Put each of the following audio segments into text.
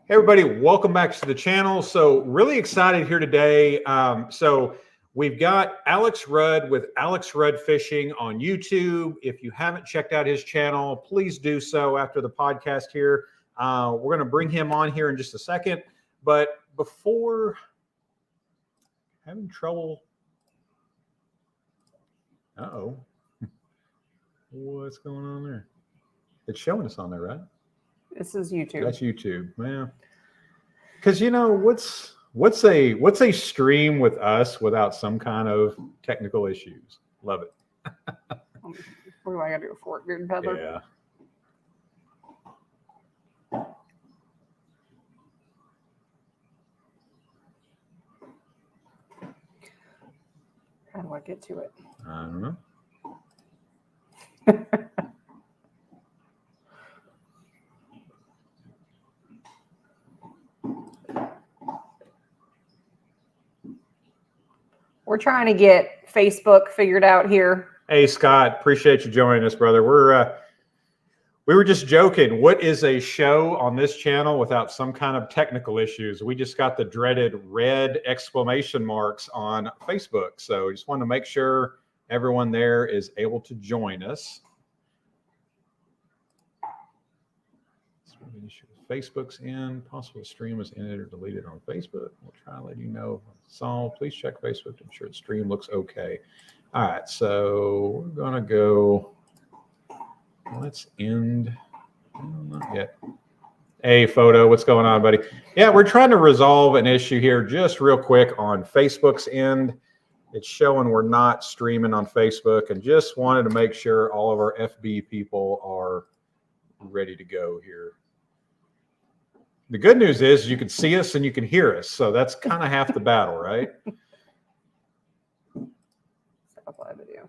Hey everybody, welcome back to the channel. So really excited here today. So we've got Alex Rudd with Alex Rudd Fishing on YouTube. If you haven't checked out his channel, please do so after the podcast here. We're going to bring him on here in just a second. But before, having trouble. Uh-oh. What's going on there? It's showing us on there, right? This is YouTube. That's YouTube. Well, because what's a stream with us without some kind of technical issues? Love it. What do I got to do for it, good peddler? Yeah. How do I get to it? I don't know. We're trying to get Facebook figured out here. Hey Scott, appreciate you joining us, brother. We were just joking. What is a show on this channel without some kind of technical issues? We just got the dreaded red exclamation marks on Facebook. So just want to make sure everyone there is able to join us. Facebook's in. Possible stream is ended or deleted on Facebook. We'll try to let you know. So please check Facebook to ensure the stream looks okay. All right, so we're gonna go. Let's end. Not yet. Hey, Photo, what's going on, buddy? Yeah, we're trying to resolve an issue here just real quick on Facebook's end. It's showing we're not streaming on Facebook, and just wanted to make sure all of our FB people are ready to go here. The good news is you can see us and you can hear us. So that's kind of half the battle, right? Stop live video.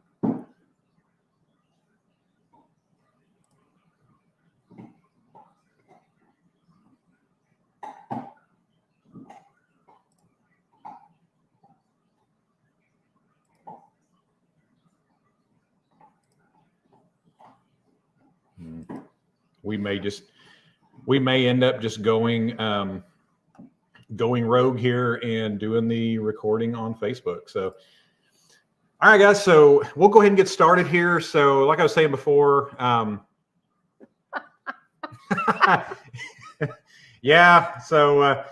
We may end up just going rogue here and doing the recording on Facebook. So, all right, guys. So we'll go ahead and get started here. So, like I was saying before, yeah. So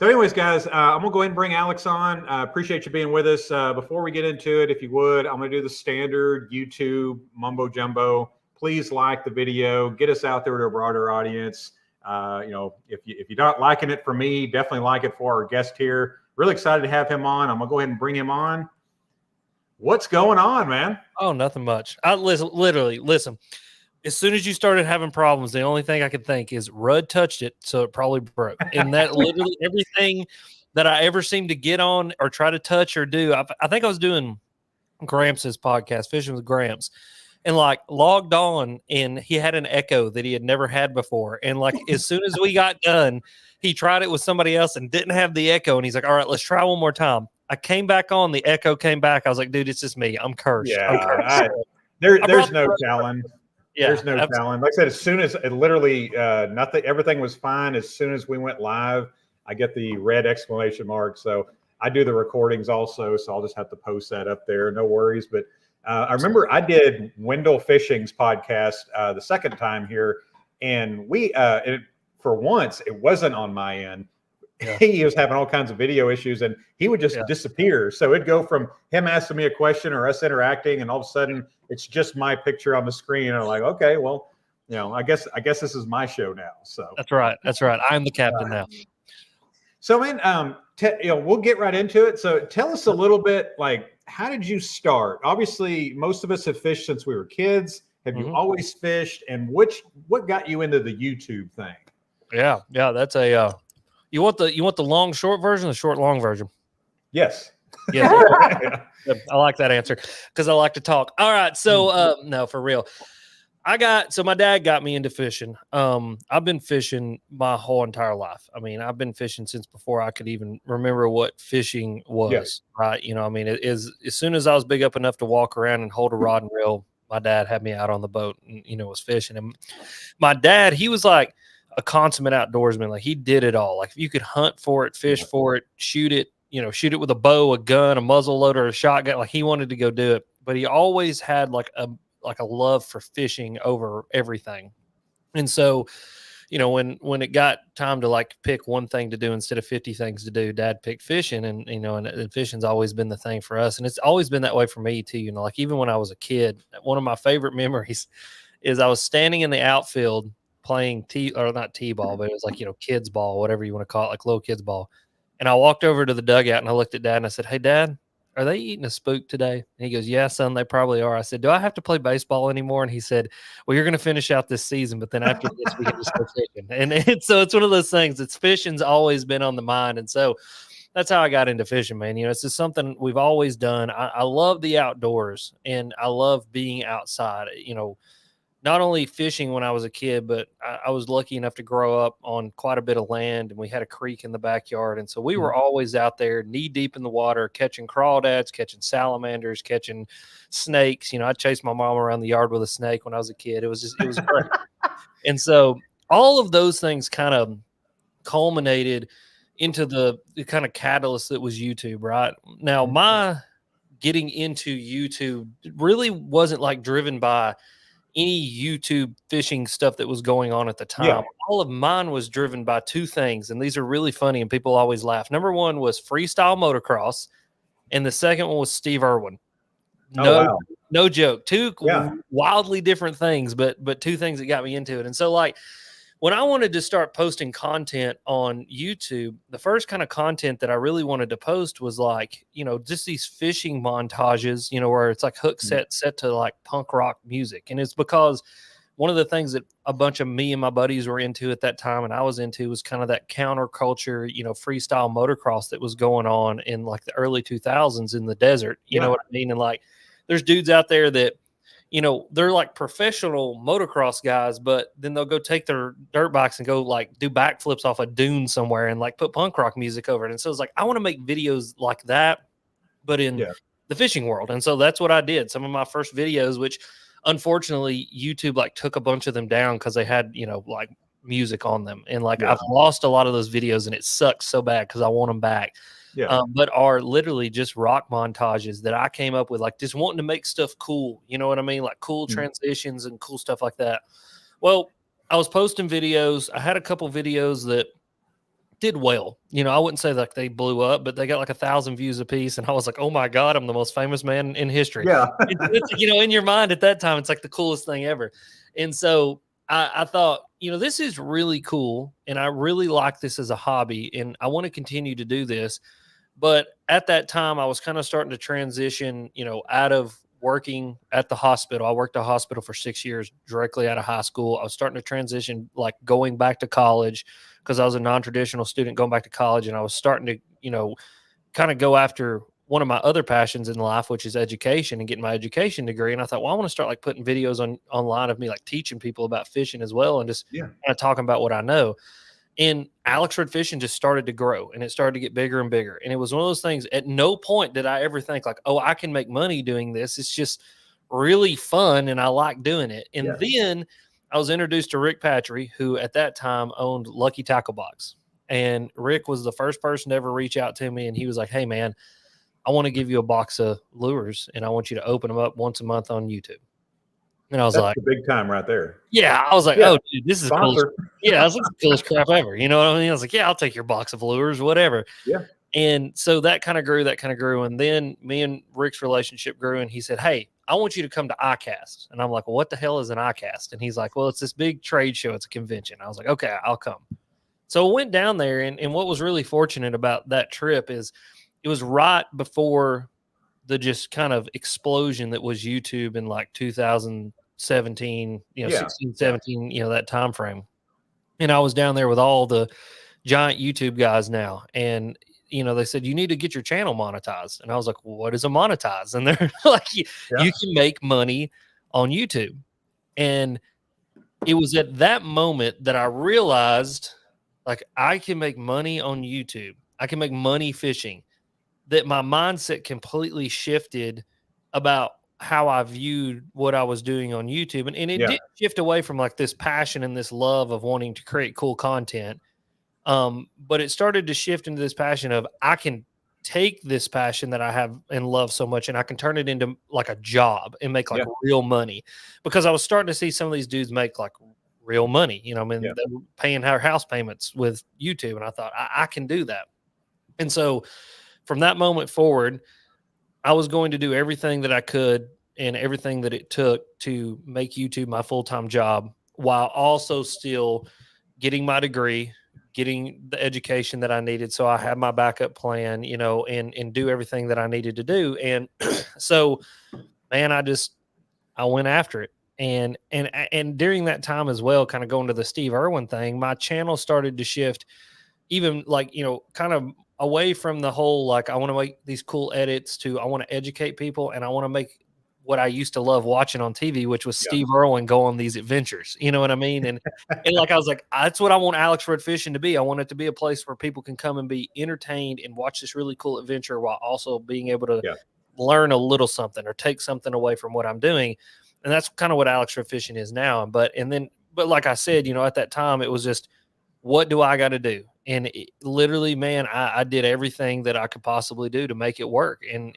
anyways, guys, I'm gonna go ahead and bring Alex on. Appreciate you being with us. Before we get into it, if you would, I'm gonna do the standard YouTube mumbo jumbo. Please like the video, get us out there to a broader audience. If you're not liking it for me, definitely like it for our guest here. Really excited to have him on. I'm gonna go ahead and bring him on. What's going on, man? Oh, nothing much. Listen. As soon as you started having problems, the only thing I could think is Rudd touched it, so it probably broke. And that literally everything that I ever seemed to get on or try to touch or do, I think I was doing Gramps' podcast, Fishing with Gramps, and like logged on, and he had an echo that he had never had before. And like as soon as we got done, he tried it with somebody else and didn't have the echo. And he's like, all right, let's try one more time. I came back on, the echo came back. I was like, dude, it's just me. I'm cursed. Yeah, I'm cursed. there's no telling. Yeah, there's no telling. Like I said, as soon as it literally everything was fine. As soon as we went live, I get the red exclamation mark. So I do the recordings also. So I'll just have to post that up there. No worries. But I remember I did Wendell Fishing's podcast the second time here, and for once it wasn't on my end. Yeah. He was having all kinds of video issues, and he would just disappear. So it'd go from him asking me a question or us interacting, and all of a sudden it's just my picture on the screen. And I'm like, okay, well, I guess this is my show now. So that's right. I'm the captain now. So, man, we'll get right into it. So tell us a little bit, like, how did you start? Obviously, most of us have fished since we were kids. Have you always fished? And what got you into the YouTube thing? Yeah. That's a you want the long short version, or the short long version? Yes. Yeah. I like that answer because I like to talk. All right. So no, for real. My dad got me into fishing. I've been fishing my whole entire life. I mean, I've been fishing since before I could even remember what fishing was, right? As soon as I was big up enough to walk around and hold a rod and reel, my dad had me out on the boat and, was fishing. And my dad, he was like, a consummate outdoorsman. Like he did it all. Like if you could hunt for it, fish for it, shoot it, shoot it with a bow, a gun, a muzzle loader, a shotgun. Like he wanted to go do it, but he always had like a love for fishing over everything. And so, when it got time to like pick one thing to do instead of 50 things to do, Dad picked fishing, and fishing's always been the thing for us. And it's always been that way for me too. Like even when I was a kid, one of my favorite memories is I was standing in the outfield playing not T-ball, but it was like, kids ball, whatever you want to call it, like little kids ball. And I walked over to the dugout and I looked at Dad and I said, "Hey, Dad, are they eating a spook today?" And he goes, "Yeah, son, they probably are." I said, "Do I have to play baseball anymore?" And he said, "Well, you're going to finish out this season, but then after this, we can just go fishing." And so it's one of those things. It's fishing's always been on the mind. And so that's how I got into fishing, man. It's just something we've always done. I love the outdoors and I love being outside, not only fishing when I was a kid, but I was lucky enough to grow up on quite a bit of land, and we had a creek in the backyard. And so we were always out there knee deep in the water, catching crawdads, catching salamanders, catching snakes. I chased my mom around the yard with a snake when I was a kid. It was great. And so all of those things kind of culminated into the kind of catalyst that was YouTube, right? Now, my getting into YouTube really wasn't like driven by any YouTube fishing stuff that was going on at the time. Yeah. All of mine was driven by two things, and these are really funny and people always laugh. Number one was freestyle motocross, and the second one was Steve Irwin. No joke. Two wildly different things, but two things that got me into it. And so like when I wanted to start posting content on YouTube, the first kind of content that I really wanted to post was like, just these fishing montages, where it's like hook set to like punk rock music. And it's because one of the things that a bunch of me and my buddies were into at that time and I was into was kind of that counterculture, freestyle motocross that was going on in like the early 2000s in the desert. You know what I mean? And like there's dudes out there that, they're like professional motocross guys, but then they'll go take their dirt bikes and go like do backflips off a dune somewhere and like put punk rock music over it. And so it's like, I want to make videos like that, but in the fishing world. And so that's what I did. Some of my first videos, which unfortunately YouTube like took a bunch of them down because they had, like music on them. And like I've lost a lot of those videos and it sucks so bad because I want them back. But are literally just rock montages that I came up with, like just wanting to make stuff cool. You know what I mean? Like cool transitions and cool stuff like that. Well, I was posting videos. I had a couple videos that did well. I wouldn't say like they blew up, but they got like 1,000 views a piece. And I was like, oh my God, I'm the most famous man in history. Yeah. It's, in your mind at that time, it's like the coolest thing ever. And so I thought, this is really cool. And I really like this as a hobby. And I want to continue to do this. But at that time, I was kind of starting to transition, out of working at the hospital. I worked at a hospital for 6 years directly out of high school. I was starting to transition, like going back to college because I was a non-traditional student going back to college. And I was starting to, kind of go after one of my other passions in life, which is education and getting my education degree. And I thought, well, I want to start like putting videos online of me, like teaching people about fishing as well. And just kind of talking about what I know. And Alex Red Fishing just started to grow and it started to get bigger and bigger. And it was one of those things, at no point did I ever think like, oh, I can make money doing this. It's just really fun and I like doing it. And then I was introduced to Rick Patry, who at that time owned Lucky Tackle Box. And Rick was the first person to ever reach out to me. And he was like, hey, man, I want to give you a box of lures and I want you to open them up once a month on YouTube. And I was like, the big time right there. Yeah. I was like, oh, dude, this is cool. Yeah. I was like, the coolest crap ever. You know what I mean? I was like, yeah, I'll take your box of lures, whatever. Yeah. And so that kind of grew. And then me and Rick's relationship grew. And he said, hey, I want you to come to iCast. And I'm like, well, what the hell is an iCast? And he's like, well, it's this big trade show. It's a convention. I was like, okay, I'll come. So I went down there. And what was really fortunate about that trip is it was right before the just kind of explosion that was YouTube in like 2017, 16, 17, that time frame. And I was down there with all the giant YouTube guys now. And, they said, you need to get your channel monetized. And I was like, well, what is a monetize? And they're like, you can make money on YouTube. And it was at that moment that I realized, like, I can make money on YouTube. I can make money fishing. That my mindset completely shifted about how I viewed what I was doing on YouTube. And it Yeah. did shift away from like this passion and this love of wanting to create cool content. But it started to shift into this passion of I can take this passion that I have and love so much and I can turn it into like a job and make like Yeah. real money, because I was starting to see some of these dudes make like real money. You know, I mean, Yeah. they were paying our house payments with YouTube, and I thought I can do that. And so from that moment forward, I was going to do everything that I could and everything that it took to make YouTube my full-time job, while also still getting my degree, getting the education that I needed. So I had my backup plan, you know, and do everything that I needed to do. And so, man, I went after it. And during that time as well, kind of going to the Steve Irwin thing, my channel started to shift, even like, you know, kind of away from the whole, like, I want to make these cool edits, to I want to educate people, and I want to make what I used to love watching on TV, which was Steve Irwin go on these adventures. You know what I mean? And like, I was like, that's what I want Alex Rudd Fishing to be. I want it to be a place where people can come and be entertained and watch this really cool adventure while also being able to learn a little something or take something away from what I'm doing. And that's kind of what Alex Rudd Fishing is now. But like I said, you know, at that time, it was just, what do I got to do? And literally, man, I did everything that I could possibly do to make it work. And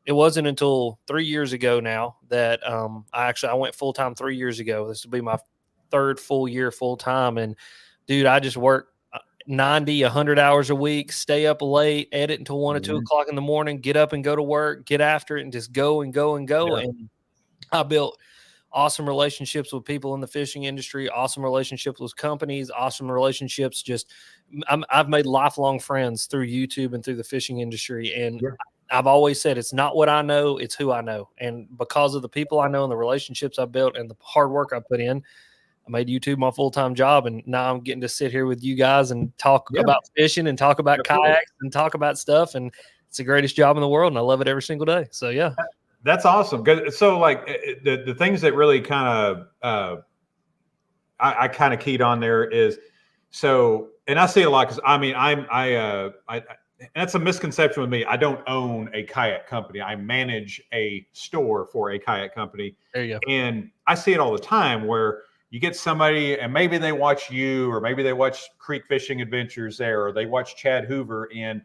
it wasn't until 3 years ago now that I went full time 3 years ago. This will be my third full year full time. And dude, I just work 90, 100 hours a week, stay up late, edit until 1 or 2 o'clock in the morning, get up and go to work, get after it, and just go and go and go. Yeah. And I built awesome relationships with people in the fishing industry, awesome relationships with companies, awesome relationships. I've made lifelong friends through YouTube and through the fishing industry. And I've always said, it's not what I know, it's who I know. And because of the people I know and the relationships I built and the hard work I put in, I made YouTube my full-time job. And now I'm getting to sit here with you guys and talk about fishing and talk about kayaks and talk about stuff. And it's the greatest job in the world. And I love it every single day. So, yeah. That's awesome. So like the things that really kind of, I kind of keyed on there is, so, and I see it a lot, because I mean, that's a misconception with me. I don't own a kayak company. I manage a store for a kayak company. There you go. And I see it all the time where you get somebody and maybe they watch you, or maybe they watch Creek Fishing Adventures there, or they watch Chad Hoover in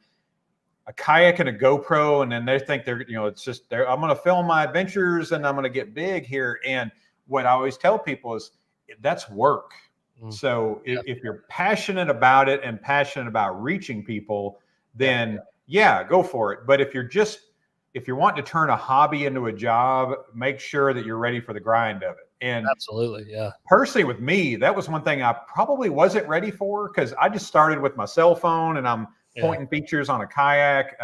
a kayak and a GoPro, and then they think they're, you know, it's just, I'm going to film my adventures and I'm going to get big here. And what I always tell people is that's work. So if you're passionate about it and passionate about reaching people, then go for it. But if you're wanting to turn a hobby into a job, make sure that you're ready for the grind of it. And absolutely. Yeah. Personally with me, that was one thing I probably wasn't ready for, because I just started with my cell phone and I'm pointing features on a kayak.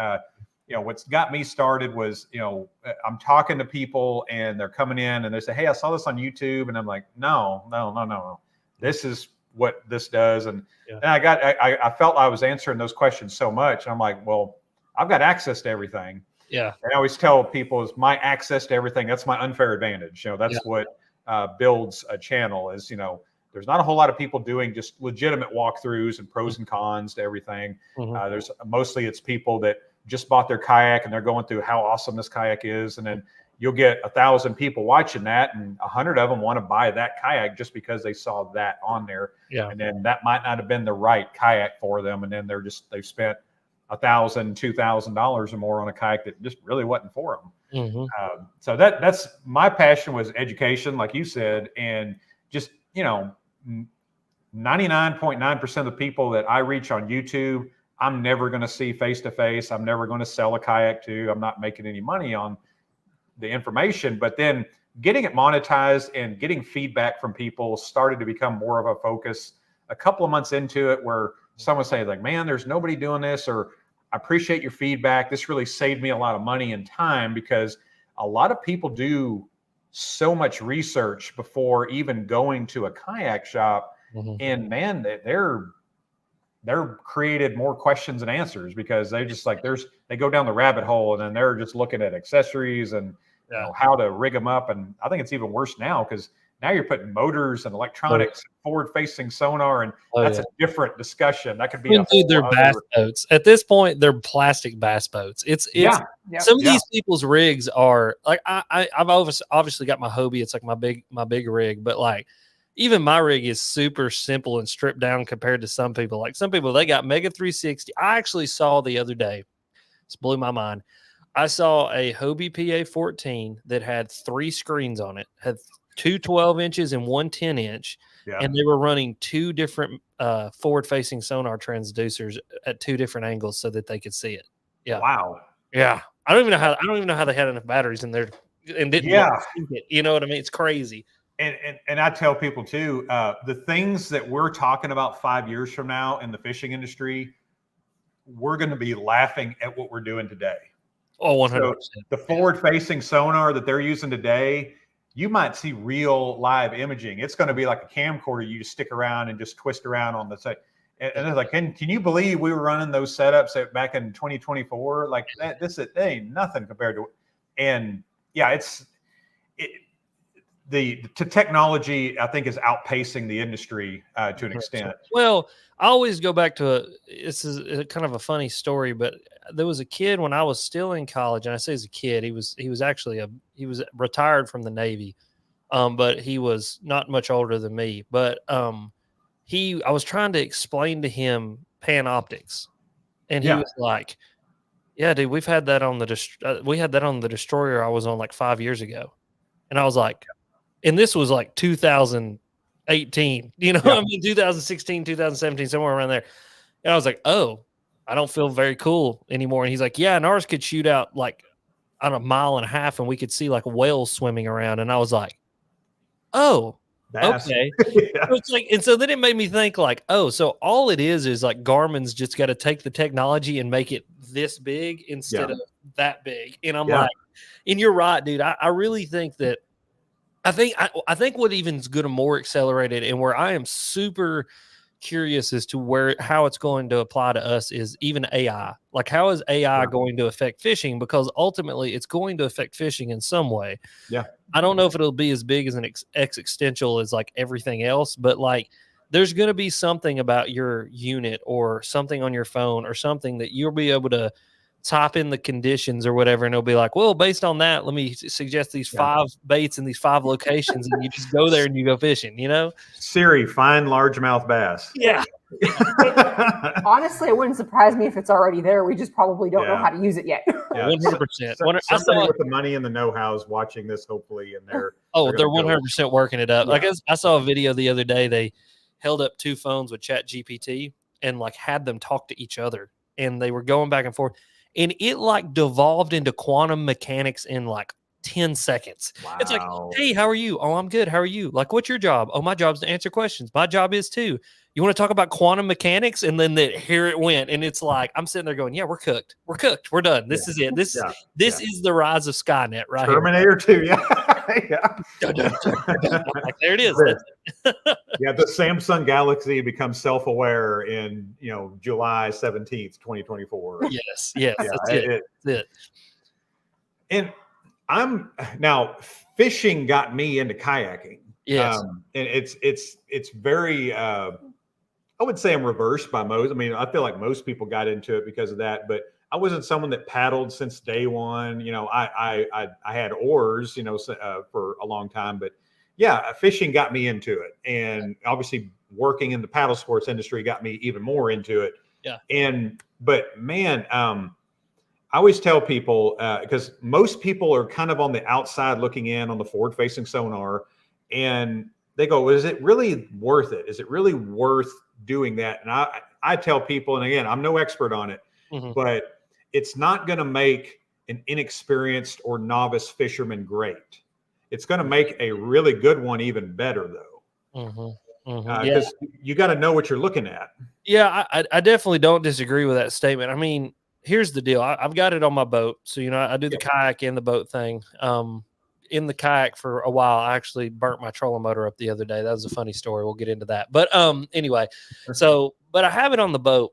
You know, what's got me started was, you know, I'm talking to people and they're coming in and they say, hey, I saw this on YouTube. And I'm like, no. This is what this does. And I felt I was answering those questions so much. I'm like, well, I've got access to everything. Yeah. And I always tell people, is my access to everything, that's my unfair advantage. You know, that's what builds a channel is, you know, there's not a whole lot of people doing just legitimate walkthroughs and pros and cons to everything. There's mostly it's people that just bought their kayak and they're going through how awesome this kayak is. And then you'll get 1,000 people watching that, and 100 of them want to buy that kayak just because they saw that on there. Yeah. And then that might not have been the right kayak for them. And then they've spent $1,000, $2,000 or more on a kayak that just really wasn't for them. So that's my passion, was education, like you said, and just, you know, 99.9% of the people that I reach on YouTube, I'm never going to see face to face. I'm never going to sell a kayak to. I'm not making any money on the information. But then getting it monetized and getting feedback from people started to become more of a focus a couple of months into it, where someone say like, man, there's nobody doing this, or I appreciate your feedback. This really saved me a lot of money and time, because a lot of people do so much research before even going to a kayak shop. And man, they're created more questions and answers, because they just like, they go down the rabbit hole, and then they're just looking at accessories and you know, how to rig them up. And I think it's even worse now, because Now you're putting motors and electronics, forward-facing sonar, and that's a different discussion. That could be a whole they're bass boats. At this point, they're plastic bass boats. It's some of these people's rigs are like I've obviously got my Hobie. It's like my big rig, but like even my rig is super simple and stripped down compared to some people. Like some people, they got Mega 360. I actually saw the other day. This blew my mind. I saw a Hobie PA14 that had 3 screens on it, had 2 12 inches and 1 10 inch. Yeah. And they were running 2 different forward-facing sonar transducers at 2 different angles so that they could see it. Yeah. Wow. Yeah. I don't even know how they had enough batteries in there and didn't see it. You know what I mean? It's crazy. And I tell people too, the things that we're talking about 5 years from now in the fishing industry, we're going to be laughing at what we're doing today. Oh, 100%. So the forward-facing sonar that they're using today, you might see real live imaging. It's going to be like a camcorder you just stick around and just twist around on the side. And it's like, can you believe we were running those setups back in 2024? Like that, it ain't nothing compared to. And yeah, the technology, I think, is outpacing the industry to an extent. Well, I always go back to this is kind of a funny story, but there was a kid when I was still in college, and I say as a kid, he was retired from the Navy, but he was not much older than me. But I was trying to explain to him Panoptics, and he was like, "Yeah, dude, we've had that on we had that on the destroyer I was on like 5 years ago," and I was like, and this was like 2018, I mean, 2016, 2017, somewhere around there. And I was like, oh, I don't feel very cool anymore. And he's like, yeah, and ours could shoot out like on 1.5 miles and we could see like whales swimming around. And I was like, oh, okay. It's like, and so then it made me think like, oh, so all it is like Garmin's just got to take the technology and make it this big instead of that big. And I'm like, and you're right, dude. I really think that I think what even's good and more accelerated, and where I am super curious as to how it's going to apply to us is even AI. Like, how is AI going to affect fishing? Because ultimately, it's going to affect fishing in some way. Yeah, I don't know if it'll be as big as an existential as like everything else, but like, there's going to be something about your unit or something on your phone or something that you'll be able to type in the conditions or whatever, and it'll be like, well, based on that, let me suggest these 5 baits in these 5 locations, and you just go there and you go fishing, Siri, find largemouth bass. Yeah. Honestly, it wouldn't surprise me if it's already there. We just probably don't know how to use it yet. 100%. Somebody with the money and the know-how is watching this, hopefully, and they're 100% working it up. Like I saw a video the other day. They held up 2 phones with Chat GPT and like had them talk to each other, and they were going back and forth. And it like devolved into quantum mechanics in like 10 seconds. Wow. It's like, hey, how are you? Oh, I'm good. How are you? Like, what's your job? Oh, my job's to answer questions. My job is too. You want to talk about quantum mechanics? And then here it went. And it's like, I'm sitting there going, yeah, we're cooked. We're cooked. We're done. This is it. This is the rise of Skynet right Terminator here. 2. Yeah. Like, there it is. Yeah. The Samsung Galaxy becomes self-aware in, July 17th, 2024. Yes. That's it. And now fishing got me into kayaking. Yes. And it's very, I would say I'm reversed by most. I mean, I feel like most people got into it because of that, but I wasn't someone that paddled since day one. I had oars, for a long time, but yeah, fishing got me into it. And obviously working in the paddle sports industry got me even more into it. Yeah. But man, I always tell people, because most people are kind of on the outside looking in on the forward facing sonar, and they go, well, is it really worth it? Is it really worth doing that? And I tell people, and again, I'm no expert on it, but it's not going to make an inexperienced or novice fisherman great. It's going to make a really good one even better, though. Because you got to know what you're looking at. Yeah, I definitely don't disagree with that statement. I mean, here's the deal. I've got it on my boat. So, I do the kayak and the boat thing. In the kayak for a while, I actually burnt my trolling motor up the other day. That was a funny story. We'll get into that. But anyway, but I have it on the boat,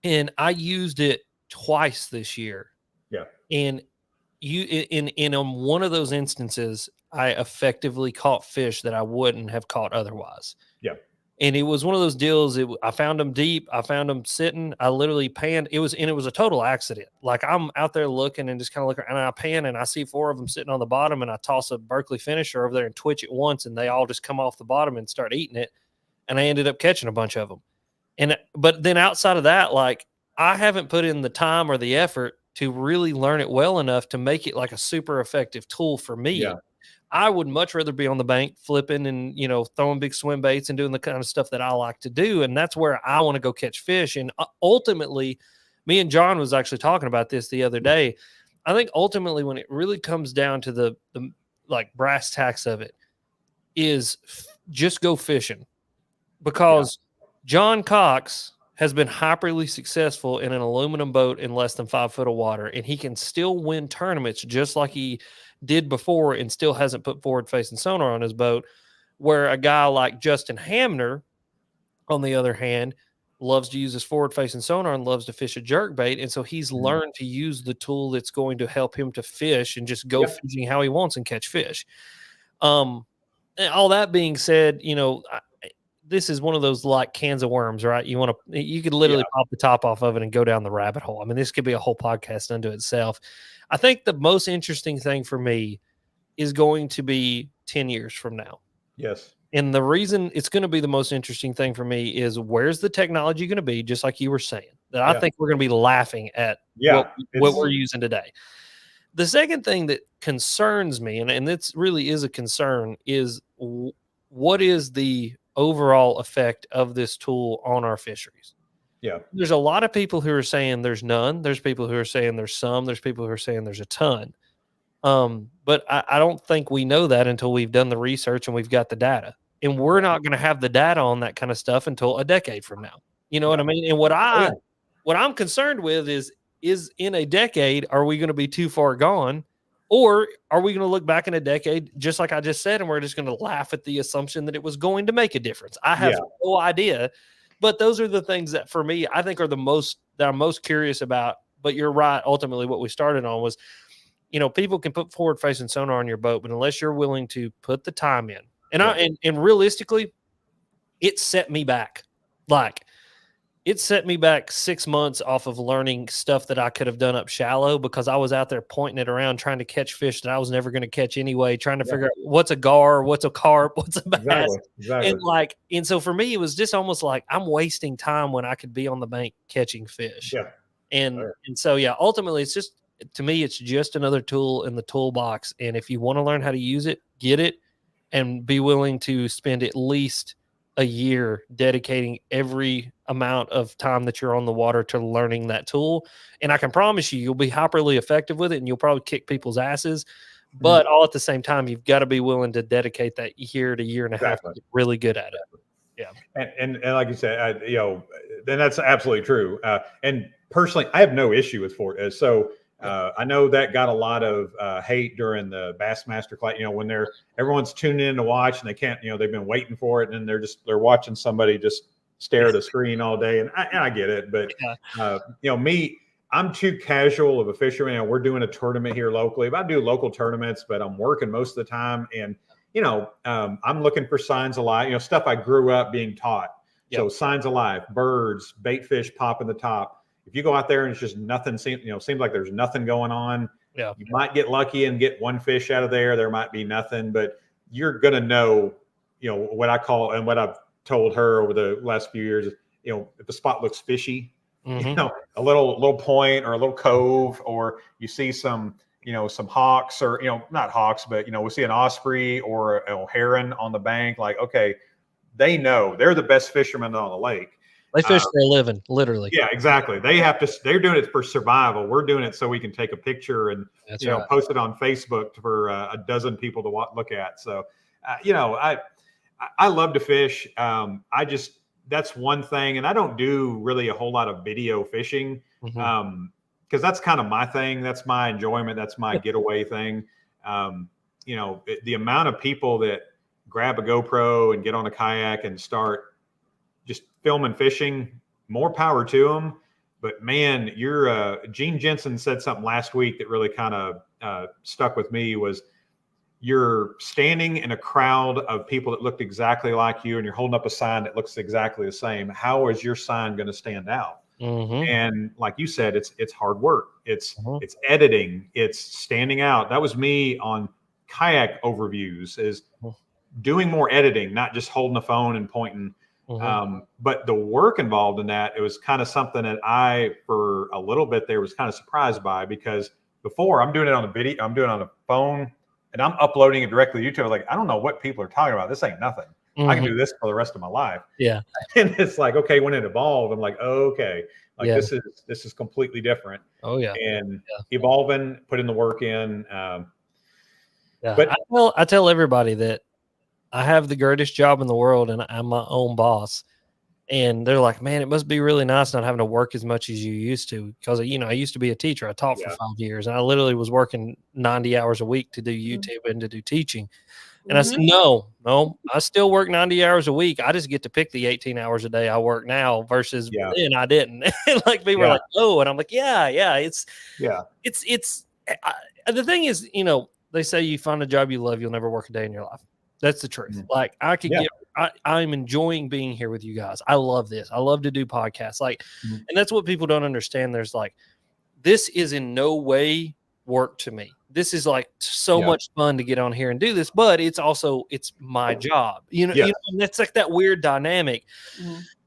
and I used it twice this year. Yeah. And in on one of those instances, I effectively caught fish that I wouldn't have caught otherwise. Yeah. And it was one of those deals. I found them deep. I found them sitting. I literally panned. It was a total accident. Like I'm out there looking and just kind of looking, and I pan and I see 4 of them sitting on the bottom, and I toss a Berkeley finisher over there and twitch it once, and they all just come off the bottom and start eating it. And I ended up catching a bunch of them. But then outside of that, like I haven't put in the time or the effort to really learn it well enough to make it like a super effective tool for me. Yeah. I would much rather be on the bank flipping and, throwing big swim baits and doing the kind of stuff that I like to do. And that's where I want to go catch fish. And ultimately, me and John was actually talking about this the other day. I think ultimately when it really comes down to the like brass tacks of it is just go fishing, because John Cox has been hyperly successful in an aluminum boat in less than 5 foot of water, and he can still win tournaments just like he did before and still hasn't put forward-facing sonar on his boat, where a guy like Justin Hamner, on the other hand, loves to use his forward-facing sonar and loves to fish a jerkbait, and so he's learned to use the tool that's going to help him to fish and just go fishing how he wants and catch fish. And all that being said, this is one of those like cans of worms, right? You could literally pop the top off of it and go down the rabbit hole. I mean, this could be a whole podcast unto itself. I think the most interesting thing for me is going to be 10 years from now. Yes. And the reason it's going to be the most interesting thing for me is where's the technology going to be, just like you were saying, that I think we're going to be laughing at what we're using today. The second thing that concerns me, and this really is a concern, is what is the overall effect of this tool on our fisheries? Yeah. There's a lot of people who are saying there's none. There's people who are saying there's some. There's people who are saying there's a ton. But I don't think we know that until we've done the research and we've got the data. And we're not going to have the data on that kind of stuff until a decade from now. You know what I mean? And what I'm concerned with is in a decade, are we going to be too far gone? Or are we going to look back in a decade, just like I just said, and we're just going to laugh at the assumption that it was going to make a difference? I have no idea. But those are the things that, for me, I think are that I'm most curious about. But you're right. Ultimately, what we started on was, people can put forward-facing sonar on your boat, but unless you're willing to put the time in, and realistically, it set me back. Like, it set me back 6 months off of learning stuff that I could have done up shallow, because I was out there pointing it around, trying to catch fish that I was never going to catch anyway, trying to figure out what's a gar, what's a carp, what's a bass. Exactly. And so for me, it was just almost like I'm wasting time when I could be on the bank catching fish. Yeah. And so, ultimately it's just, to me, it's just another tool in the toolbox. And if you want to learn how to use it, get it, and be willing to spend at least a year dedicating every amount of time that you're on the water to learning that tool. And I can promise you'll be hyperly effective with it, and you'll probably kick people's asses. But all at the same time, you've got to be willing to dedicate that year to year and a half to get really good at it. Yeah. And like you said, then that's absolutely true. And personally, I have no issue with Fort. I know that got a lot of hate during the Bassmaster class, when everyone's tuning in to watch and they can't, they've been waiting for it, and they're watching somebody just stare at a screen all day. And I get it, but me, I'm too casual of a fisherman. We're doing a tournament here locally, but I do local tournaments, but I'm working most of the time. And, I'm looking for signs of life, stuff I grew up being taught. Yep. So signs of life, birds, bait fish popping the top. If you go out there and it's just nothing, seems like there's nothing going on. Yeah. You might get lucky and get one fish out of there. There might be nothing, but you're going to know, what I call, and what I've told her over the last few years, if the spot looks fishy, a little point or a little cove, or you see some hawks, or, not hawks, but, we see an osprey or a heron on the bank. Like, okay, they know they're the best fishermen on the lake. They fish for a living, literally. Yeah, exactly. They're doing it for survival. We're doing it so we can take a picture and post it on Facebook for a dozen people to look at. So, I love to fish. That's one thing, and I don't do really a whole lot of video fishing because that's kind of my thing. That's my enjoyment. That's my getaway thing. The amount of people that grab a GoPro and get on a kayak and start just filming fishing, more power to them. But man, Gene Jensen said something last week that really kind of stuck with me was, you're standing in a crowd of people that looked exactly like you and you're holding up a sign that looks exactly the same. How is your sign going to stand out? And like you said, it's hard work. It's editing. It's standing out. That was me on Kayak overviews, is doing more editing, not just holding the phone and pointing. But the work involved in that, it was kind of something that I, for a little bit there, was kind of surprised by, because before I'm doing it on a video, I'm doing it on a phone, and I'm uploading it directly to YouTube. I was like, I don't know what people are talking about. This ain't nothing. I can do this for the rest of my life. Yeah. And it's like, okay, when it evolved, I'm like, oh, okay, like this is completely different. Oh yeah. And evolving, putting the work in. But I tell everybody that I have the greatest job in the world and I'm my own boss. And they're like, man, it must be really nice not having to work as much as you used to. Because, I used to be a teacher. I taught for 5 years, and I literally was working 90 hours a week to do YouTube and to do teaching. And I said, no, I still work 90 hours a week. I just get to pick the 18 hours a day I work now versus then I didn't. Like people are like, oh, and I'm like, it's the thing is, they say you find a job you love, you'll never work a day in your life. That's the truth. Like I could I'm enjoying being here with you guys. I love this. I love to do podcasts. Like, and that's what people don't understand. There's like, this is in no way work to me. This is like so much fun to get on here and do this, but it's my job, and it's like that weird dynamic,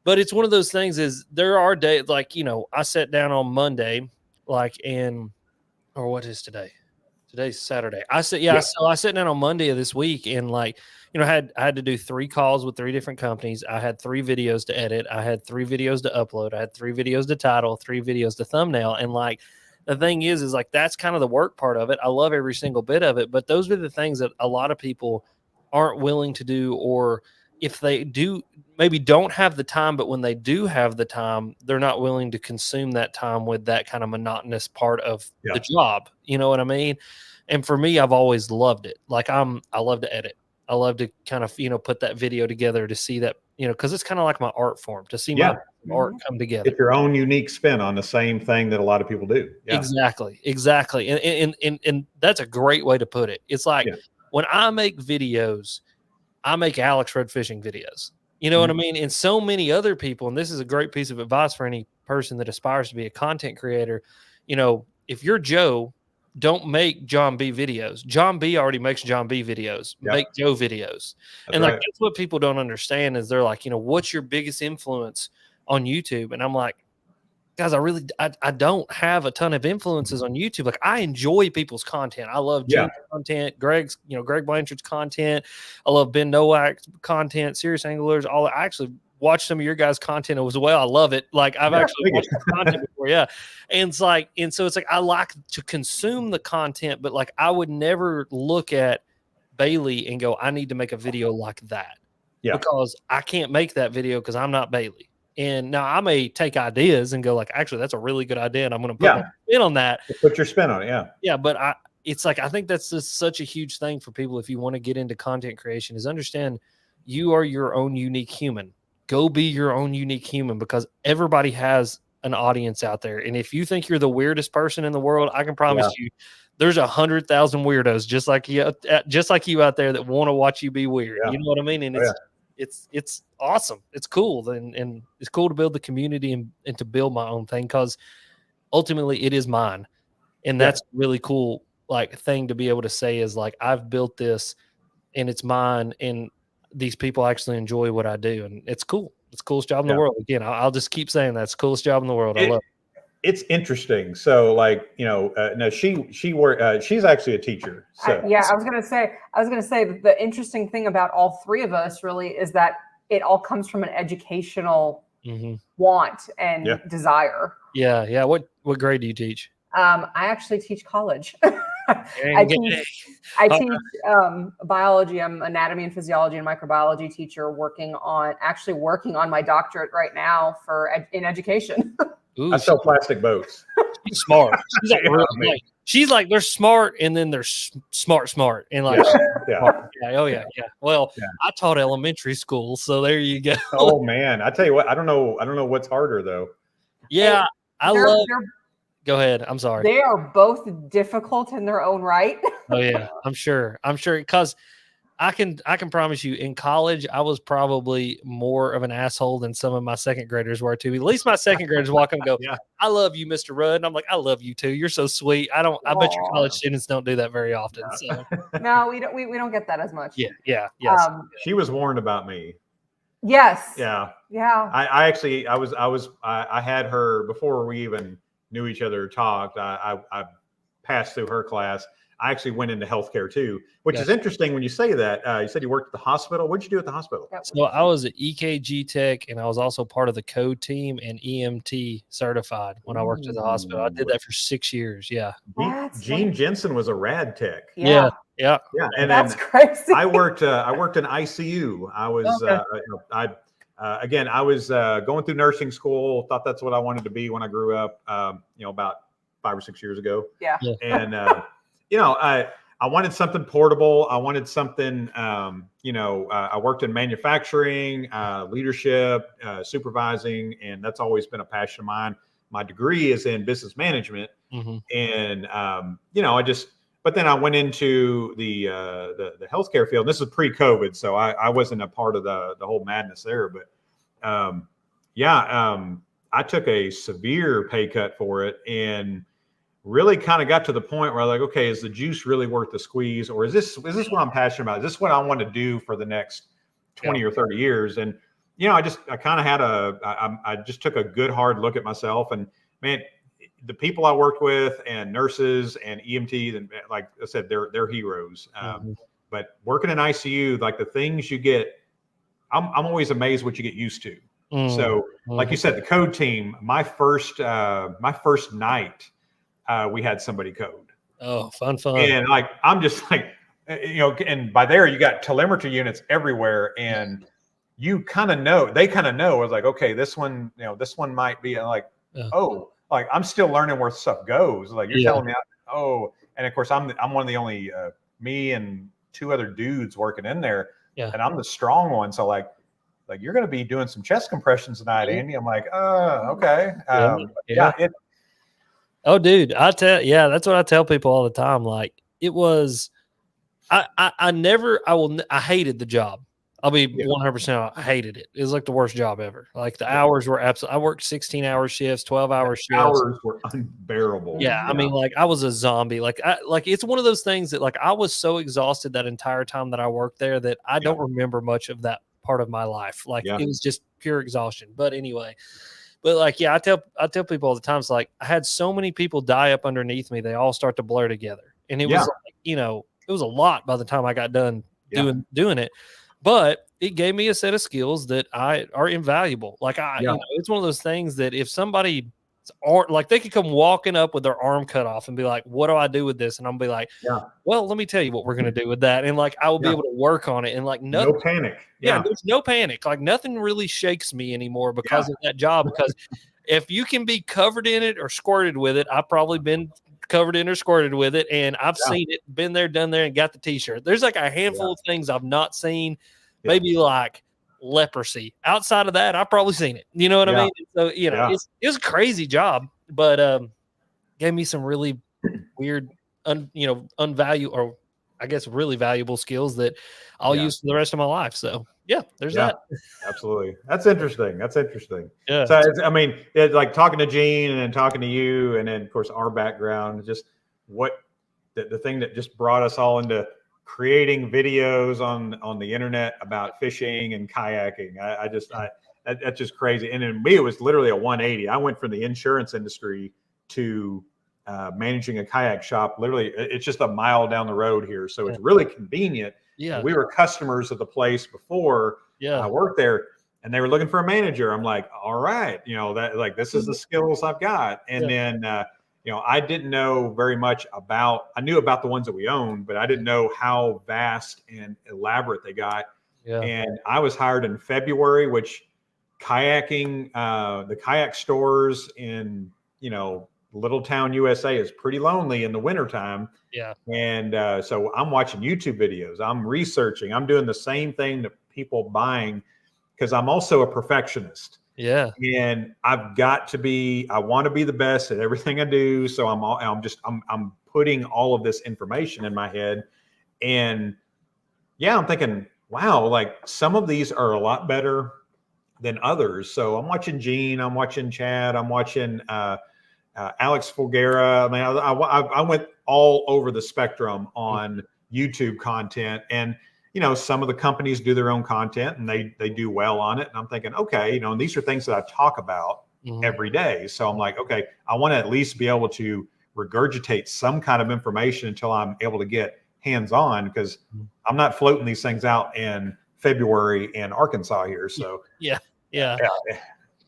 but it's one of those things is there are days like, I sat down on Monday, or what is today? Today's Saturday. So I sat down on Monday of this week and I had to do 3 calls with 3 different companies. I had 3 videos to edit. I had 3 videos to upload. I had 3 videos to title, 3 videos to thumbnail. And the thing is like, that's kind of the work part of it. I love every single bit of it, but those are the things that a lot of people aren't willing to do, or if they do, maybe don't have the time, but when they do have the time, they're not willing to consume that time with that kind of monotonous part of the job. You know what I mean? And for me, I've always loved it. Like I love to edit. I love to kind of, put that video together to see that, because it's kind of like my art form, to see my art come together. It's your own unique spin on the same thing that a lot of people do. Yeah. Exactly. And that's a great way to put it. It's like when I make videos, I make Alex Red Fishing videos. You know what I mean? And so many other people, and this is a great piece of advice for any person that aspires to be a content creator. If you're Joe, don't make John B videos. John B already makes John B videos. Make Joe videos. That's right. That's what people don't understand is they're like, what's your biggest influence on YouTube? And I'm like, guys, I don't have a ton of influences on YouTube. Like I enjoy people's content. I love Jim's content, Greg's, Greg Blanchard's content. I love Ben Nowak's content, Serious Anglers. I actually watched some of your guys' content as well. I love it. Like I've actually watched the content before. Yeah. And so it's like, I like to consume the content, but like, I would never look at Bailey and go, I need to make a video like that because I can't make that video because I'm not Bailey. And now I may take ideas and go like, actually, that's a really good idea. And I'm going to put my spin on that. Put your spin on it. Yeah. Yeah. But it's like, I think that's just such a huge thing for people. If you want to get into content creation, is understand you are your own unique human. Go be your own unique human, because everybody has an audience out there. And if you think you're the weirdest person in the world, I can promise you there's 100,000 weirdos just like you out there that want to watch you be weird. You know what I mean? And it's awesome. It's cool. And it's cool to build the community and to build my own thing, because ultimately it is mine. And that's really cool, like thing to be able to say is like, I've built this and it's mine, and these people actually enjoy what I do, and it's cool. It's the coolest job in the world. Again, I'll just keep saying that. It's the coolest job in the world. I love it. It's interesting. So like, no, she's actually a teacher. So I was going to say that the interesting thing about all 3 of us really is that it all comes from an educational want and desire. Yeah. What grade do you teach? I actually teach college. I teach biology. I'm anatomy and physiology and microbiology teacher, working on my doctorate right now in education. Ooh, I sell plastic boats. She's smart. She's like they're smart, and then they're smart, and like yeah. Well, I taught elementary school, so there you go. Oh man, I tell you what, I don't know what's harder though. Yeah, Go ahead. I'm sorry. They are both difficult in their own right. Oh yeah, I'm sure because I can promise you in college I was probably more of an asshole than some of my second graders were too. At least my second graders walk up and go, Yeah. I love you, Mr. Rudd. And I'm like, I love you too. You're so sweet. I bet your college students don't do that very often. Yeah. So No, we don't get that as much. yes. She was warned about me. Yes. Yeah. Yeah. I actually I had her before we even knew each other or talked. I passed through her class. I actually went into healthcare too, which is interesting when you say that. You said you worked at the hospital. What'd you do at the hospital? So I was an EKG tech, and I was also part of the code team and EMT certified when I worked at the hospital. I did that for 6 years. Yeah. Gene Jensen was a rad tech. Yeah. And that's then crazy. I worked in ICU. I was again, I was going through nursing school. Thought that's what I wanted to be when I grew up. About 5 or 6 years ago. Yeah. And I wanted something portable. I wanted something. I worked in manufacturing, leadership, supervising, and that's always been a passion of mine. My degree is in business management, and But then I went into the healthcare field. This is pre-COVID, so I wasn't a part of the whole madness there. But I took a severe pay cut for it, and really kind of got to the point where I was like, okay, is the juice really worth the squeeze, or is this what I'm passionate about? Is this what I want to do for the next 20 or 30 years? And I kind of had I just took a good hard look at myself, and man, the people I worked with and nurses and EMTs, and like I said, they're heroes. But working in ICU, like the things you get, I'm always amazed what you get used to. So like you said, the code team, my first night, we had somebody code. Oh, fun. And like, I'm just like, and by there you got telemetry units everywhere, and you kind of know, they kind of know. I was like, okay, this one might be like, like I'm still learning where stuff goes. Like you're telling me, and of course I'm one of the only me and 2 other dudes working in there, and I'm the strong one. So like you're going to be doing some chest compressions tonight, Andy. I'm like, okay, Oh, dude, that's what I tell people all the time. Like it was, I hated the job. I'll be 100%. I hated it. It was like the worst job ever. Like the hours were I worked 16-hour shifts, 12-hour shifts. Hours were unbearable. Yeah. I mean, like I was a zombie. Like it's one of those things that like I was so exhausted that entire time that I worked there that I don't remember much of that part of my life. Like it was just pure exhaustion. But anyway, like, I tell people all the time, it's like I had so many people die up underneath me. They all start to blur together. And it was like, it was a lot by the time I got done doing it. But it gave me a set of skills that are invaluable. Like it's one of those things that if somebody like they could come walking up with their arm cut off and be like, what do I do with this? And I'm be like, well, let me tell you what we're going to do with that. And like, I will be able to work on it. And like, no panic. There's no panic. Like nothing really shakes me anymore because of that job. Because if you can be covered in it or squirted with it, I've probably been covered in or squirted with it. And I've seen it, been there, done there, and got the t-shirt. There's like a handful of things I've not seen, maybe like leprosy. Outside of that, I've probably seen it. You know what I mean? So, it was a crazy job, but gave me some really weird, unvalued, or I guess really valuable skills that I'll use for the rest of my life. So there's that. Absolutely. That's interesting. Yeah. So it's like talking to Gene and then talking to you, and then of course our background, just what the thing that just brought us all into creating videos on the internet about fishing and kayaking. That's just crazy. And in me, it was literally a 180. I went from the insurance industry to managing a kayak shop. Literally, it's just a mile down the road here, so it's really convenient. Yeah, we were customers of the place before I worked there, and they were looking for a manager. I'm like, all right, that like this is the skills I've got. And then I didn't know very much about. I knew about the ones that we owned, but I didn't know how vast and elaborate they got. Yeah. And I was hired in February, which kayaking, the kayak stores in Little Town, USA is pretty lonely in the wintertime. Yeah. And so I'm watching YouTube videos. I'm researching. I'm doing the same thing that people buying, because I'm also a perfectionist. Yeah. And I want to be the best at everything I do. So I'm putting all of this information in my head. And yeah, I'm thinking, wow, like some of these are a lot better than others. So I'm watching Gene, I'm watching Chad, I'm watching Alex Fulgera. I mean, I went all over the spectrum on YouTube content, and some of the companies do their own content and they do well on it. And I'm thinking, okay, and these are things that I talk about every day. So I'm like, okay, I want to at least be able to regurgitate some kind of information until I'm able to get hands-on, because I'm not floating these things out in February in Arkansas here. So yeah.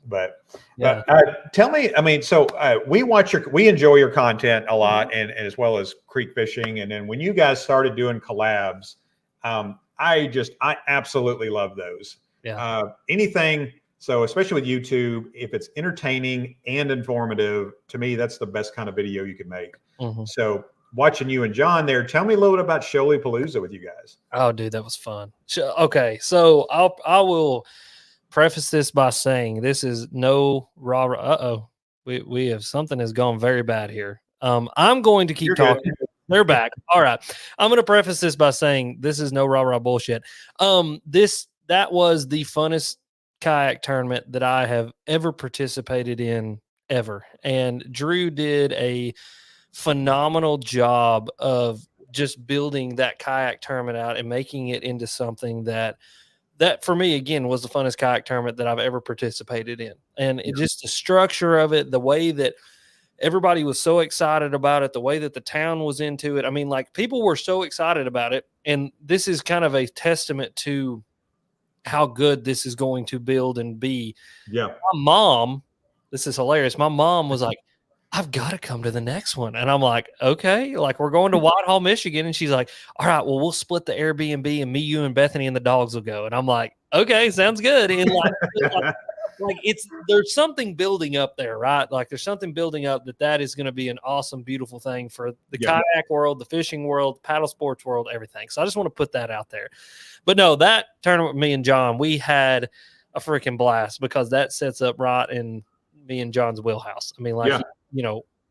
But Yeah. tell me, I mean, so we enjoy your content a lot, and as well as creek fishing. And then when you guys started doing collabs, I absolutely love those. Yeah. Anything. So especially with YouTube, if it's entertaining and informative, to me, that's the best kind of video you can make. So watching you and John there, tell me a little bit about Shoaly Palooza with you guys. Oh, dude, that was fun. Okay, so I will preface this by saying this is no rah. We have something has gone very bad here. I'm going to keep talking. They're back. All right. I'm going to preface this by saying this is no rah bullshit. That was the funnest kayak tournament that I have ever participated in ever. And Drew did a phenomenal job of just building that kayak tournament out and making it into something that for me, again, was the funnest kayak tournament that I've ever participated in. And it just the structure of it, the way that everybody was so excited about it, the way that the town was into it. I mean, like, people were so excited about it. And this is kind of a testament to how good this is going to build and be. Yeah. My mom, this is hilarious. My mom was like, I've got to come to the next one. And I'm like, okay, like, we're going to Whitehall, Michigan. And she's like, all right, well, we'll split the Airbnb and me, you, and Bethany and the dogs will go. And I'm like, okay, sounds good. And like there's something building up there, right? Like, there's something building up that is going to be an awesome, beautiful thing for the kayak world, the fishing world, paddle sports world, everything. So I just want to put that out there. But no, that tournament with me and John, we had a freaking blast, because that sets up right in me and John's wheelhouse. I mean, like,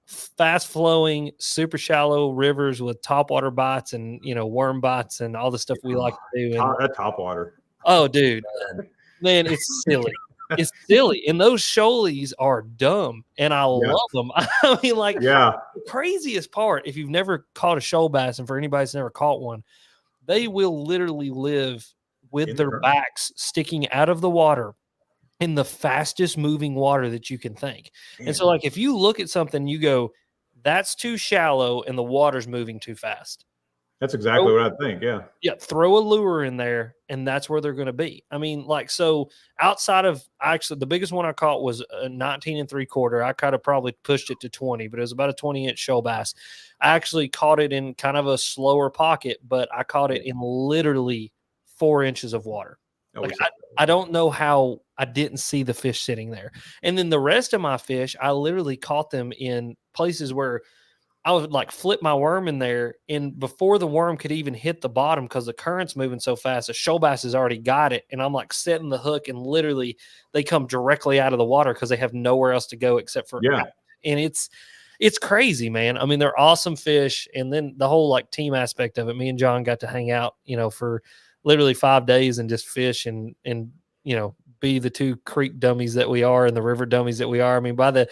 fast flowing, super shallow rivers with topwater bites and, worm bites and all the stuff we like to do. And that topwater. Oh, dude, man, it's silly. It's silly. And those shoalies are dumb, and I love them. I mean, like, the craziest part, if you've never caught a shoal bass, and for anybody that's never caught one, they will literally live with their backs sticking out of the water in the fastest moving water that you can think. Man. And so, like, if you look at something, you go, that's too shallow and the water's moving too fast. That's exactly what I think. Yeah. Yeah. Throw a lure in there and that's where they're going to be. I mean, like, so outside of, actually, the biggest one I caught was a 19 3/4. I kind of probably pushed it to 20, but it was about a 20-inch shoal bass. I actually caught it in kind of a slower pocket, but I caught it in literally 4 inches of water. Like, I don't know how I didn't see the fish sitting there. And then the rest of my fish, I literally caught them in places where I would, like, flip my worm in there, and before the worm could even hit the bottom, because the current's moving so fast, a shoal bass has already got it, and I'm like setting the hook, and literally they come directly out of the water because they have nowhere else to go except for out. And it's crazy, man. I mean, they're awesome fish. And then the whole, like, team aspect of it, me and John got to hang out, for literally 5 days and just fish and be the two creek dummies that we are and the river dummies that we are. I mean, by the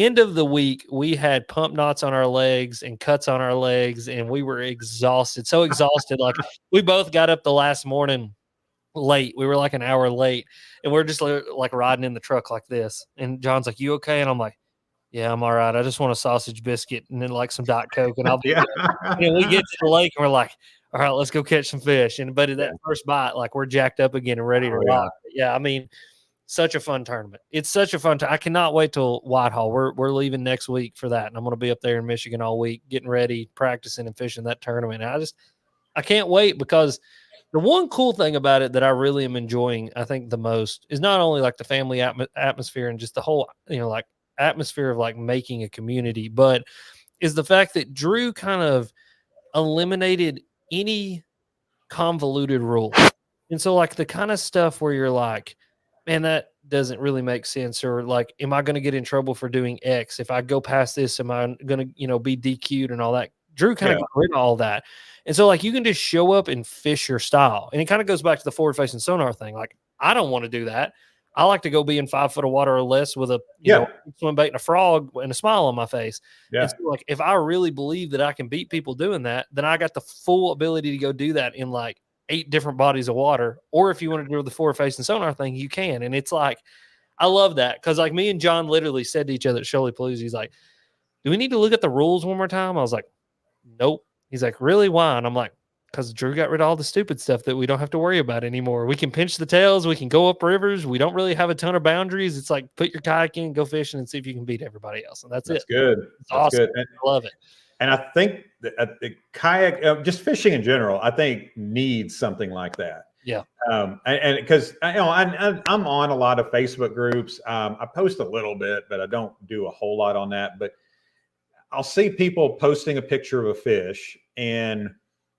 end of the week, we had pump knots on our legs and cuts on our legs, and we were exhausted, so exhausted. Like, we both got up the last morning late. We were like an hour late, and we're just like riding in the truck like this. And John's like, "You okay?" And I'm like, "Yeah, I'm all right. I just want a sausage biscuit and then, like, some Diet Coke, and I'll be good." And we get to the lake and we're like, all right, let's go catch some fish. But at that first bite, like, we're jacked up again and ready to rock. Yeah, I mean, such a fun tournament. It's such a fun time. I cannot wait till Whitehall. We're leaving next week for that, and I'm going to be up there in Michigan all week, getting ready, practicing, and fishing that tournament. And I can't wait, because the one cool thing about it that I really am enjoying, I think, the most is not only, like, the family atmosphere and just the whole, like, atmosphere of, like, making a community, but is the fact that Drew kind of eliminated any convoluted rules. And so, like, the kind of stuff where you're like, man, doesn't really make sense, or like, am I going to get in trouble for doing X? If I go past this, am I going to, you know, be DQ'd and all that? Drew kind of got rid of all that. And so like, you can just show up and fish your style. And it kind of goes back to the forward facing sonar thing. Like, I don't want to do that. I like to go be in 5 foot of water or less with a, you know, swim bait and a frog and a smile on my face. Yeah. And so like, if I really believe that I can beat people doing that, then I got the full ability to go do that in like 8 different bodies of water. Or if you want to do the forward facing sonar thing, you can. And it's like, I love that. Cause like me and John literally said to each other at Shirley Palooza, he's like, do we need to look at the rules one more time? I was like, nope. He's like, really? Why? And I'm like, because Drew got rid of all the stupid stuff that we don't have to worry about anymore. We can pinch the tails. We can go up rivers. We don't really have a ton of boundaries. It's like, put your kayak in, go fishing, and see if you can beat everybody else. And that's it. Good. It's awesome. Good. I love it. And I think the kayak, just fishing in general, I think needs something like that. Yeah. And because, you know, I'm on a lot of Facebook groups. I post a little bit, but I don't do a whole lot on that. But I'll see people posting a picture of a fish, and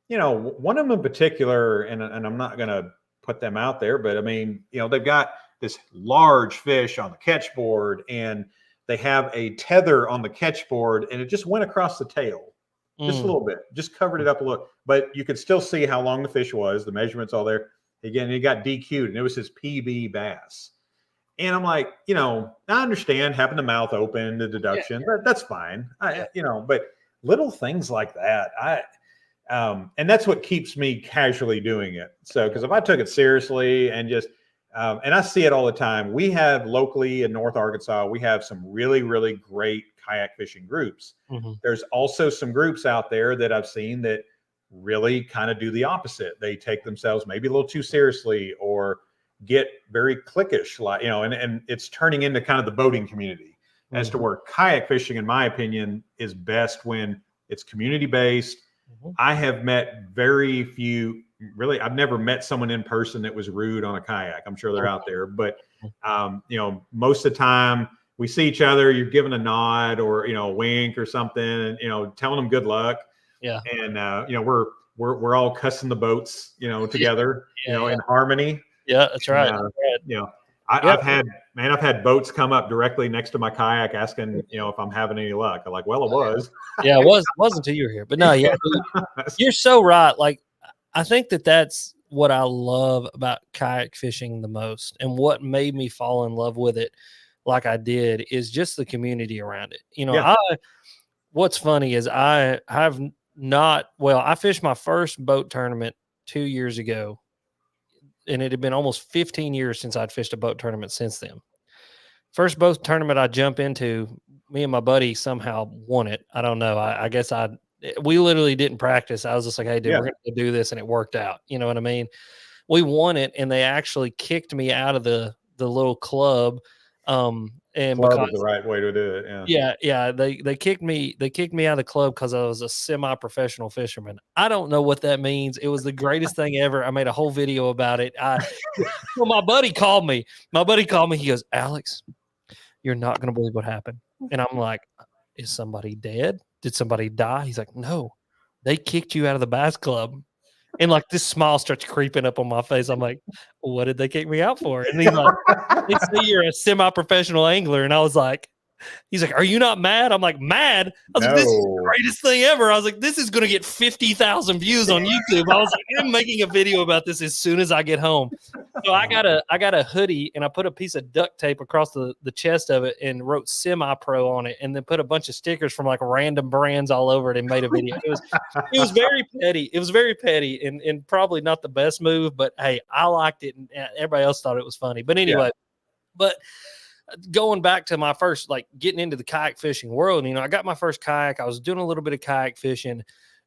you know, one of them in particular, and I'm not going to put them out there, but I mean, you know, they've got this large fish on the catch board, and they have a tether on the catch board, and it just went across the tail, just a little bit, just covered it up a little, but you could still see how long the fish was. The measurements all there. Again, he got DQ'd, and it was his PB bass. And I'm like, you know, I understand having the mouth open, the deduction, that's fine. You know, but little things like that, and that's what keeps me casually doing it. So, because if I took it seriously and just, and I see it all the time, we have locally in North Arkansas, we have some really, really great kayak fishing groups. Mm-hmm. There's also some groups out there that I've seen that really kind of do the opposite. They take themselves maybe a little too seriously, or get very cliquish, like, you know, and it's turning into kind of the boating community. Mm-hmm. As to where kayak fishing, in my opinion, is best when it's community based. Mm-hmm. I have met very few, really, I've never met someone in person that was rude on a kayak. I'm sure they're out there, but you know, most of the time we see each other, you're giving a nod or, you know, a wink or something, and, you know, telling them good luck. Yeah. And you know, we're all cussing the boats, you know, together, you know, in harmony. Yeah, that's right. You know, I've had boats come up directly next to my kayak asking, you know, if I'm having any luck. I'm like, well, it was. Yeah, it wasn't until you were here. But no, yeah, you're so right. Like, I think that's what I love about kayak fishing the most, and what made me fall in love with it like I did is just the community around it. You know, what's funny is I fished my first boat tournament 2 years ago, and it had been almost 15 years since I'd fished a boat tournament since then. First boat tournament I jump into, me and my buddy somehow won it. I don't know. I guess we literally didn't practice. I was just like, hey, dude, we're going to do this. And it worked out. You know what I mean? We won it, and they actually kicked me out of the little club. And club is the right way to do it. Yeah. They kicked me out of the club because I was a semi-professional fisherman. I don't know what that means. It was the greatest thing ever. I made a whole video about it. Well, my buddy called me. He goes, Alex, you're not going to believe what happened. And I'm like, is somebody dead? Did somebody die? He's like, no, they kicked you out of the bass club. And like, this smile starts creeping up on my face. I'm like, what did they kick me out for? And he's like, they say you're a semi-professional angler. And I was like, he's like, are you not mad? I'm like, mad? I was like, this is the greatest thing ever. I was like, this is going to get 50,000 views on YouTube. I was like, I'm making a video about this as soon as I get home. So I got a hoodie, and I put a piece of duct tape across the chest of it and wrote semi-pro on it, and then put a bunch of stickers from like random brands all over it and made a video. It was very petty. It was very petty and probably not the best move, but hey, I liked it, and everybody else thought it was funny. But anyway, but going back to my first, like, getting into the kayak fishing world, you know, I got my first kayak. I was doing a little bit of kayak fishing,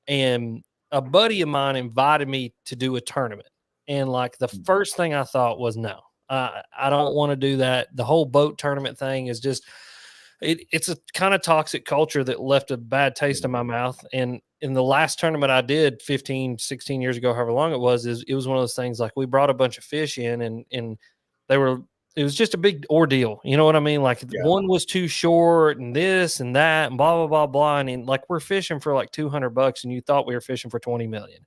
and a buddy of mine invited me to do a tournament. And like, the first thing I thought was, no, I don't want to do that. The whole boat tournament thing is just, it's a kind of toxic culture that left a bad taste in my mouth. And in the last tournament I did 15, 16 years ago, however long it was one of those things, like, we brought a bunch of fish in, and it just a big ordeal. You know what I mean? Like one was too short and this and that and blah, blah, blah, blah. And like, we're fishing for like $200 and you thought we were fishing for 20 million.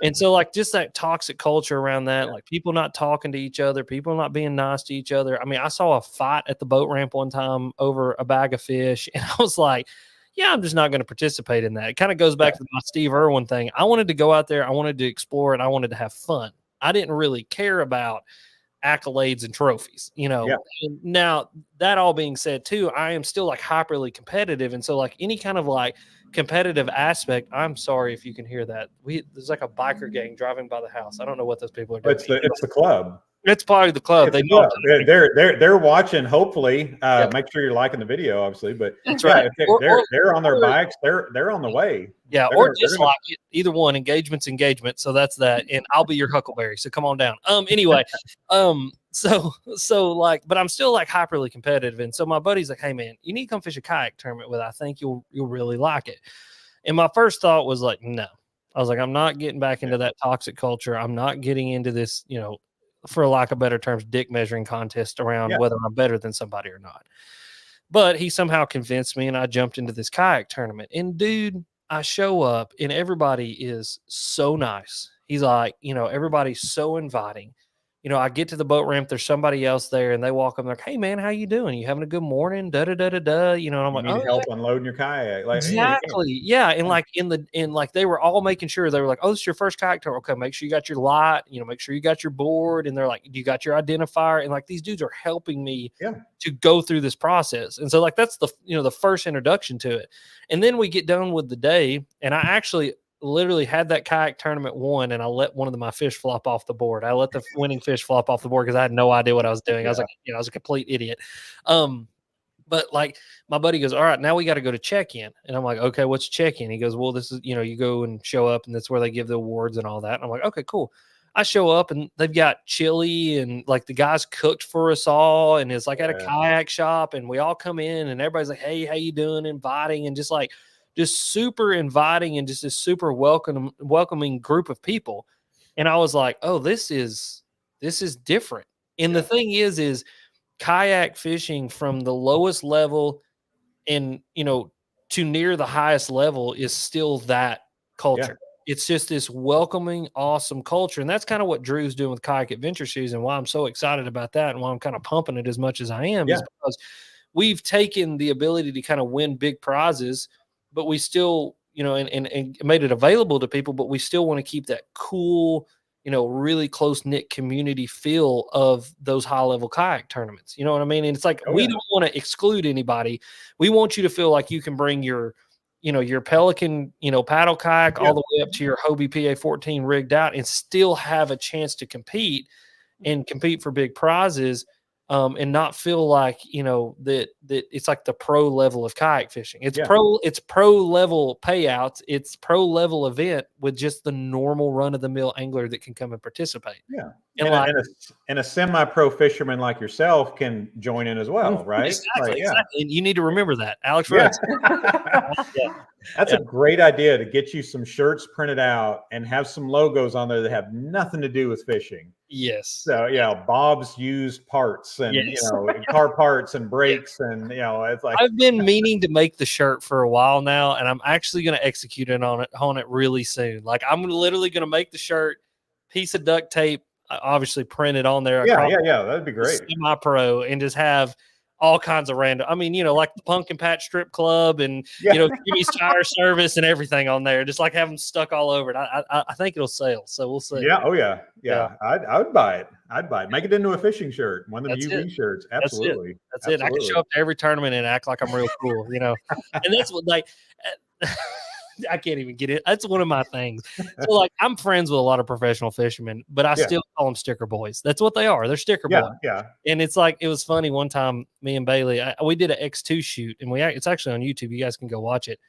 And so like just that toxic culture around that, like people not talking to each other, people not being nice to each other. I mean, I saw a fight at the boat ramp one time over a bag of fish. And I was like, yeah, I'm just not going to participate in that. It kind of goes back to my Steve Irwin thing. I wanted to go out there. I wanted to explore and I wanted to have fun. I didn't really care about accolades and trophies, you know. And now that all being said too, I am still like hyperly competitive. And so like any kind of like competitive aspect, I'm sorry if you can hear that. There's like a biker gang driving by the house. I don't know what those people are doing. It's the club. It's probably the club. They're watching. Hopefully, make sure you're liking the video, obviously. But that's right. They're on their bikes. They're on the way. Yeah, or just like it. Either one. Engagement. So that's that. And I'll be your Huckleberry. So come on down. Anyway, so like, but I'm still like hyperly competitive. And so my buddy's like, hey man, you need to come fish a kayak tournament with. I think you'll really like it. And my first thought was like, no. I was like, I'm not getting back into that toxic culture. I'm not getting into this, you know, for lack of better terms, dick measuring contest around whether I'm better than somebody or not. But he somehow convinced me and I jumped into this kayak tournament. And dude, I show up and everybody is so nice. He's like, you know, everybody's so inviting. You know, I get to the boat ramp, there's somebody else there, and they walk up and they're like, hey man, how you doing? You having a good morning? Da da da da da. You know, and I'm like, need help unloading your kayak. Like, exactly. Yeah. And like like they were all making sure they were like, oh, this is your first kayak tour. Okay, make sure you got your light, you know, make sure you got your board. And they're like, you got your identifier. And like these dudes are helping me to go through this process. And so like that's the the first introduction to it. And then we get done with the day, and I actually literally had that kayak tournament won, and I let one of my fish flop off the board. I let the winning fish flop off the board because I had no idea what I was doing. I was like, I was a complete idiot. But like my buddy goes, all right, now we got to go to check-in. And I'm like, okay, what's check-in? He goes, well, this is, you go and show up and that's where they give the awards and all that. And I'm like, okay, cool. I show up and they've got chili and like the guys cooked for us all. And it's like at a kayak shop, and we all come in and everybody's like, hey, how you doing? Inviting, and just super inviting and just a super welcoming group of people. And I was like, oh, this is different. And the thing is kayak fishing from the lowest level and, to near the highest level is still that culture. Yeah. It's just this welcoming, awesome culture. And that's kind of what Drew's doing with Kayak Adventure Series, and why I'm so excited about that and why I'm kind of pumping it as much as I am is because we've taken the ability to kind of win big prizes, but we still, and made it available to people, but we still want to keep that cool, really close-knit community feel of those high-level kayak tournaments. You know what I mean? And it's like, we don't want to exclude anybody. We want you to feel like you can bring your Pelican, paddle kayak all the way up to your Hobie PA14 rigged out and still have a chance to compete for big prizes. And not feel like, that it's like the pro level of kayak fishing. It's pro level payouts. It's pro level event with just the normal run of the mill angler that can come and participate. Yeah. And a semi-pro fisherman like yourself can join in as well, right? Exactly. And you need to remember that, Alex. Rhodes. That's a great idea, to get you some shirts printed out and have some logos on there that have nothing to do with fishing. Yes. So Bob's used parts and car parts and brakes and it's like, I've been meaning to make the shirt for a while now, and I'm actually going to execute on it really soon. Like I'm literally going to make the shirt, piece of duct tape, obviously printed on there. That'd be great. Semi-pro, and just have all kinds of random, like the Pumpkin Patch Strip Club and, Jimmy's Tire Service and everything on there. Just like have them stuck all over it. I think it'll sell. So we'll see. Yeah. Oh yeah. Yeah. I would buy it. I'd buy it. Make it into a fishing shirt. One of the UV shirts. Absolutely. That's it. I can show up to every tournament and act like I'm real cool, and that's what I can't even get it. That's one of my things. So like I'm friends with a lot of professional fishermen, but I still call them sticker boys. That's what they are. They're sticker boys. Yeah. And it's like, it was funny one time, me and Bailey, we did an X2 shoot, and it's actually on YouTube. You guys can go watch it.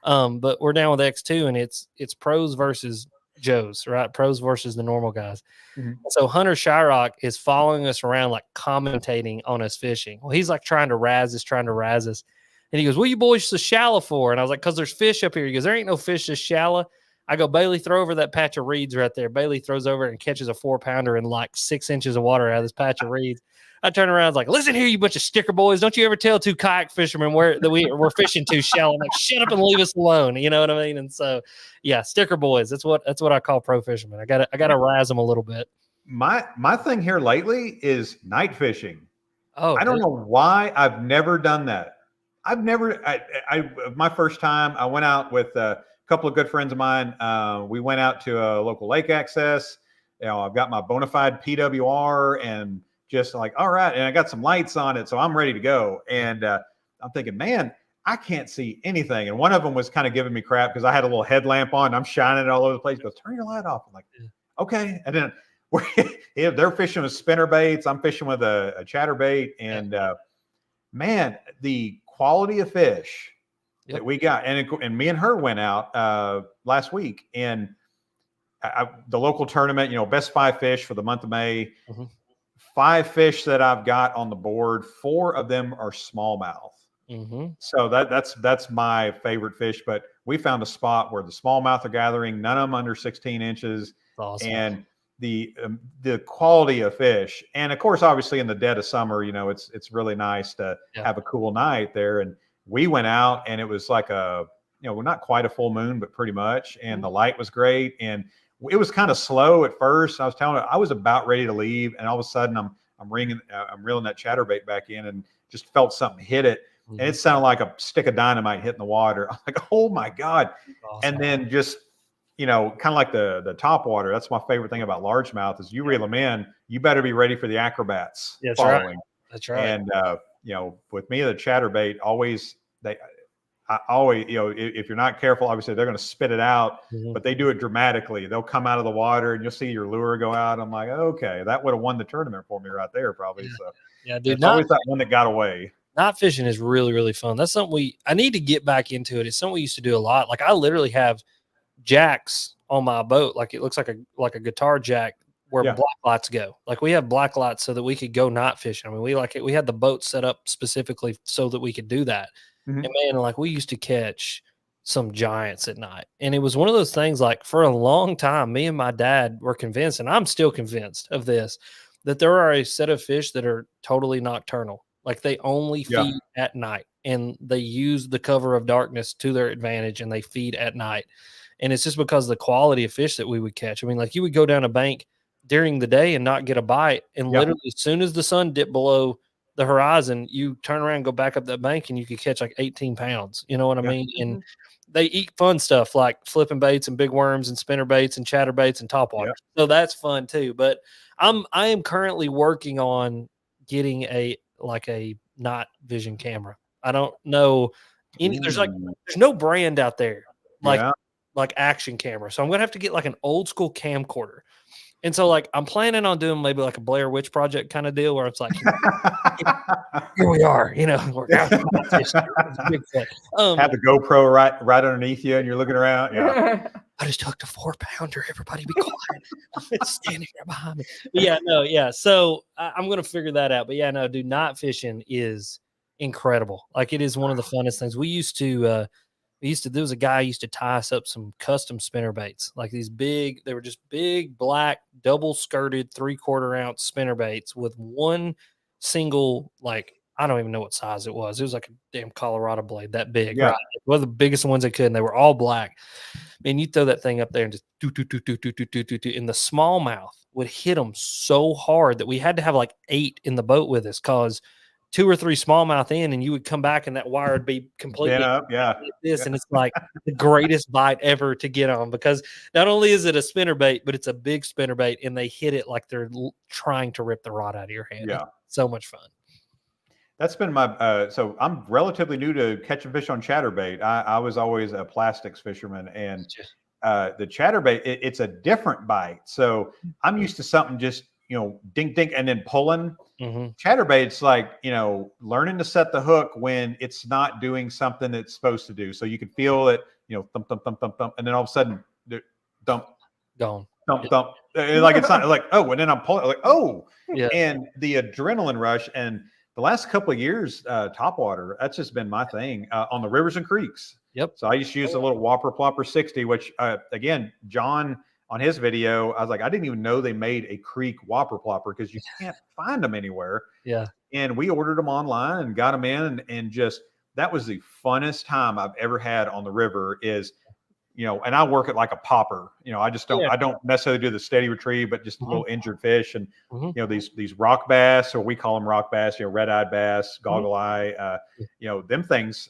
But we're down with X2, and it's pros versus Joes, right? Pros versus the normal guys. Mm-hmm. So Hunter Shyrock is following us around, like commentating on us fishing. Well, he's like trying to razz us. And he goes, what are you boys so shallow for? And I was like, because there's fish up here. He goes, there ain't no fish this shallow. I go, Bailey, throw over that patch of reeds right there. Bailey throws over and catches a 4-pounder in like 6 inches of water out of this patch of reeds. I turn around, it's like, listen here, you bunch of sticker boys. Don't you ever tell two kayak fishermen we're fishing too shallow. I'm like, shut up and leave us alone. You know what I mean? And so, yeah, sticker boys. That's what I call pro fishermen. I gotta razz them a little bit. My thing here lately is night fishing. Oh, I don't know why I've never done that. My first time I went out with a couple of good friends of mine. We went out to a local lake access. I've got my bona fide PWR and just like, all right. And I got some lights on it. So I'm ready to go. And I'm thinking, man, I can't see anything. And one of them was kind of giving me crap because I had a little headlamp on and I'm shining it all over the place. He goes, turn your light off. I'm like, okay. And then they're fishing with spinner baits. I'm fishing with a chatterbait. And man, the quality of fish that we got, and me and her went out last week, and the local tournament, best 5 fish for the month of May. 5 fish that I've got on the board, 4 of them are smallmouth. So that's my favorite fish. But we found a spot where the smallmouth are gathering, none of them under 16 inches. Awesome. And the quality of fish, and of course, obviously in the dead of summer, it's really nice to have a cool night there. And we went out, and it was like not quite a full moon, but pretty much, and the light was great, and it was kind of slow at first. I was telling her I was about ready to leave, and all of a sudden I'm reeling that chatterbait back in, and just felt something hit it, and it sounded like a stick of dynamite hitting the water. I'm like, oh my God. Awesome. And then just kind of like the top water. That's my favorite thing about largemouth is you reel them in, you better be ready for the acrobats following. Right. That's right. And with me, the chatterbait I always, if you're not careful, obviously they're going to spit it out, but they do it dramatically. They'll come out of the water and you'll see your lure go out. I'm like, okay, that would have won the tournament for me right there, probably. So dude, it's always that one that got away. Night fishing is really, really fun. That's something I need to get back into it. It's something we used to do a lot. Like I literally have jacks on my boat. Like it looks like a guitar jack where black lights go. Like we have black lights so that we could go night fishing. I mean, we had the boat set up specifically so that we could do that. And man, like we used to catch some giants at night. And it was one of those things, like for a long time, me and my dad were convinced, and I'm still convinced of this, that there are a set of fish that are totally nocturnal. Like they only feed at night, and they use the cover of darkness to their advantage, and they feed at night. And it's just because of the quality of fish that we would catch. I mean, like you would go down a bank during the day and not get a bite. And literally as soon as the sun dipped below the horizon, you turn around and go back up that bank and you could catch like 18 pounds. You know what I mean? And they eat fun stuff like flipping baits and big worms and spinner baits and chatterbaits and topwater. So that's fun too. But I am currently working on getting a night vision camera. I don't know there's no brand out there like action camera. So I'm gonna have to get like an old school camcorder. And so, like, I'm planning on doing maybe like a Blair Witch Project kind of deal where it's like, here we are, we're out. Have the GoPro right underneath you, and you're looking around. Yeah, I just hooked a 4-pounder. Everybody be quiet. It's standing there behind me. But So I'm gonna figure that out. But dude, night fishing is incredible. Like, it is one of the funnest things. There was a guy who used to tie us up some custom spinner baits, like these they were just big, black, double skirted 3/4 ounce spinner baits with one single, like, I don't even know what size it was. It was like a damn Colorado blade that big, right? One of the biggest ones they could, and they were all black. Man, you throw that thing up there and just do, and the smallmouth would hit them so hard that we had to have like 8 in the boat with us, because 2 or 3 smallmouth in, and you would come back and that wire would be completely like this. And it's like the greatest bite ever to get on, because not only is it a spinner bait, but it's a big spinner bait, and they hit it like they're trying to rip the rod out of your hand. It's so much fun. That's been my so I'm relatively new to catching fish on chatterbait. I was always a plastics fisherman, and the chatterbait, it's a different bite. So I'm used to something just dink dink and then pulling. Chatterbait's like learning to set the hook when it's not doing something it's supposed to do. So you can feel it, thump thump thump thump thump, and then all of a sudden, dump, gone, thump thump. Like it's not like and then I'm pulling like and the adrenaline rush. And the last couple of years, topwater, that's just been my thing on the rivers and creeks. Yep. So I used to use a little Whopper Plopper 60, which again, John on his video, I was like, I didn't even know they made a creek whopper plopper because you can't find them anywhere. Yeah. And we ordered them online and got them in, and just that was the funnest time I've ever had on the river. Is, you know, and I work it like a popper. You know, I just don't, I don't necessarily do the steady retrieve, but just a little injured fish. And, you know, these rock bass, or we call them rock bass, you know, red-eyed bass, goggle eye, you know, them things,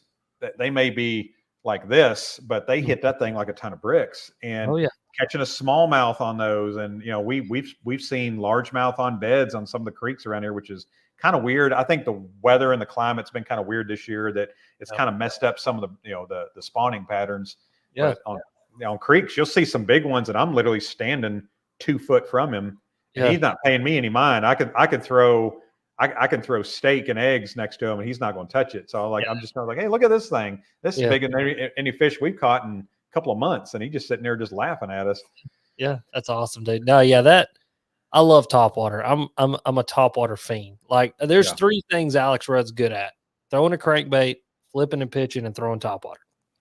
they may be like this, but they hit that thing like a ton of bricks. And catching a smallmouth on those. And, you know, we've seen largemouth on beds on some of the creeks around here, which is kind of weird. I think the weather and the climate's been kind of weird this year, that it's kind of messed up some of the, you know, the spawning patterns. Yeah. But on creeks, you'll see some big ones, and I'm literally standing 2 foot from him, and he's not paying me any mind. I can throw steak and eggs next to him, and he's not going to touch it. So I'm just kind of like, hey, look at this thing. This is bigger than any fish we've caught in a couple of months, and he's just sitting there just laughing at us. Yeah, that's awesome, dude. No, yeah, I love topwater. I'm a topwater fiend. Like, there's 3 things Alex Rudd's good at: throwing a crankbait, flipping and pitching, and throwing topwater.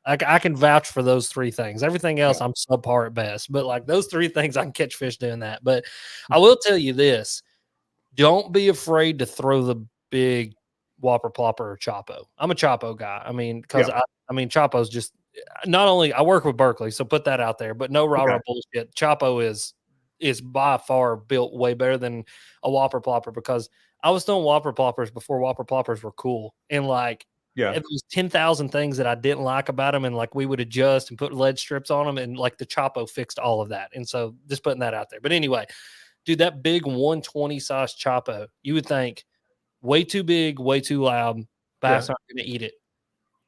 I can vouch for those 3 things. Everything else, I'm subpar at best. But like those 3 things, I can catch fish doing that. But I will tell you this: don't be afraid to throw the big whopper plopper or Chapo. I'm a Chapo guy. I mean, because I mean, Chapo's just, not only, I work with Berkeley, so put that out there. But no rah-rah bullshit. Chapo is by far built way better than a whopper plopper, because I was throwing whopper ploppers before whopper ploppers were cool. And like, there was 10,000 things that I didn't like about them, and like we would adjust and put lead strips on them, and like the Chapo fixed all of that. And so just putting that out there. But anyway, dude, that big 120 size Chapo, you would think way too big, way too loud, bass aren't going to eat it.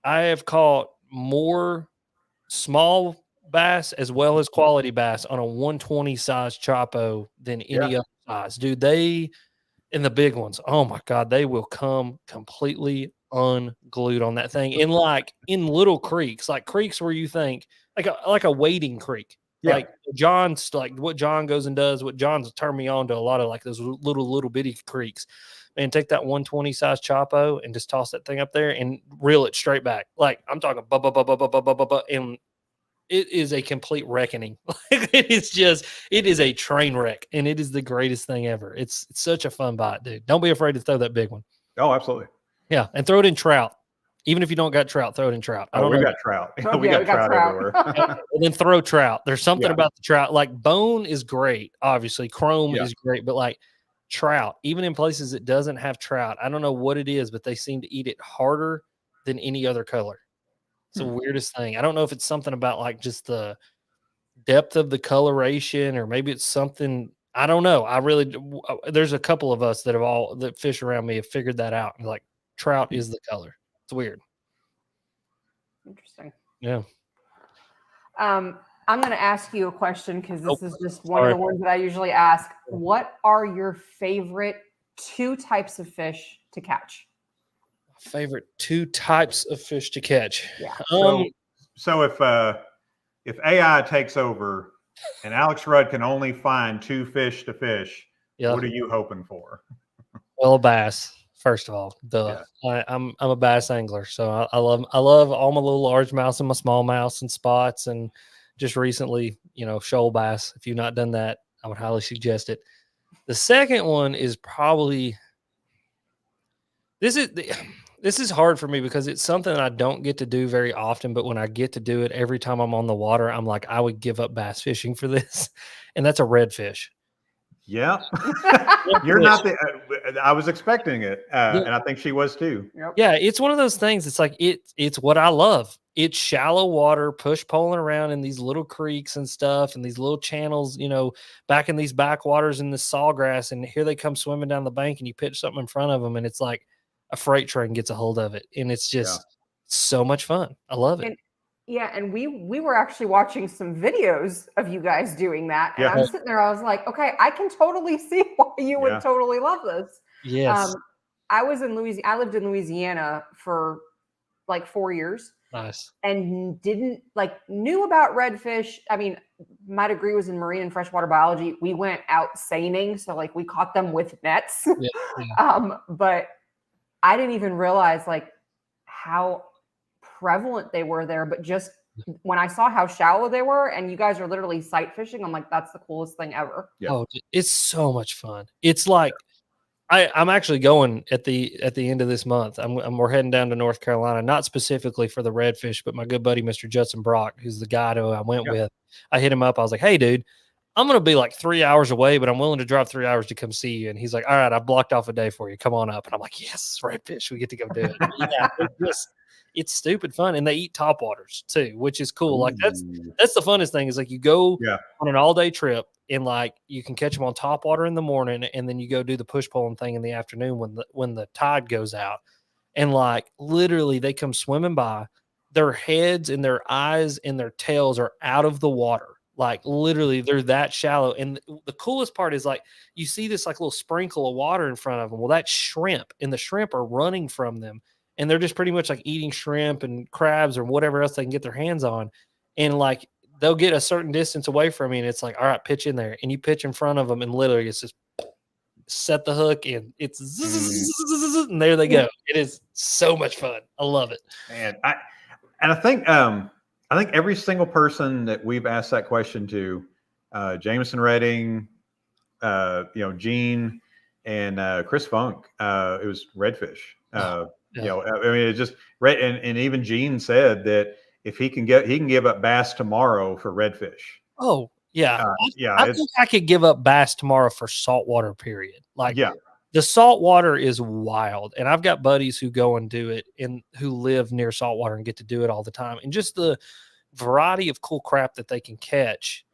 I have caught more small bass as well as quality bass on a 120 size Chapo than any other size. Dude, and the big ones, oh my God, they will come completely unglued on that thing. And like in little creeks, like creeks where you think like a wading creek. Like John's, like what John goes and does, what John's turned me on to a lot of like those little bitty creeks. And take that 120 size Chapo and just toss that thing up there and reel it straight back. Like I'm talking and it is a complete reckoning. It is a train wreck, and it is the greatest thing ever. It's such a fun bite, dude. Don't be afraid to throw that big one. Oh, absolutely. Yeah, and throw it in trout. Even if you don't got trout, throw it in trout. We got trout. We got trout everywhere. And then throw trout. There's something about the trout. Like bone is great, obviously. Chrome is great, but like trout, even in places that doesn't have trout, I don't know what it is, but they seem to eat it harder than any other color. It's the weirdest thing. I don't know if it's something about like just the depth of the coloration, or maybe it's something, I don't know. There's a couple of us that fish around me have figured that out. Like trout is the color. It's weird. Interesting. Yeah. I'm going to ask you a question, because this is just one of the ones that I usually ask. What are your favorite 2 types of fish to catch? Favorite 2 types of fish to catch. Yeah. So if AI takes over and Alex Rudd can only find 2 fish to fish, what are you hoping for? Well, a bass. First of all, I'm a bass angler, so I love all my little largemouths and my smallmouths and spots, and just recently, shoal bass. If you've not done that, I would highly suggest it. The second one is probably this is hard for me because it's something that I don't get to do very often, but when I get to do it, every time I'm on the water, I'm like, I would give up bass fishing for this, and that's a redfish. Yeah. You're not I was expecting it. And I think she was too. Yep. Yeah. It's one of those things. It's like, it's what I love. It's shallow water, push poling around in these little creeks and stuff, and these little channels, back in these backwaters in the sawgrass. And here they come swimming down the bank, and you pitch something in front of them, and it's like a freight train gets a hold of it. And it's just so much fun. I love it. And we were actually watching some videos of you guys doing that. And I'm sitting there, I was like, okay, I can totally see why you would totally love this. Yes. I lived in Louisiana for like 4 years. Nice. And knew about redfish. I mean, my degree was in marine and freshwater biology. We went out seining, so like we caught them with nets. But I didn't even realize like how prevalent they were there, but just when I saw how shallow they were, and you guys are literally sight fishing, I'm like, that's the coolest thing ever. Yeah. Oh, it's so much fun. It's like I'm actually going at the end of this month. We're heading down to North Carolina, not specifically for the redfish, but my good buddy Mr. Judson Brock, who's the guide who I went with. I hit him up. I was like, "Hey, dude, I'm going to be like 3 hours away, but I'm willing to drive 3 hours to come see you." And he's like, "All right, I blocked off a day for you. Come on up." And I'm like, "Yes, redfish. We get to go do it." Yeah, it's stupid fun, and they eat topwaters too, which is cool. Like that's the funnest thing is like you go on an all-day trip, and like you can catch them on topwater in the morning, and then you go do the push pulling thing in the afternoon when the tide goes out, and like literally they come swimming by, their heads and their eyes and their tails are out of the water. Like literally they're that shallow. And the coolest part is like you see this like little sprinkle of water in front of them. Well, that's shrimp, and the shrimp are running from them, and they're just pretty much like eating shrimp and crabs or whatever else they can get their hands on. And like they'll get a certain distance away from me, and it's like, all right, pitch in there, and you pitch in front of them, and literally it's just set the hook, and it's and there they go. It is so much fun. I love it. And I think every single person that we've asked that question to, Jameson Redding, Gene, and Chris Funk, it was redfish. You know, I mean, it's just red, and even Gene said that if he can give up bass tomorrow for redfish. Oh yeah, I think I could give up bass tomorrow for saltwater. Period. Like the saltwater is wild, and I've got buddies who go and do it, and who live near saltwater and get to do it all the time, and just the variety of cool crap that they can catch.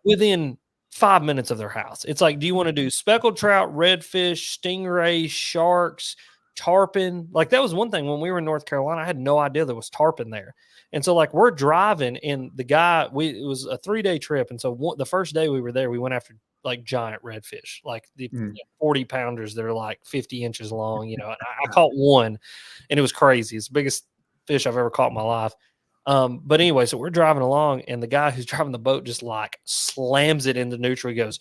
Within 5 minutes of their house. It's like, do you want to do speckled trout, redfish, stingrays, sharks, tarpon? Like that was one thing when we were in North Carolina, I had no idea there was tarpon there. And so like we're driving, and the guy, it was a 3-day trip. And so the first day we were there, we went after like giant redfish, like the 40 pounders that are like 50 inches long, you know. And I caught one, and it was crazy. It's the biggest fish I've ever caught in my life. But anyway, so we're driving along, and the guy who's driving the boat just like slams it into neutral. He goes,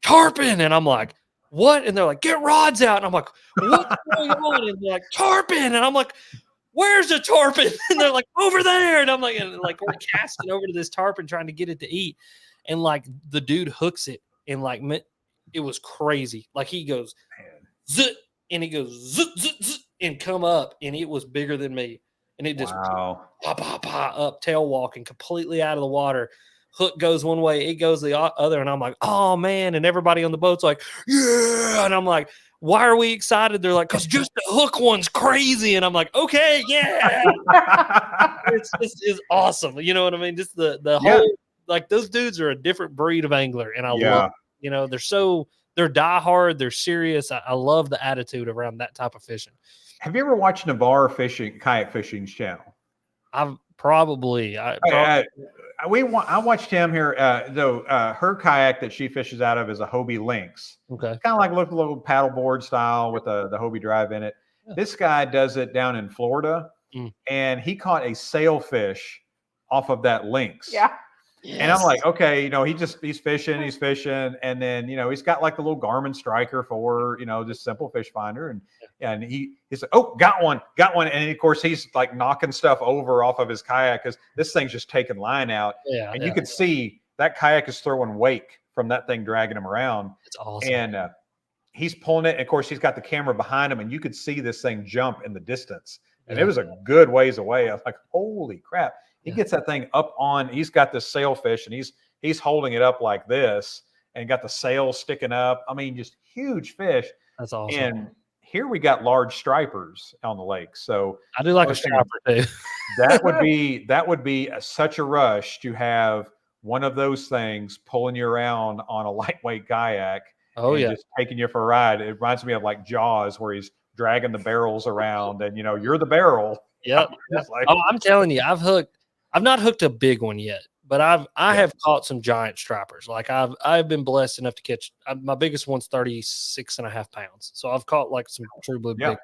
"Tarpon!" And I'm like, "What?" And they're like, "Get rods out." And I'm like, "What's going on?" And they're like, "Tarpon!" And I'm like, "Where's the tarpon?" And they're like, "Over there." And I'm like, we're casting over to this tarpon trying to get it to eat. And like the dude hooks it, and like it was crazy. Like he goes, zit, and he goes, zit, zit, zit, and come up, and it was bigger than me. And it just up, tail walking completely out of the water. Hook goes one way, it goes the other. And I'm like, "Oh man." And everybody on the boat's like, "Yeah." And I'm like, "Why are we excited?" They're like, "Because just the hook one's crazy." And I'm like, "Okay, yeah." It's awesome. You know what I mean? Just the whole, like those dudes are a different breed of angler. And I love it. You know, they're diehard, they're serious. I love the attitude around that type of fishing. Have you ever watched Navarre Kayak Fishing's channel? I watched him here. Her kayak that she fishes out of is a Hobie Lynx. Okay, kind of like a little paddleboard style with the Hobie drive in it. Yeah. This guy does it down in Florida, and he caught a sailfish off of that Lynx. Yeah. Yes. And I'm like, okay, you know, he's fishing, and then, you know, he's got like the little Garmin Striker for, you know, just simple fish finder, and he's like, "Oh, got one," and of course he's like knocking stuff over off of his kayak because this thing's just taking line out, and you can see that kayak is throwing wake from that thing dragging him around. It's awesome, and he's pulling it, and of course he's got the camera behind him, and you could see this thing jump in the distance, and it was a good ways away. I was like, holy crap. He gets that thing up on, he's got this sailfish, and he's holding it up like this, and got the sail sticking up. I mean, just huge fish. That's awesome. And here we got large stripers on the lake. So I do like a striper too. that would be such a rush to have one of those things pulling you around on a lightweight kayak. Oh yeah, just taking you for a ride. It reminds me of like Jaws, where he's dragging the barrels around, and you know you're the barrel. Yep. Like, I'm telling you, I've not hooked a big one yet, but I have caught some giant stripers. Like I've been blessed enough to catch. My biggest one's 36.5 pounds. So I've caught like some true blue big,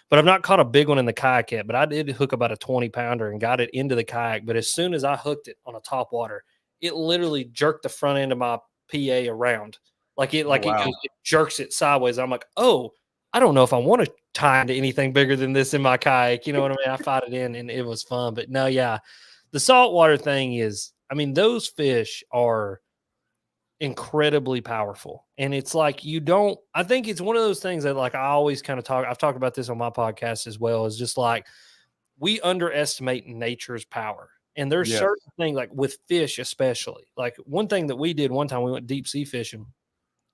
but I've not caught a big one in the kayak yet. But I did hook about a 20 pounder and got it into the kayak. But as soon as I hooked it on a top water, it literally jerked the front end of my PA around. It jerks it sideways. I'm like, oh, I don't know if I want to tie into anything bigger than this in my kayak. You know what I mean? I fight it in, and it was fun. But no, yeah, The saltwater thing is, I mean, those fish are incredibly powerful. And it's like, I think it's one of those things that like I always kind of I've talked about this on my podcast as well, is just like we underestimate nature's power. And there's certain things like with fish, especially like one thing that we did one time, we went deep sea fishing.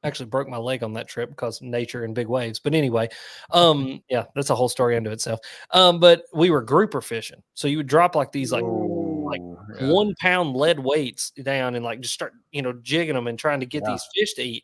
Actually broke my leg on that trip because nature and big waves. But anyway, yeah, that's a whole story unto itself. But we were grouper fishing. So you would drop like these like 1 pound lead weights down and like just start, jigging them and trying to get these fish to eat.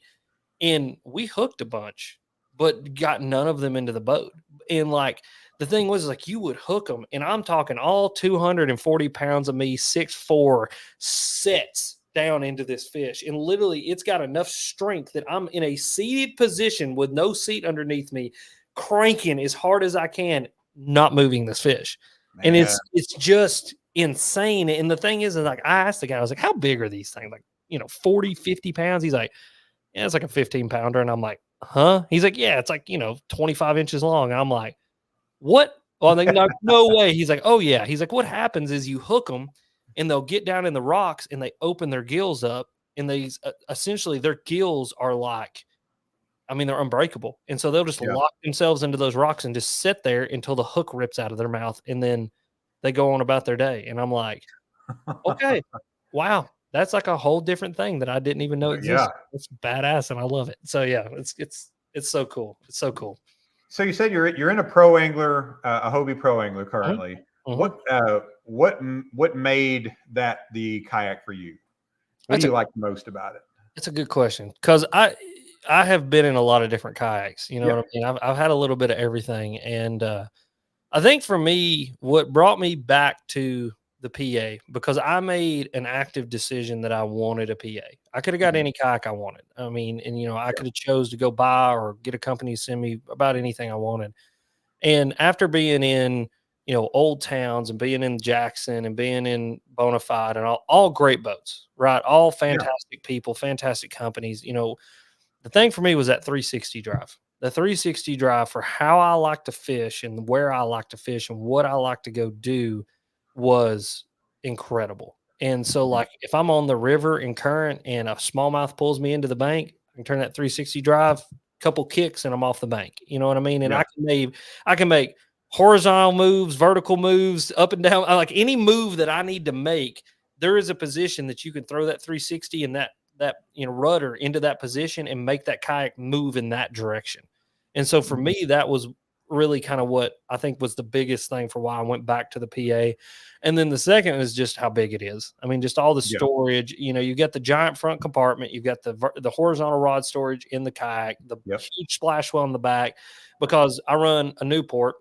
And we hooked a bunch, but got none of them into the boat. And like the thing was like you would hook them, and I'm talking all 240 pounds of me, 6'4", sets down into this fish, and literally it's got enough strength that I'm in a seated position with no seat underneath me, cranking as hard as I can, not moving this fish. Man. And it's just insane. And the thing is like I asked the guy, I was like, how big are these things? Like, 40, 50 pounds? He's like, yeah, it's like a 15 pounder. And I'm like, huh? He's like, yeah, it's like, 25 inches long. And I'm like, what? Well, I'm like, no way. He's like, oh yeah. He's like, what happens is you hook them and they'll get down in the rocks and they open their gills up, and these essentially their gills are like, I mean, they're unbreakable. And so they'll just lock themselves into those rocks and just sit there until the hook rips out of their mouth. And then they go on about their day. And I'm like, okay, wow. That's like a whole different thing that I didn't even know existed. Yeah. It's badass. And I love it. So yeah, it's so cool. It's so cool. So you said you're in a pro angler, a Hobie pro angler currently. Mm-hmm. What made that the kayak for you? What do you like most about it? It's a good question, because I have been in a lot of different kayaks. You know what I mean? I've had a little bit of everything, and I think for me, what brought me back to the PA, because I made an active decision that I wanted a PA. I could have got any kayak I wanted. I mean, and I could have chose to go buy or get a company to send me about anything I wanted. And after being in Old Towns and being in Jackson and being in Bonafide and all great boats, right? All fantastic people, fantastic companies. The thing for me was that 360 drive. The 360 drive for how I like to fish and where I like to fish and what I like to go do was incredible. And so like if I'm on the river in current and a smallmouth pulls me into the bank, I can turn that 360 drive, couple kicks, and I'm off the bank. You know what I mean? And I can make horizontal moves, vertical moves, up and down. Like any move that I need to make, there is a position that you can throw that 360 and that rudder into that position and make that kayak move in that direction. And so for me, that was really kind of what I think was the biggest thing for why I went back to the PA. And then the second is just how big it is. I mean, just all the storage. You got the giant front compartment, you've got the horizontal rod storage in the kayak, the huge splash well in the back, because I run a Newport.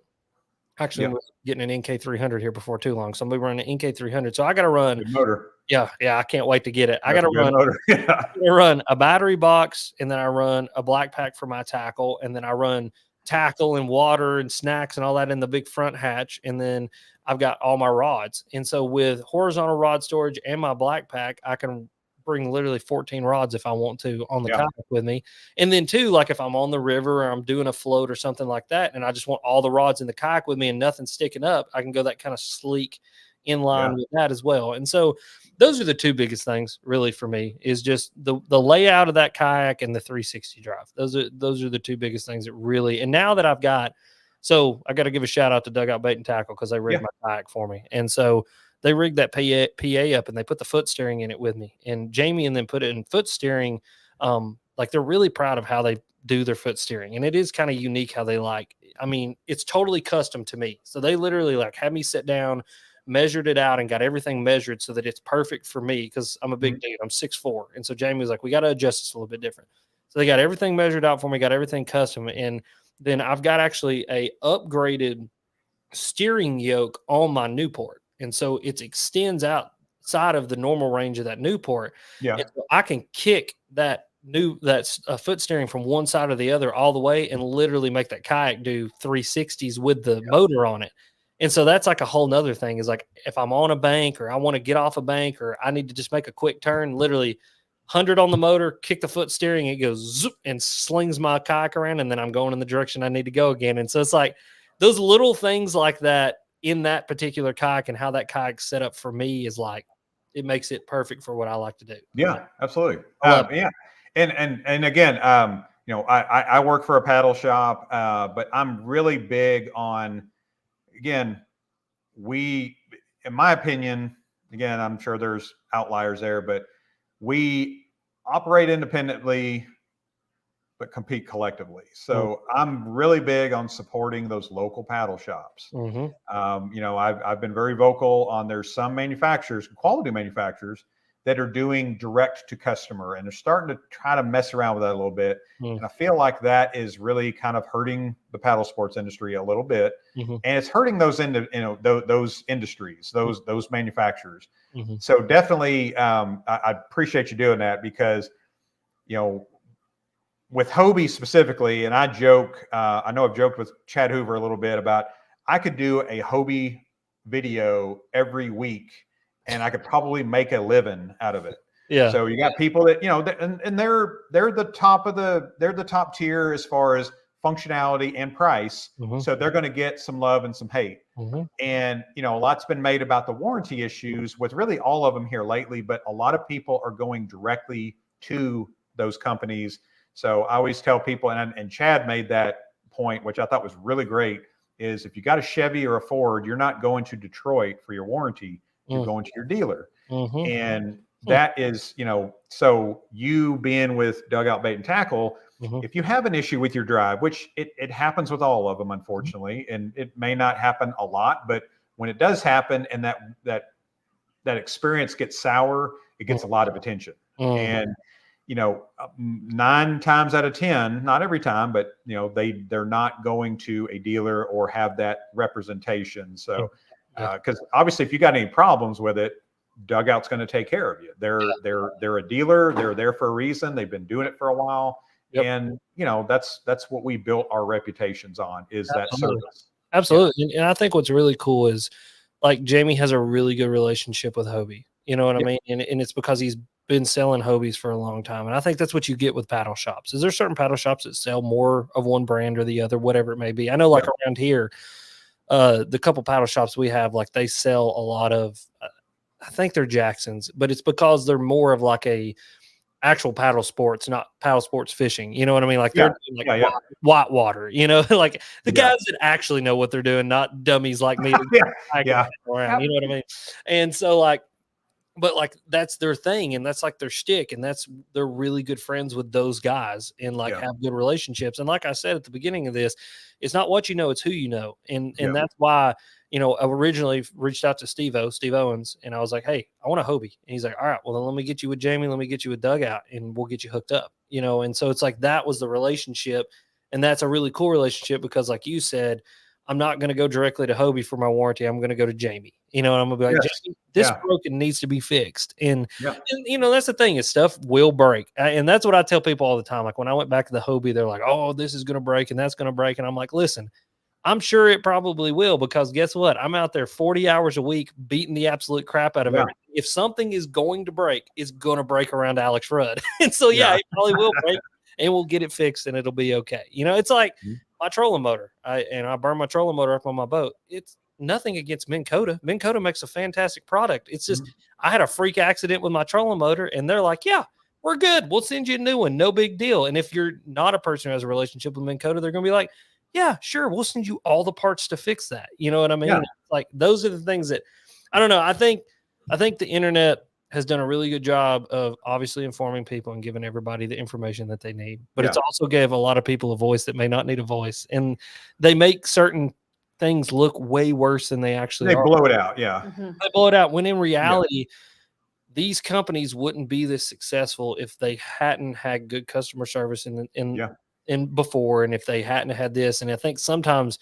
Actually, we're getting an NK300 here before too long, so I'm gonna be running an NK300. So I got to run good motor. Yeah, I can't wait to get it. I got to run a battery box, and then I run a black pack for my tackle, and then I run tackle and water and snacks and all that in the big front hatch, and then I've got all my rods. And so with horizontal rod storage and my black pack, I can bring literally 14 rods if I want to on the kayak with me. And then too, like if I'm on the river or I'm doing a float or something like that, and I just want all the rods in the kayak with me and nothing sticking up, I can go that kind of sleek in line with that as well. And so those are the two biggest things really for me, is just the layout of that kayak and the 360 drive. Those are the two biggest things that really, and now that I've got, so I got to give a shout out to Dugout Bait and Tackle, because they rigged my kayak for me. And so they rigged that PA up and they put the foot steering in it with me, and Jamie and then put it in foot steering. Like they're really proud of how they do their foot steering. And it is kind of unique how they it's totally custom to me. So they literally like had me sit down, measured it out, and got everything measured so that it's perfect for me, because I'm a big dude. I'm 6'4". And so Jamie was like, we got to adjust this a little bit different. So they got everything measured out for me, got everything custom. And then I've got actually a upgraded steering yoke on my Newport. And so it extends outside of the normal range of that Newport. Yeah. And so I can kick that foot steering from one side or the other all the way and literally make that kayak do 360s with the motor on it. And so that's like a whole nother thing, is like if I'm on a bank or I want to get off a bank or I need to just make a quick turn, literally 100 on the motor, kick the foot steering, it goes zoop and slings my kayak around, and then I'm going in the direction I need to go again. And so it's like those little things like that in that particular kayak and how that kayak's set up for me is like, it makes it perfect for what I like to do. Yeah, absolutely. I love Yeah. And again, you know, I work for a paddle shop, but I'm really big on, again, in my opinion, again, I'm sure there's outliers there, but we operate independently, but compete collectively. So I'm really big on supporting those local paddle shops. You know, I've been very vocal on, there's some manufacturers, quality manufacturers, that are doing direct to customer, and they're starting to try to mess around with that a little bit. And I feel like that is really kind of hurting the paddle sports industry a little bit, and it's hurting those those industries, those manufacturers. So definitely, I appreciate you doing that, because, you know, with Hobie specifically, and I joke, I know I've joked with Chad Hoover a little bit about, I could do a Hobie video every week and I could probably make a living out of it. Yeah. So you got people that, you know, and they're the top tier as far as functionality and price. So they're going to get some love and some hate. And, you know, a lot's been made about the warranty issues with really all of them here lately, but a lot of people are going directly to those companies. So I always tell people, and Chad made that point, which I thought was really great, is if you got a Chevy or a Ford, you're not going to Detroit for your warranty, you're going to your dealer. And that is, you know, so you being with Dugout Bait and Tackle, if you have an issue with your drive, which it happens with all of them, unfortunately, and it may not happen a lot, but when it does happen and that experience gets sour, it gets a lot of attention. And, you know, 9 times out of 10, not every time, but, you know, they're not going to a dealer or have that representation. So, because obviously if you got any problems with it, Dugout's going to take care of you. They're a dealer. They're there for a reason. They've been doing it for a while. And, you know, that's what we built our reputations on, is that service. Absolutely. And I think what's really cool is, like, Jamie has a really good relationship with Hobie. You know what I mean? And it's because he's been selling Hobies for a long time. And I think that's what you get with paddle shops. Is there certain paddle shops that sell more of one brand or the other, whatever it may be? I know, like, around here, the couple paddle shops we have, like, they sell a lot of, I think they're Jacksons, but it's because they're more of like a actual paddle sports, not paddle sports fishing. You know what I mean? Like, they're doing like white water, you know, like the guys that actually know what they're doing, not dummies like me. Around, you know what I mean? And so, like, but like, that's their thing, and that's like their shtick, and they're really good friends with those guys, and like have good relationships. And like I said at the beginning of this, it's not what you know, it's who you know. And that's why, you know, I originally reached out to Steve Owens, and I was like, hey, I want a Hobie. And he's like, all right, well, then let me get you with Jamie. Let me get you with Dugout, and we'll get you hooked up, you know? And so it's like, that was the relationship. And that's a really cool relationship, because like you said, I'm not going to go directly to Hobie for my warranty. I'm going to go to Jamie, you know, and I'm going to be like, Jamie, this broken needs to be fixed. And, you know, that's the thing, is stuff will break. And that's what I tell people all the time. Like, when I went back to the Hobie, they're like, oh, this is going to break and that's going to break. And I'm like, listen, I'm sure it probably will, because guess what? I'm out there 40 hours a week beating the absolute crap out of everything. If something is going to break, it's going to break around Alex Rudd. And so, it probably will break, and we'll get it fixed and it'll be okay. You know, it's like my trolling motor. I burn my trolling motor up on my boat. It's nothing against Minn Kota. Minn Kota makes a fantastic product. It's just, I had a freak accident with my trolling motor, and they're like, yeah, we're good. We'll send you a new one. No big deal. And if you're not a person who has a relationship with Minn Kota, they're going to be like, yeah, sure, we'll send you all the parts to fix that. You know what I mean? Like, those are the things that, I don't know. I think the internet has done a really good job of obviously informing people and giving everybody the information that they need. But it's also gave a lot of people a voice that may not need a voice. And they make certain things look way worse than they actually are. They blow it out. They blow it out, when in reality, these companies wouldn't be this successful if they hadn't had good customer service and before, and if they hadn't had this. And I think sometimes,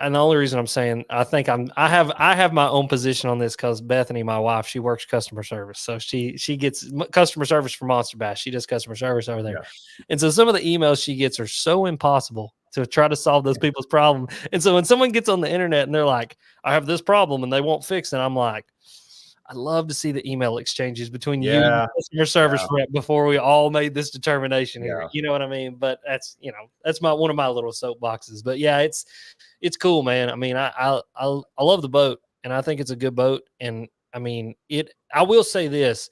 and the only reason I'm saying, I think I have my own position on this, because Bethany, my wife, she works customer service, so she gets customer service for Monster Bass. She does customer service over there, and so some of the emails she gets are so impossible to try to solve those people's problem. And so when someone gets on the internet and they're like, I have this problem and they won't fix it, I'm like, I love to see the email exchanges between you and Yeah. the customer service rep before we all made this determination here. Yeah. You know what I mean? But that's one of my little soapboxes. But yeah, it's cool, man. I mean, I love the boat, and I think it's a good boat. And I mean, I will say this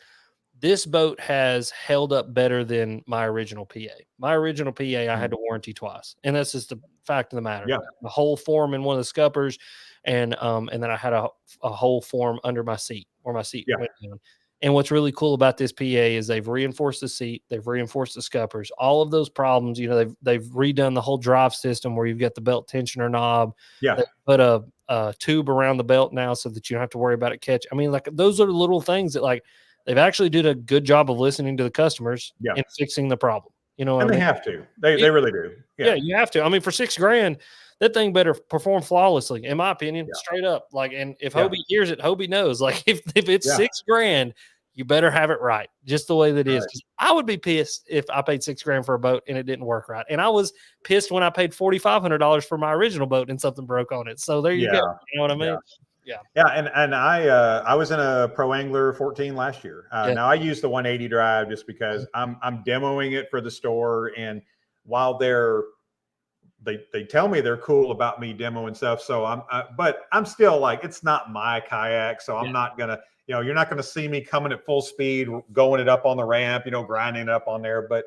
boat has held up better than my original PA. My original PA, I had to warranty twice, and that's just the fact of the matter. Yeah. The whole form in one of the scuppers, and then I had a whole form under my seat where my seat went down. And what's really cool about this PA is they've reinforced the seat, they've reinforced the scuppers, all of those problems. They've redone the whole drive system where you've got the belt tensioner knob. Yeah. They put a tube around the belt now so that you don't have to worry about it catch. I mean, like those are the little things that like they've actually did a good job of listening to the customers and fixing the problem. You know, and they have to. They really do. Yeah, you have to. I mean, for $6,000, that thing better perform flawlessly, in my opinion, straight up. Like, and if Hobie hears it, Hobie knows. Like, if it's $6,000, you better have it right, just the way that it is. 'Cause I would be pissed if I paid $6,000 for a boat and it didn't work right. And I was pissed when I paid $4,500 for my original boat and something broke on it. So there you go. You know what I mean? Yeah. And I was in a Pro Angler 14 last year. Now I use the 180 drive just because I'm demoing it for the store, and while they tell me they're cool about me demoing stuff, so but I'm still like, it's not my kayak, so I'm not gonna, you're not gonna see me coming at full speed, going it up on the ramp, grinding it up on there. But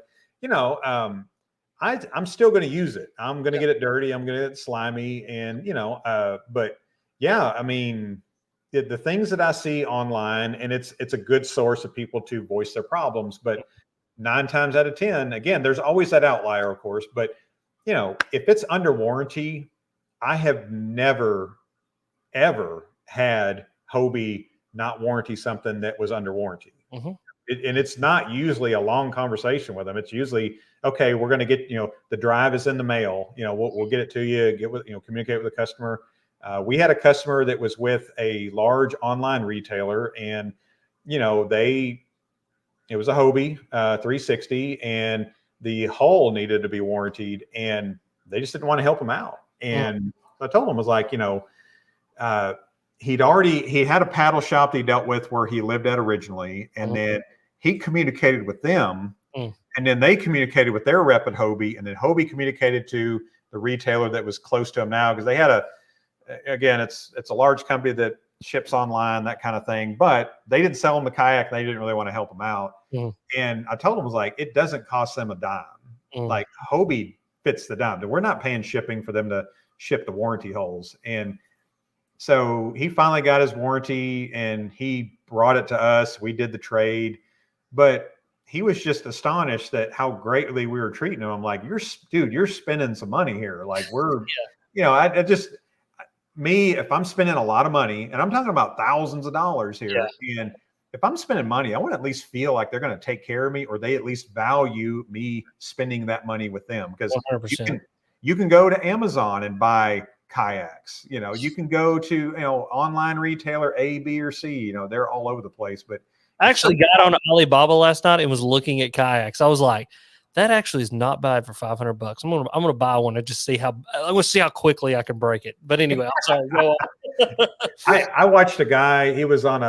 I'm still gonna use it. I'm gonna get it dirty. I'm gonna get it slimy, and but. Yeah, I mean, the things that I see online, and it's a good source of people to voice their problems, but 9 times out of 10, again, there's always that outlier, of course, but if it's under warranty, I have never, ever had Hobie not warranty something that was under warranty. Mm-hmm. And it's not usually a long conversation with them. It's usually, okay, we're going to get, the drive is in the mail, we'll get it to you, communicate with the customer. We had a customer that was with a large online retailer, and it was a Hobie 360, and the hull needed to be warrantied, and they just didn't want to help him out. And I told him, I was like, he had a paddle shop that he dealt with where he lived at originally, and then he communicated with them, and then they communicated with their rep at Hobie, and then Hobie communicated to the retailer that was close to him now, because they had again, it's a large company that ships online, that kind of thing, but they didn't sell them the kayak. They didn't really want to help them out. And I told them, I was like, it doesn't cost them a dime. Like, Hobie fits the dime. We're not paying shipping for them to ship the warranty holes. And so he finally got his warranty, and he brought it to us. We did the trade, but he was just astonished at how greatly we were treating him. I'm like, you're spending some money here. Like, we're, if I'm spending a lot of money, and I'm talking about thousands of dollars here, and if I'm spending money, I want to at least feel like they're going to take care of me, or they at least value me spending that money with them. Because you can go to Amazon and buy kayaks. You can go to online retailer A, B, or C. They're all over the place. But I actually got on Alibaba last night and was looking at kayaks. I was like, that actually is not bad for $500. I'm gonna buy one and just see how quickly I can break it. But anyway, I'm sorry. Go on. I watched a guy. He was on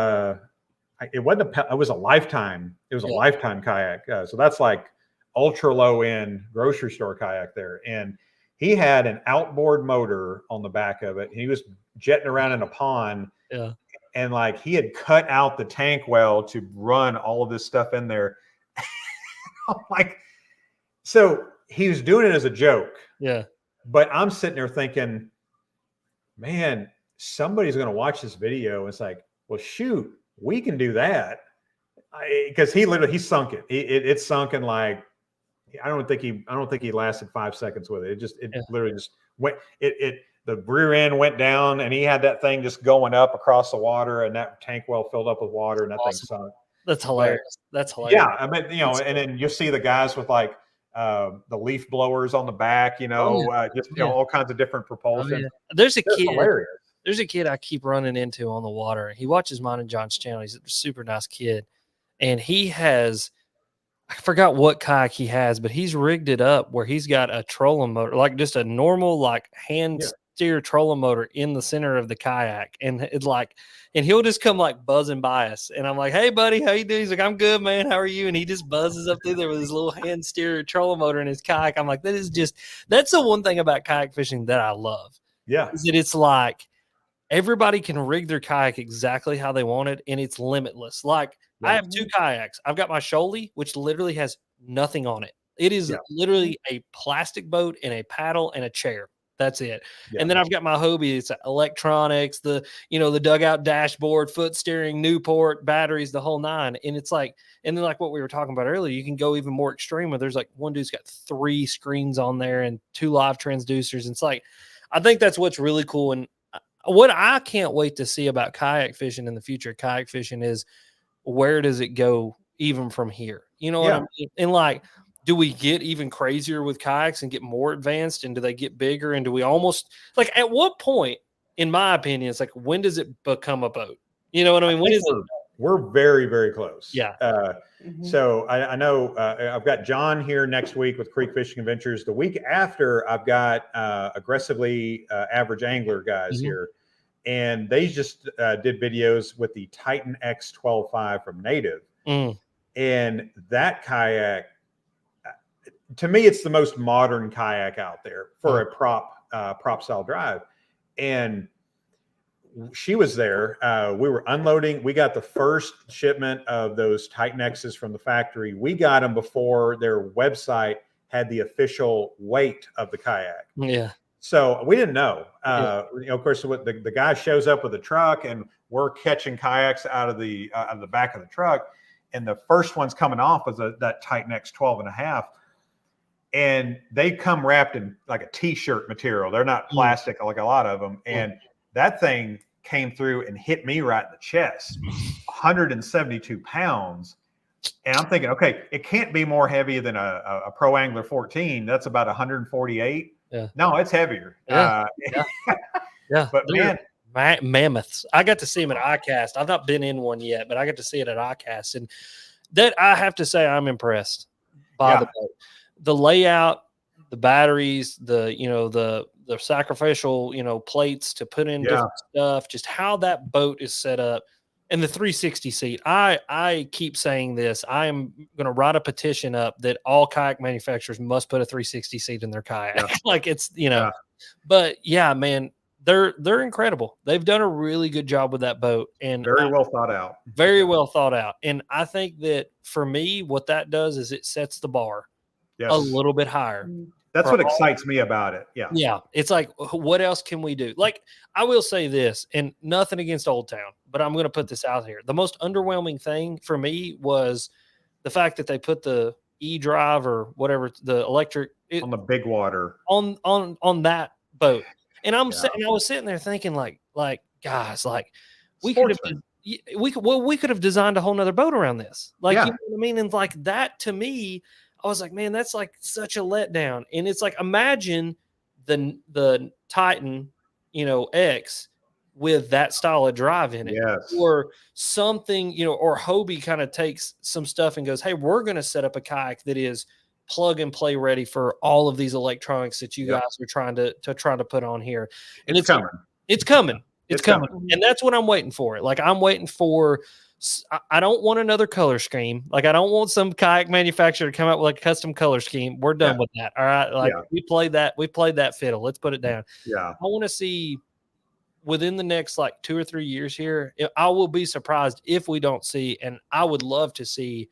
it was a Lifetime. It was a Lifetime kayak. So that's like ultra low end grocery store kayak there. And he had an outboard motor on the back of it. He was jetting around in a pond. Yeah. And like, he had cut out the tank well to run all of this stuff in there. I'm like, so he was doing it as a joke. Yeah. But I'm sitting there thinking, man, somebody's going to watch this video. It's like, well, shoot, we can do that. Because he sunk it. It's sunk in like, I don't think he lasted 5 seconds with it. It literally just went, the rear end went down, and he had that thing just going up across the water, and that tank well filled up with water, and that thing sunk. That's hilarious. That's hilarious. Yeah. I mean, and then you'll see the guys with like, the leaf blowers on the back, all kinds of different propulsion. There's a kid I keep running into on the water. He watches mine and John's channel. He's a super nice kid, and I forgot what kayak he has, but he's rigged it up where he's got a trolling motor, like just a normal, like hand steer trolling motor in the center of the kayak, and it's like, and he'll just come like buzzing by us, and I'm like, "Hey, buddy, how you doing?" He's like, "I'm good, man. How are you?" And he just buzzes up through there with his little hand steer trolling motor in his kayak. I'm like, that's the one thing about kayak fishing that I love. Yeah. Is that it's like everybody can rig their kayak exactly how they want it, and it's limitless. Like I have 2 kayaks. I've got my Shoaly, which literally has nothing on it. It is literally a plastic boat and a paddle and a chair. That's it. Yeah. And then I've got my Hobie. It's electronics, the dugout dashboard, foot steering, Newport, batteries, the whole 9. And it's like, and then like what we were talking about earlier, you can go even more extreme where there's like one dude's got 3 screens on there and 2 live transducers. And it's like, I think that's what's really cool. And what I can't wait to see about kayak fishing in the future, kayak fishing, is where does it go even from here? You know what I mean? And like, do we get even crazier with kayaks and get more advanced? And do they get bigger? And do we almost, like, at what point, in my opinion, it's like, when does it become a boat? You know what I mean? When is it? We're very, very close. Yeah. So I know I've got John here next week with Creek Fishing Adventures. The week after, I've got Aggressively Average Angler guys here. And they just did videos with the Titan X 12.5 from Native. And that kayak, to me, it's the most modern kayak out there for a prop style drive. And she was there. We were unloading. We got the first shipment of those Titan X's from the factory. We got them before their website had the official weight of the kayak. Yeah. So we didn't know. Of course, the guy shows up with a truck, and we're catching kayaks out of the back of the truck. And the first one's coming off was that Titan X 12.5. And they come wrapped in like a t-shirt material. They're not plastic like a lot of them. And that thing came through and hit me right in the chest, 172 pounds. And I'm thinking, okay, it can't be more heavy than a Pro Angler 14. That's about 148. Yeah. No, it's heavier. Yeah. But man, mammoths. I got to see them at ICAST. I've not been in one yet, but I got to see it at ICAST. And that, I have to say, I'm impressed by the boat. The layout, the batteries, the sacrificial, plates to put in different stuff, just how that boat is set up, and the 360 seat. I keep saying this. I am going to write a petition up that all kayak manufacturers must put a 360 seat in their kayak. Like it's, but yeah, man, they're incredible. They've done a really good job with that boat, and very well thought out. Very well thought out. And I think that for me, what that does is it sets the bar a little bit higher. That's what excites me about it. Yeah. It's like, what else can we do? Like, I will say this, and nothing against Old Town, but I'm going to put this out here. The most underwhelming thing for me was the fact that they put the e-drive or whatever, the electric on the big water on that boat. And I was sitting there thinking like, guys, like we could have designed a whole nother boat around this. Like, you know what I mean? And like that, to me, I was like, man, that's like such a letdown. And it's like, imagine the Titan, X with that style of drive in it, or something, or Hobie kind of takes some stuff and goes, hey, we're going to set up a kayak that is plug and play ready for all of these electronics that you guys are trying to put on here. And it's coming. It's coming. And that's what I'm waiting for. Like, I'm waiting for, I don't want another color scheme. Like, I don't want some kayak manufacturer to come out with like a custom color scheme. We're done with that. All right. Like we played that fiddle. Let's put it down. I want to see within the next like 2 or 3 years here, I will be surprised if we don't see, and I would love to see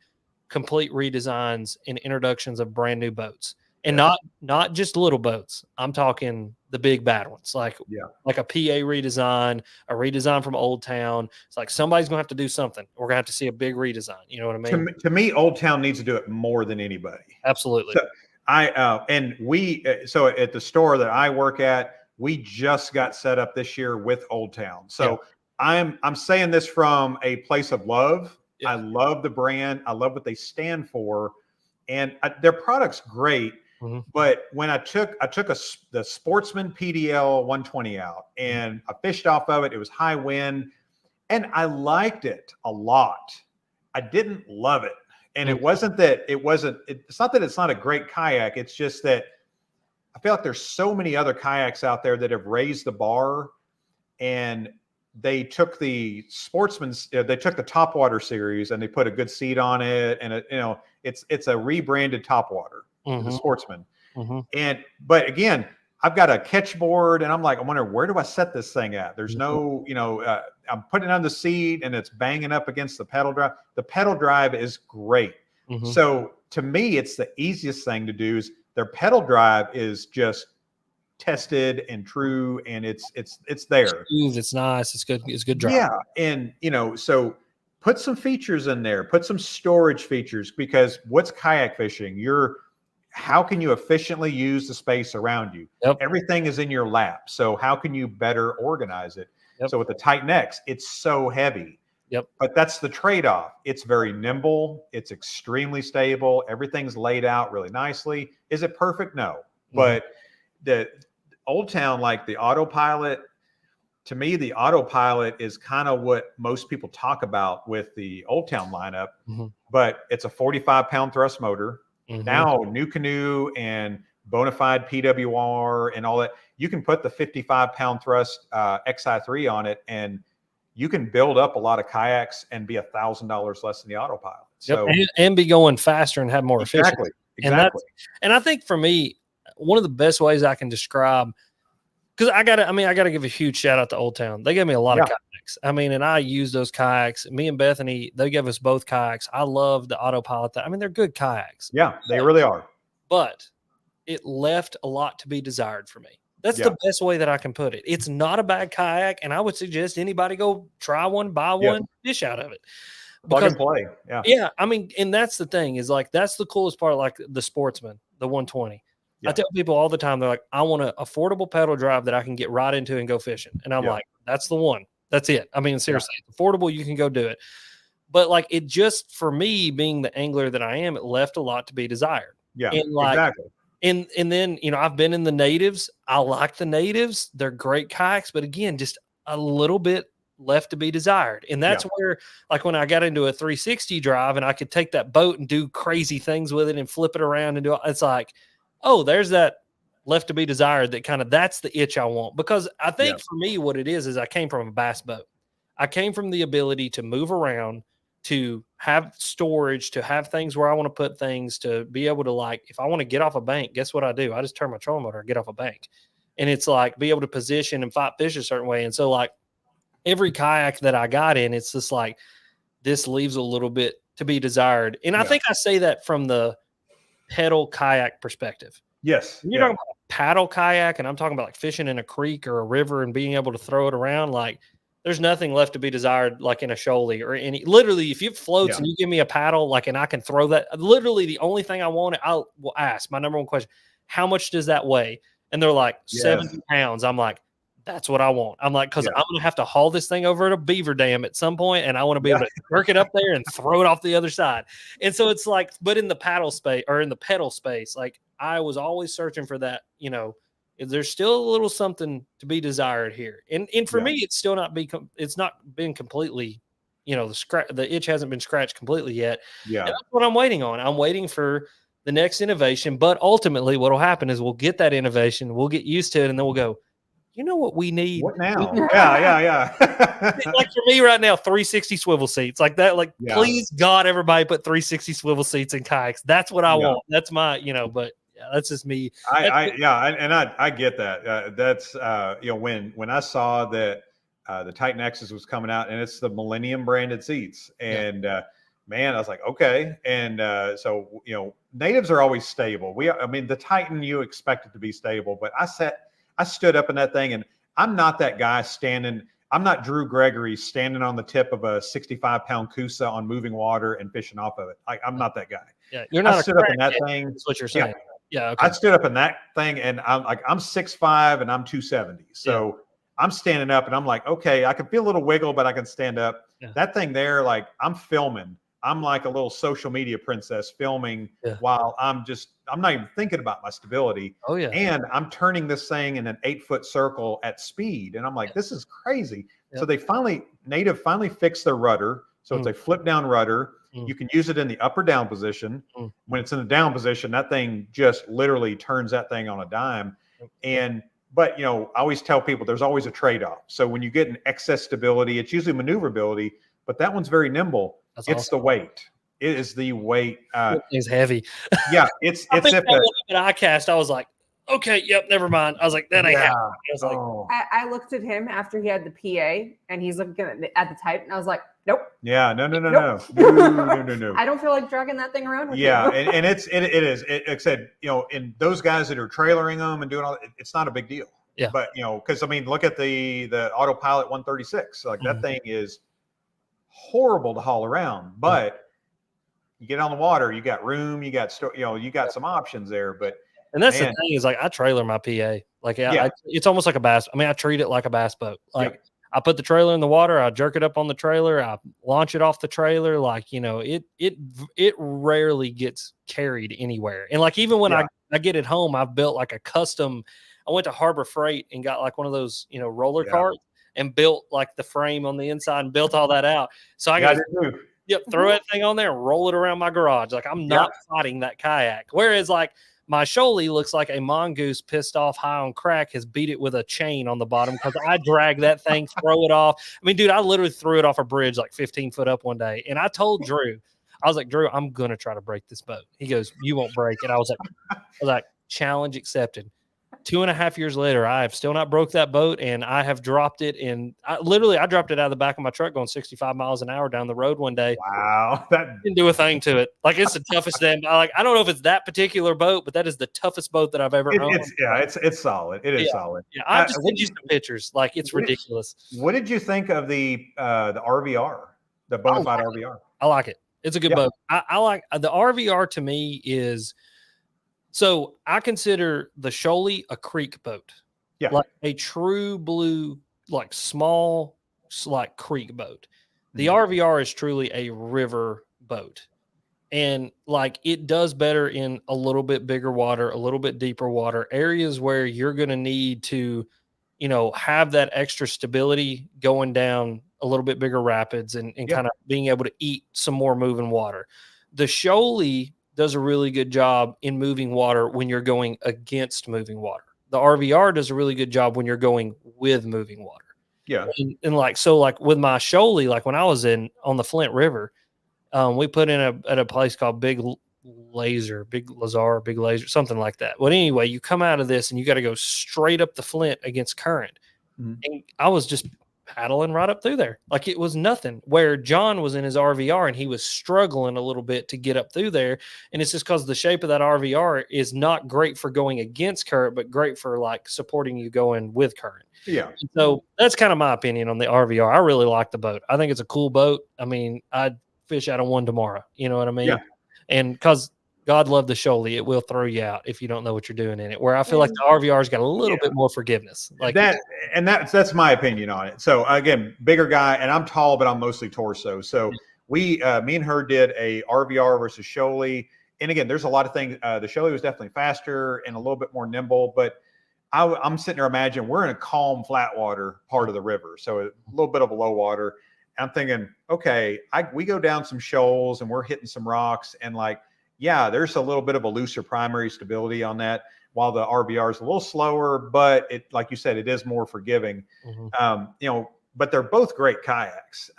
complete redesigns and introductions of brand new boats. And not just little boats. I'm talking the big bad ones, like a PA redesign, a redesign from Old Town. It's like somebody's gonna have to do something. We're gonna have to see a big redesign. You know what I mean? To me, Old Town needs to do it more than anybody. Absolutely. So so at the store that I work at, we just got set up this year with Old Town. So I'm saying this from a place of love. I love the brand. I love what they stand for, and their product's great. But when I took the Sportsman PDL 120 out, and I fished off of it, it was high wind, and I liked it a lot. I didn't love it. And it's not that it's not a great kayak. It's just that I feel like there's so many other kayaks out there that have raised the bar, and they took the Sportsman's, they took the Topwater series and they put a good seat on it, and it's a rebranded Topwater, the Sportsman. But again, I've got a catch board, and I'm wondering, where do I set this thing at? There's no, I'm putting it on the seat and it's banging up against the pedal drive. The pedal drive is great. So to me, it's the easiest thing to do. Is their pedal drive is just tested and true, and it's there. It's nice. It's good. It's good drive. Yeah, and so put some features in there. Put some storage features, because what's kayak fishing? How can you efficiently use the space around you? Yep. Everything is in your lap. So how can you better organize it? Yep. So with the Titan X, it's so heavy. Yep. But that's the trade-off. It's very nimble. It's extremely stable. Everything's laid out really nicely. Is it perfect? No. But the Old Town, like the autopilot, to me, the autopilot is kind of what most people talk about with the Old Town lineup. But it's a 45-pound thrust motor. Now, New Canoe and Bonafide PWR and all that, you can put the 55-pound thrust XI3 on it, and you can build up a lot of kayaks and be $1,000 less than the autopilot. So and be going faster and have more efficiency. Exactly. And I think for me, one of the best ways I can describe, because I gotta give a huge shout out to Old Town. They gave me a lot of kayaks. And I use those kayaks. Me and Bethany, they gave us both kayaks. I love the autopilot. They're good kayaks. Yeah, they really are. But it left a lot to be desired for me. That's the best way that I can put it. It's not a bad kayak, and I would suggest anybody go try one, buy one, fish out of it. Plug and play. Yeah. Yeah. And that's the thing, is that's the coolest part, like the Sportsman, the 120. I tell people all the time, they're like, I want an affordable pedal drive that I can get right into and go fishing. And I'm like, that's the one. That's it. Seriously, it's affordable. You can go do it. But it just, for me, being the angler that I am, it left a lot to be desired. Yeah, and exactly. And then, I've been in the natives. I like the natives. They're great kayaks, but again, just a little bit left to be desired. And that's where, when I got into a 360 drive and I could take that boat and do crazy things with it and flip it around and do it, it's like, oh, there's that left to be desired, that's the itch I want. Because I think for me, what it is I came from a bass boat. I came from the ability to move around, to have storage, to have things where I want to put things, to be able to, if I want to get off a bank, guess what I do? I just turn my trolling motor and get off a bank. And it's be able to position and fight fish a certain way. And so every kayak that I got in, it's just this leaves a little bit to be desired. And I think I say that from the pedal kayak perspective. Yes. You're talking about a paddle kayak, and I'm talking about fishing in a creek or a river and being able to throw it around. There's nothing left to be desired, in a shoalie or any. Literally, if it floats and you give me a paddle, and I can throw that. Literally, the only thing I want, I will ask my number one question: how much does that weigh? And they're 70 pounds. I'm like, that's what I want. I'm like, because I'm going to have to haul this thing over to a beaver dam at some point, and I want to be able to jerk it up there and throw it off the other side. And so it's but in the paddle space or in the pedal space, I was always searching for that, there's still a little something to be desired here. And for me, it's still it's not been completely, the itch hasn't been scratched completely yet. Yeah. And that's what I'm waiting on. I'm waiting for the next innovation, but ultimately what will happen is we'll get that innovation, we'll get used to it, and then we'll go, you know what we need? What now? Yeah. For me right now, 360 swivel seats that. Please God, everybody put 360 swivel seats in kayaks. That's what I want. That's my, but that's just me. I get that. That's when I saw that the Titan X's was coming out, and it's the Millennium branded seats, and man, I was like, okay. And so natives are always stable. The Titan, you expect it to be stable, but I stood up in that thing, and I'm not that guy standing. I'm not Drew Gregory standing on the tip of a 65-pound Coosa on moving water and fishing off of it. I'm not that guy. Yeah, you're not. I stood up in that thing. That's what you're saying. Yeah. Okay. I stood up in that thing, and I'm 6'5" and I'm 270. So I'm standing up, and I'm like, okay, I can feel a little wiggle, but I can stand up. Yeah. That thing there, I'm filming. I'm like a little social media princess filming while I'm not even thinking about my stability. Oh yeah. And I'm turning this thing in an 8-foot circle at speed. And I'm like, this is crazy. Yep. So Native finally fixed their rudder. So it's a flip down rudder. You can use it in the up or down position. When it's in the down position, that thing just literally turns that thing on a dime. But I always tell people there's always a trade-off. So when you get an excess stability, it's usually maneuverability, but that one's very nimble. It's awesome. The weight. It is the weight. It's heavy. Yeah, it's if I cast, I was like, okay, yep, never mind. I was like, that ain't happening. I was like, I looked at him after he had the PA, and he's looking at the type, and I was like, nope. Yeah, no. I don't feel like dragging that thing around with you. And it is. Like I said, in those guys that are trailering them and doing all, it's not a big deal. Yeah. But because look at the Autopilot 136. Like that thing is horrible to haul around, but you get on the water, you got room, you got you got some options there. But and that's the thing is like I trailer my PA. Like it's almost like a bass. I mean, I treat it like a bass boat. Like I put the trailer in the water, I jerk it up on the trailer, I launch it off the trailer. Like, it rarely gets carried anywhere. And like, even when I get it home, I've built like a custom, I went to Harbor Freight and got like one of those, roller carts and built like the frame on the inside and built all that out. So I got throw that thing on there and roll it around my garage. Like I'm not fighting that kayak. Whereas like my Shoalie looks like a mongoose pissed off high on crack has beat it with a chain on the bottom because I drag that thing, throw it off. I mean, dude, I literally threw it off a bridge like 15 foot up one day. And I told Drew, I was like, Drew, I'm going to try to break this boat. He goes, you won't break it. I was like, challenge accepted. 2.5 years later, I have still not broke that boat, and I have dropped it. And I dropped it out of the back of my truck going 65 miles an hour down the road one day. Wow, that didn't do a thing to it. Like it's the toughest damn. I don't know if it's that particular boat, but that is the toughest boat that I've ever owned. It's solid. It is solid. Yeah, I've just sent you some pictures. Like it's ridiculous. What did you think of the RVR, the Bonafide RVR? I like it. It's a good boat. I like the RVR. To me is. So I consider the Shoalie a creek boat, like a true blue, like small, like creek boat. The RVR is truly a river boat, and like it does better in a little bit bigger water, a little bit deeper water, areas where you're going to need to, have that extra stability going down a little bit bigger rapids and kind of being able to eat some more moving water. The Shoalie does a really good job in moving water when you're going against moving water. The RVR does a really good job when you're going with moving water. Yeah. And like with my Shoalie, like when I was on the Flint River, we put in at a place called Big Laser, something like that. Well, anyway, you come out of this and you got to go straight up the Flint against current. And I was just paddling right up through there. Like it was nothing, where John was in his RVR and he was struggling a little bit to get up through there. And it's just because the shape of that RVR is not great for going against current, but great for like supporting you going with current. Yeah. So that's kind of my opinion on the RVR. I really like the boat. I think it's a cool boat. I mean, I'd fish out of one tomorrow. You know what I mean? Yeah. And because God love the Shoalie, it will throw you out if you don't know what you're doing in it. Where I feel like the RVR's got a little bit more forgiveness. Like that, and that's my opinion on it. So again, bigger guy, and I'm tall, but I'm mostly torso. So me and her did a RVR versus Shoalie. And again, there's a lot of things. The Shoalie was definitely faster and a little bit more nimble, but I'm sitting there imagining we're in a calm, flat water part of the river. So a little bit of a low water. I'm thinking, okay, we go down some shoals and we're hitting some rocks, and like, yeah, there's a little bit of a looser primary stability on that, while the RVR is a little slower, but it, like you said, it is more forgiving. But they're both great kayaks.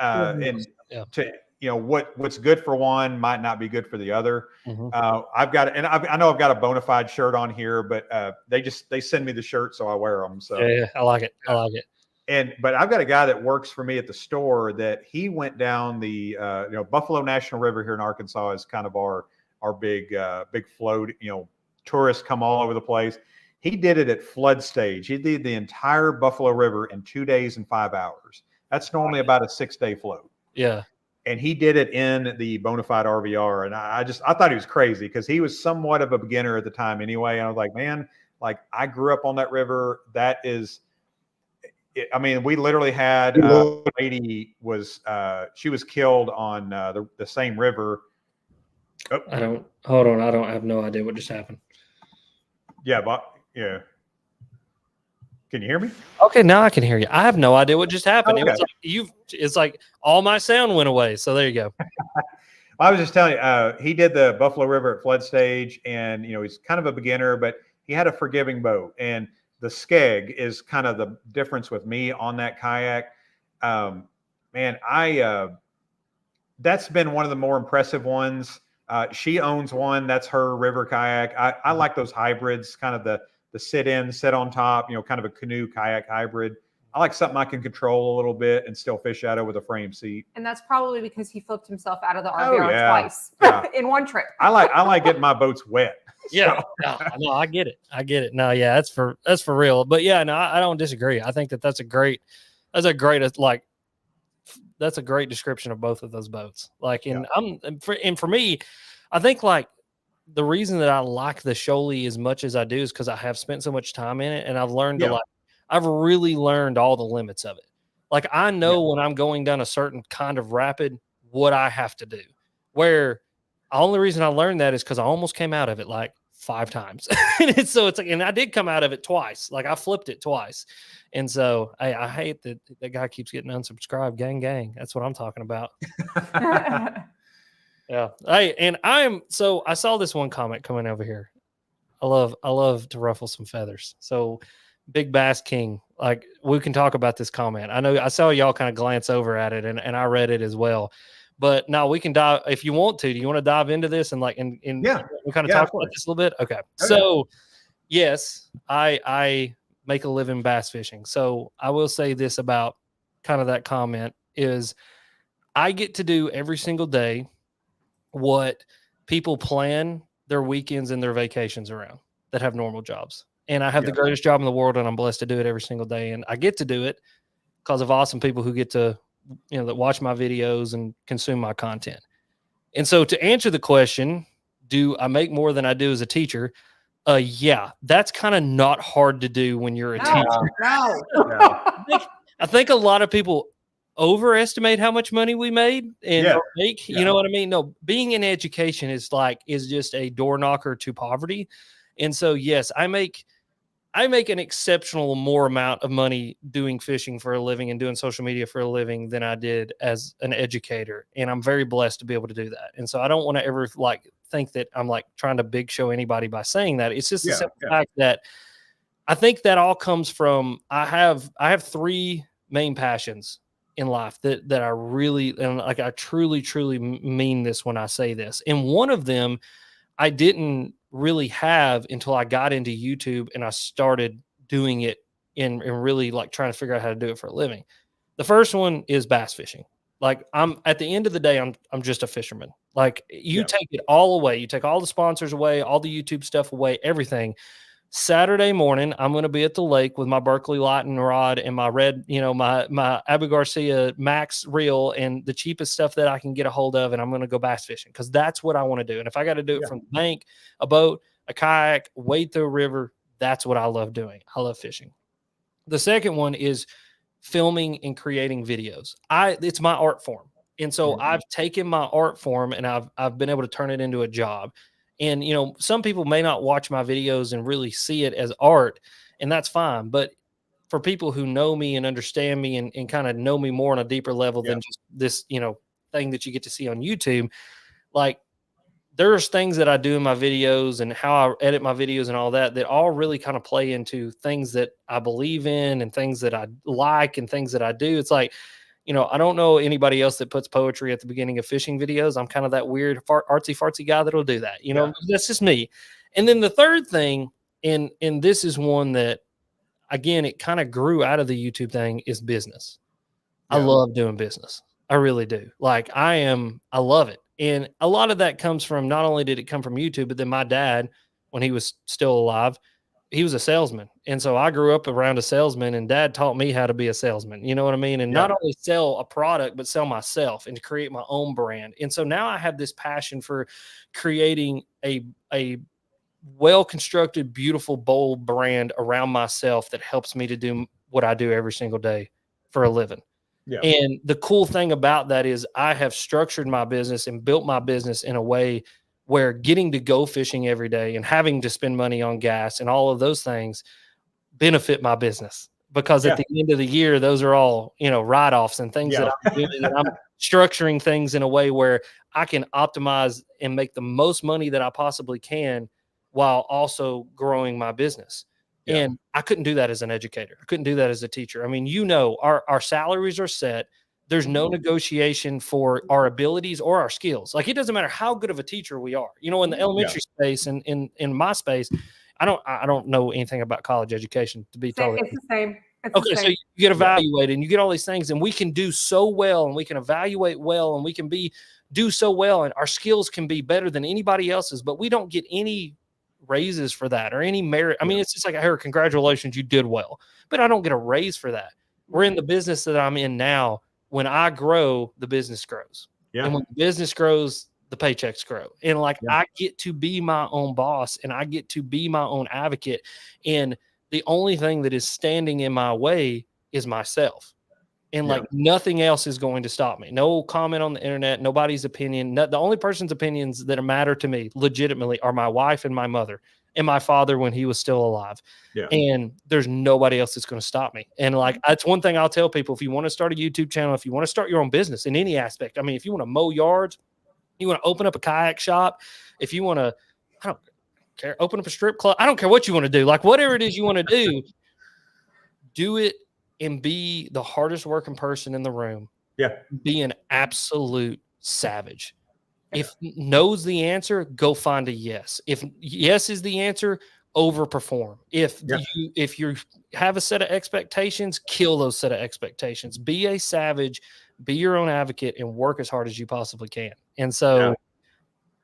What's good for one might not be good for the other. I've got, and I know I've got a Bonafide shirt on here, but they send me the shirt, so I wear them. So yeah, I like it. I like it. But I've got a guy that works for me at the store that he went down the Buffalo National River here in Arkansas is kind of our big float. Tourists come all over the place. He did it at flood stage. He did the entire Buffalo River in 2 days and 5 hours. That's normally about a 6-day float. Yeah. And he did it in the Bonafide RVR. And I thought he was crazy because he was somewhat of a beginner at the time anyway. And I was like, man, like I grew up on that river. That is, we literally had a lady she was killed on the same river. Oh. I don't have no idea what just happened. Yeah, but yeah. Can you hear me? Okay, now I can hear you. I have no idea what just happened. Okay. It was like it's like all my sound went away. So there you go. I was just telling you, he did the Buffalo River at flood stage, and he's kind of a beginner, but he had a forgiving boat, and the skeg is kind of the difference with me on that kayak. Man, that's been one of the more impressive ones. She owns one. That's her river kayak. I like those hybrids, kind of the sit in, sit on top, kind of a canoe kayak hybrid. I like something I can control a little bit and still fish out of with a frame seat. And that's probably because he flipped himself out of the RVR twice in one trip. I like getting my boats wet. Yeah, no, I get it. No, yeah, that's for real. But yeah, no, I don't disagree. I think that's a great description of both of those boats. Like, for me, I think like the reason that I like the Shoalie as much as I do is because I have spent so much time in it, and I've learned I've really learned all the limits of it. Like, I know when I'm going down a certain kind of rapid, what I have to do. Where the only reason I learned that is because I almost came out of it like 5 times. And I did come out of it twice. Like, I flipped it twice. And so I hate that guy keeps getting unsubscribed. Gang. That's what I'm talking about. Yeah. Hey, and I saw this one comment coming over here. I love to ruffle some feathers. So Big Bass King, like, we can talk about this comment. I know I saw y'all kind of glance over at it, and I read it as well. But now we can dive if you want to. Do you want to dive into this and we kind of talk about this a little bit? Okay. So yes, I make a living bass fishing. So I will say this about kind of that comment is I get to do every single day what people plan their weekends and their vacations around that have normal jobs. And I have the greatest job in the world, and I'm blessed to do it every single day. And I get to do it because of awesome people who get to, that watch my videos and consume my content. And so to answer the question, do I make more than I do as a teacher? Yeah, that's kind of not hard to do when you're a teacher. No. I think a lot of people overestimate how much money we made and make. You know what I mean? No, being in education is just a door knocker to poverty. And so, yes, I make an exceptional more amount of money doing fishing for a living and doing social media for a living than I did as an educator. And I'm very blessed to be able to do that. And so I don't want to ever think that I'm trying to big show anybody by saying that. It's just the simple fact that I think that all comes from, I have 3 main passions in life that I really, and I truly, truly mean this when I say this. And one of them I didn't really have until I got into YouTube and I started doing it and really trying to figure out how to do it for a living. The first one is bass fishing. I'm at the end of the day, I'm just a fisherman. Take it all away. You take all the sponsors away, all the YouTube stuff away, everything. Saturday morning, I'm going to be at the lake with my Berkeley lighting rod and my red, my Abu Garcia Max reel and the cheapest stuff that I can get a hold of. And I'm going to go bass fishing because that's what I want to do. And if I got to do it from the bank, a boat, a kayak, wade through a river, that's what I love doing. I love fishing. The second one is filming and creating videos. It's my art form. And so I've taken my art form and I've been able to turn it into a job. And, some people may not watch my videos and really see it as art, and that's fine. But for people who know me and understand me and kind of know me more on a deeper level than just this, thing that you get to see on YouTube, there's things that I do in my videos and how I edit my videos and all that all really kind of play into things that I believe in and things that I like and things that I do. It's I don't know anybody else that puts poetry at the beginning of fishing videos. I'm kind of that weird artsy fartsy guy that'll do that. That's just me. And then the third thing, and this is one that, again, it kind of grew out of the YouTube thing, is business. I love doing business. I really do. I love it. And a lot of that comes from, not only did it come from YouTube, but then my dad, when he was still alive, he was a salesman. And so I grew up around a salesman, and Dad taught me how to be a salesman. You know what I mean? And not only sell a product, but sell myself and to create my own brand. And so now I have this passion for creating a well-constructed, beautiful, bold brand around myself that helps me to do what I do every single day for a living. Yeah. And the cool thing about that is I have structured my business and built my business in a way where getting to go fishing every day and having to spend money on gas and all of those things benefit my business, because at the end of the year, those are all, write-offs and things that I'm doing. And I'm structuring things in a way where I can optimize and make the most money that I possibly can while also growing my business. Yeah. And I couldn't do that as an educator. I couldn't do that as a teacher. I mean, our salaries are set. There's no negotiation for our abilities or our skills. Like, it doesn't matter how good of a teacher we are. In the elementary space and in my space, I don't know anything about college education, to be totally honest. It's the same. Okay, so you get evaluated and you get all these things, and we can do so well, and we can evaluate well, and we can do so well, and our skills can be better than anybody else's, but we don't get any raises for that or any merit. I mean, it's just like, I heard, congratulations, you did well, but I don't get a raise for that. We're in the business that I'm in now. When I grow, the business grows. Yeah. And when the business grows, the paychecks grow. And I get to be my own boss, and I get to be my own advocate. And the only thing that is standing in my way is myself. And nothing else is going to stop me. No comment on the internet, nobody's opinion. The only person's opinions that matter to me legitimately are my wife and my mother and my father when he was still alive. Yeah. And there's nobody else that's going to stop me. And that's one thing I'll tell people: if you want to start a YouTube channel, if you want to start your own business in any aspect, I mean, if you want to mow yards, you want to open up a kayak shop, if you want to, I don't care, open up a strip club, I don't care what you want to do, whatever it is you want to do it and be the hardest working person in the room. Yeah. Be an absolute savage. If no's the answer, go find a yes. If yes is the answer, overperform. If you have a set of expectations, kill those set of expectations. Be a savage, be your own advocate, and work as hard as you possibly can. And so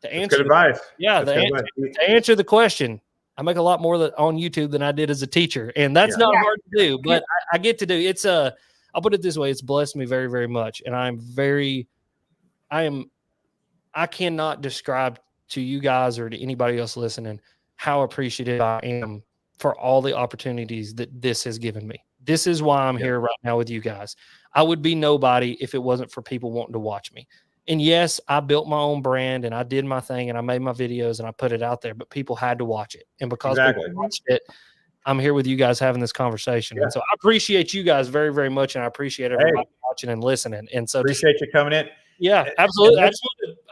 to answer good advice. To answer the question, I make a lot more on YouTube than I did as a teacher, and that's not hard to do, but I get to do. I'll put it this way: it's blessed me very, very much, and I cannot describe to you guys or to anybody else listening how appreciative I am for all the opportunities that this has given me. This is why I'm here right now with you guys. I would be nobody if it wasn't for people wanting to watch me. And yes, I built my own brand and I did my thing and I made my videos and I put it out there, but people had to watch it. And because people watched it, I'm here with you guys having this conversation. And so I appreciate you guys very, very much. And I appreciate everybody watching and listening. And so appreciate you coming in. Yeah, absolutely.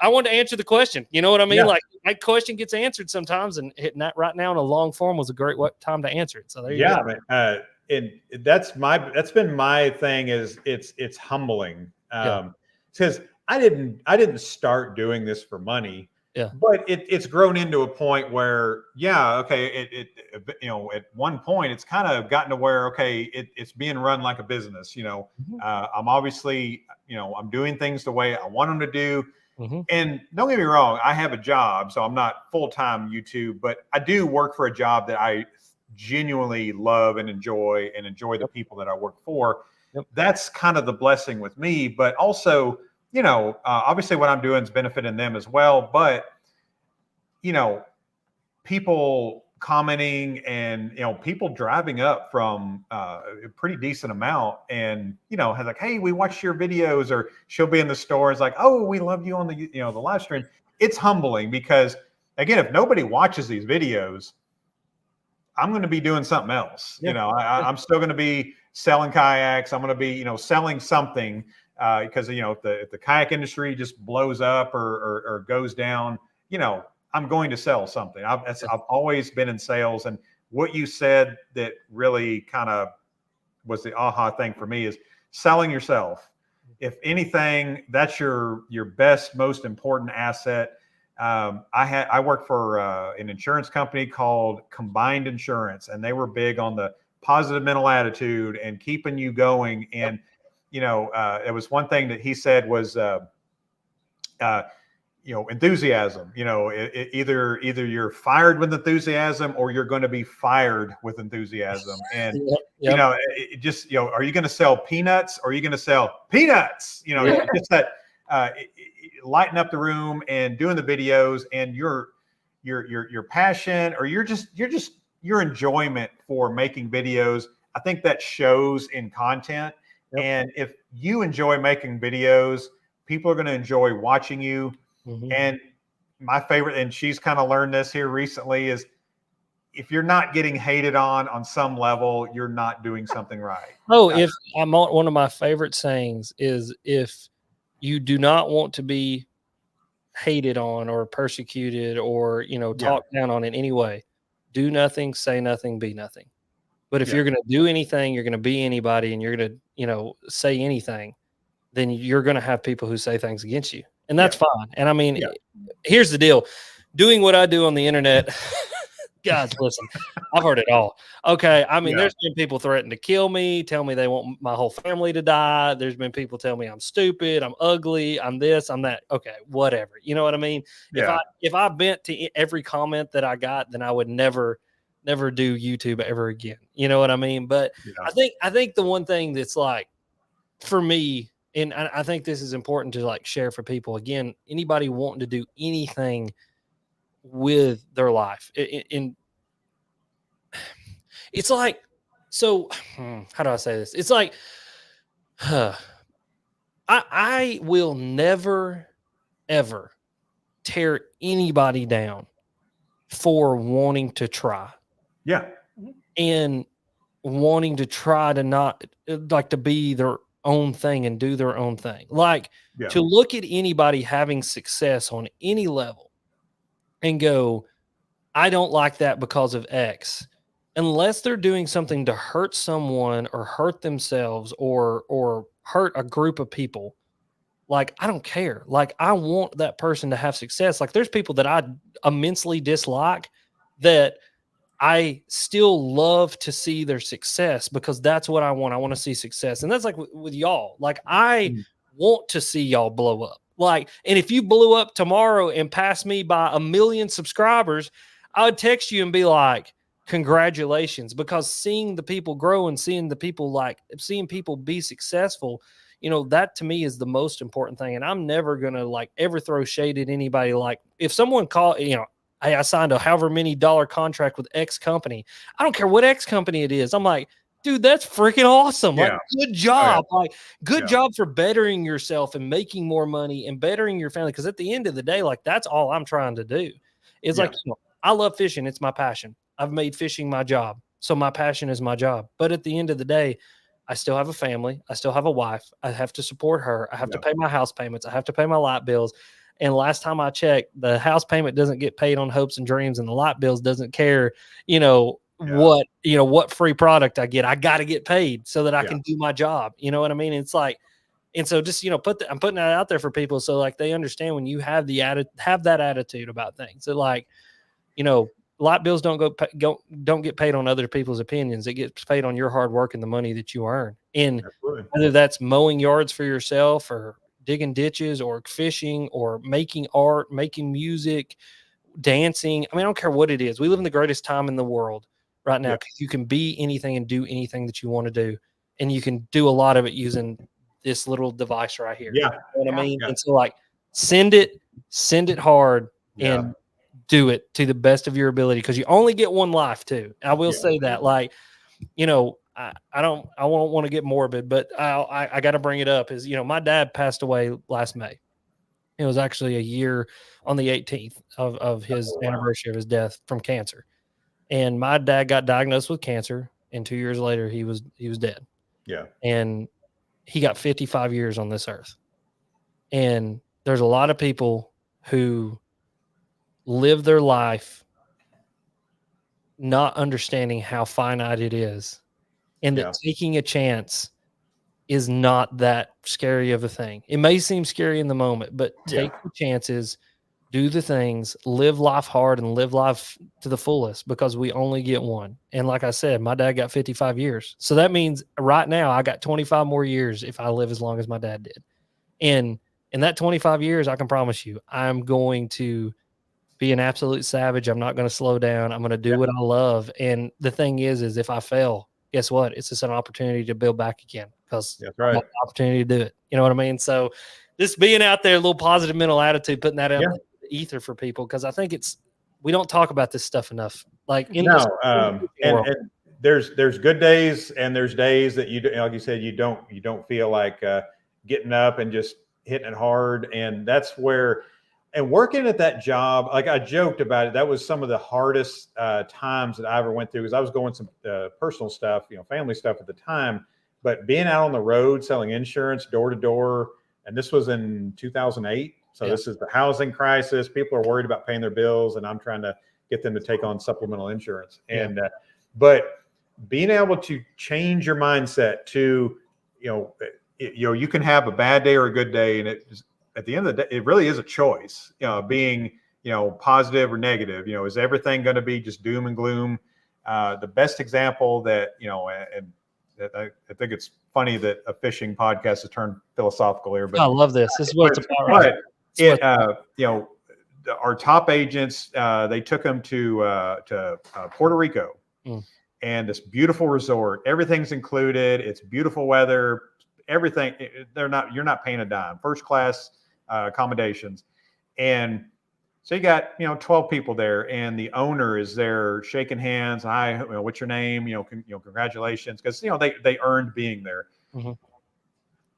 I wanted to answer the question. You know what I mean? Yeah. My question gets answered sometimes, and hitting that right now in a long form was a great time to answer it. So there you go. Man. And that's been my thing. Is it's humbling because I didn't start doing this for money. Yeah, but it's grown into a point where it at one point it's kind of gotten to where it's being run like a business. I'm obviously I'm doing things the way I want them to do. Mm-hmm. And don't get me wrong, I have a job, so I'm not full-time YouTube, but I do work for a job that I genuinely love and enjoy the people that I work for. Yep. That's kind of the blessing with me, but also obviously what I'm doing is benefiting them as well. But, people commenting and, people driving up from a pretty decent amount and, has like, hey, we watched your videos, or she'll be in the store. It's like, oh, we love you on the, the live stream. It's humbling because, again, if nobody watches these videos, I'm going to be doing something else. Yeah. I'm still going to be selling kayaks. I'm going to be, selling something. Because if the kayak industry just blows up or goes down, I'm going to sell something. I've always been in sales, and what you said that really kind of was the aha thing for me is selling yourself. If anything, that's your best, most important asset. I worked for an insurance company called Combined Insurance, and they were big on the positive mental attitude and keeping you going. And it was one thing that he said was, enthusiasm. Either you're fired with enthusiasm or you're going to be fired with enthusiasm. And are you going to sell peanuts or are you going to sell peanuts? Just that lighting up the room and doing the videos and your passion or your enjoyment for making videos. I think that shows in content. Yep. And if you enjoy making videos, people are going to enjoy watching you. Mm-hmm. And my favorite, and she's kind of learned this here recently, is if you're not getting hated on some level, you're not doing something right. Oh, if I'm on, one of my favorite sayings is, if you do not want to be hated on or persecuted or, talked down on in any way, do nothing, say nothing, be nothing. But if you're going to do anything, you're going to be anybody, and you're going to, say anything, then you're going to have people who say things against you. And that's fine. And I mean, here's the deal. Doing what I do on the internet, guys, listen, I've heard it all. Okay. I mean, there's been people threatening to kill me, tell me they want my whole family to die. There's been people tell me I'm stupid, I'm ugly, I'm this, I'm that. Okay, whatever. You know what I mean? Yeah. If I bent to every comment that I got, then I would never do YouTube ever again. You know what I mean? But I think the one thing that's like, for me, and I think this is important to like share for people, again, anybody wanting to do anything with their life, in it's like, so how do I say this? It's like, I will never, ever tear anybody down for wanting to try. Yeah. And wanting to try to not like to be their own thing and do their own thing. Like to look at anybody having success on any level and go, I don't like that because of X. Unless they're doing something to hurt someone or hurt themselves or hurt a group of people, like, I don't care. Like, I want that person to have success. Like, there's people that I immensely dislike that I still love to see their success, because that's what I want. I want to see success. And that's like with y'all. Like, I want to see y'all blow up. Like, and if you blew up tomorrow and passed me by 1 million subscribers, I would text you and be like, congratulations, because seeing the people grow and seeing people be successful, that to me is the most important thing. And I'm never going to like ever throw shade at anybody. Like, if someone I signed a however many dollar contract with X company, I don't care what X company it is. I'm like, dude, that's freaking awesome. Like, good job. Like, good job for bettering yourself and making more money and bettering your family. Because at the end of the day, like, that's all I'm trying to do. It's like, I love fishing. It's my passion. I've made fishing my job. So my passion is my job. But at the end of the day, I still have a family. I still have a wife. I have to support her. I have to pay my house payments. I have to pay my light bills. And last time I checked, the house payment doesn't get paid on hopes and dreams, and the light bills doesn't care, what free product I get. I got to get paid so that I can do my job. You know what I mean? It's like, and so just, I'm putting that out there for people. So like, they understand when you have that attitude about things. So like, light bills don't get paid on other people's opinions. It gets paid on your hard work and the money that you earn. And whether that's mowing yards for yourself or digging ditches or fishing or making art, making music, dancing. I mean, I don't care what it is. We live in the greatest time in the world right now, because you can be anything and do anything that you want to do. And you can do a lot of it using this little device right here. Yeah. You know what I mean? Yeah. And so like, send it hard and do it to the best of your ability, because you only get one life too. I will say that, like, I don't want to get morbid, but I got to bring it up. Is, my dad passed away last May. It was actually a year on the 18th of his anniversary of his death from cancer. And my dad got diagnosed with cancer, and 2 years later he was dead. Yeah. And he got 55 years on this earth. And there's a lot of people who live their life not understanding how finite it is, and that taking a chance is not that scary of a thing. It may seem scary in the moment, but take the chances, do the things, live life hard, and live life to the fullest, because we only get one. And like I said, my dad got 55 years. So that means right now I got 25 more years if I live as long as my dad did. And in that 25 years, I can promise you, I'm going to be an absolute savage. I'm not going to slow down. I'm going to do what I love. And the thing is if I fail, guess what? It's just an opportunity to build back again, because I have the opportunity to do it. You know what I mean? So just being out there, a little positive mental attitude, putting that out in the ether for people, because I think we don't talk about this stuff enough. Like, and there's good days, and there's days that like you said, you don't feel like getting up and just hitting it hard. And that's where And working at that job, like I joked about it, that was some of the hardest times that I ever went through because I was going some personal stuff, family stuff at the time. But being out on the road selling insurance door to door, and this was in 2008. So this is the housing crisis. People are worried about paying their bills, and I'm trying to get them to take on supplemental insurance. And but being able to change your mindset to, you can have a bad day or a good day, and at the end of the day, it really is a choice, being, positive or negative. Is everything going to be just doom and gloom? The best example that, and I think it's funny that a fishing podcast has turned philosophical here, but I love this. This is what it's about. But our top agents, they took them to Puerto Rico, and this beautiful resort. Everything's included. It's beautiful weather. Everything. You're not paying a dime. First class accommodations, and so you got 12 people there, and the owner is there shaking hands. Hi, what's your name? Congratulations, because they earned being there. Mm-hmm.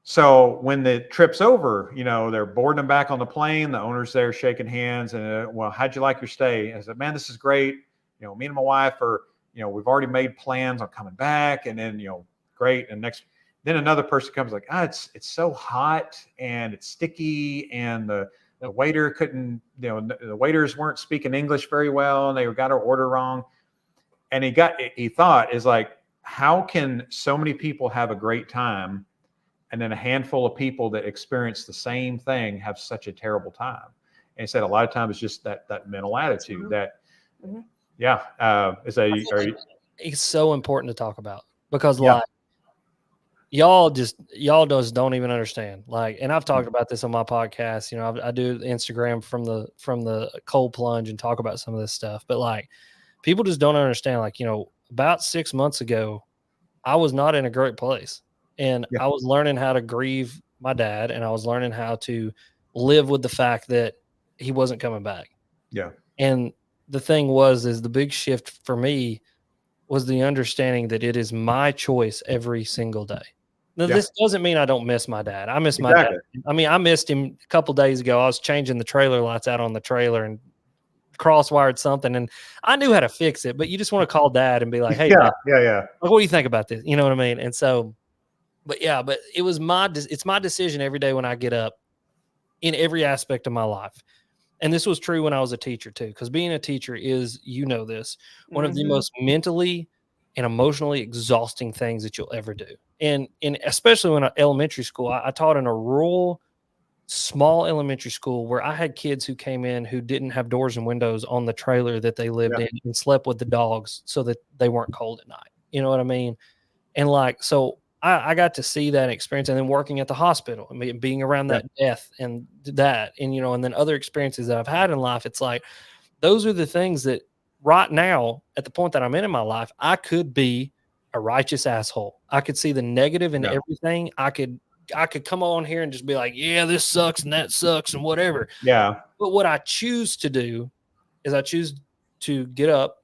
So when the trip's over, they're boarding them back on the plane. The owner's there shaking hands, and well, how'd you like your stay? And I said, man, this is great. Me and my wife are, we've already made plans on coming back, and then great. And then another person comes like, it's so hot and it's sticky, and the waiter couldn't, the waiters weren't speaking English very well, and they got our order wrong. And he thought is like, how can so many people have a great time, and then a handful of people that experience the same thing have such a terrible time? And he said a lot of times it's just that mental attitude that, it's so important to talk about because like, y'all just don't even understand. Like, and I've talked about this on my podcast. I do Instagram from the cold plunge and talk about some of this stuff. But like, people just don't understand. Like, about 6 months ago, I was not in a great place, and I was learning how to grieve my dad, and I was learning how to live with the fact that he wasn't coming back. Yeah. And the thing is the big shift for me was the understanding that it is my choice every single day. Now, this doesn't mean I don't miss my dad. I miss my dad. I mean, I missed him a couple days ago. I was changing the trailer lights out on the trailer and crosswired something, and I knew how to fix it, but you just want to call dad and be like, hey, Dad, like, what do you think about this? You know what I mean? And so, but it was it's my decision every day when I get up in every aspect of my life. And this was true when I was a teacher too, because being a teacher is, this, one of the most mentally and emotionally exhausting things that you'll ever do. And especially when elementary school, I taught in a rural, small elementary school where I had kids who came in who didn't have doors and windows on the trailer that they lived in and slept with the dogs so that they weren't cold at night. You know what I mean? And like, so I got to see that experience, and then working at the hospital and being around that death and that, and, and then other experiences that I've had in life. It's like, those are the things that right now at the point that I'm in my life, I could be a righteous asshole. I could see the negative in everything. I could come on here and just be like, yeah, this sucks and that sucks and whatever. Yeah. But what I choose to do is I choose to get up,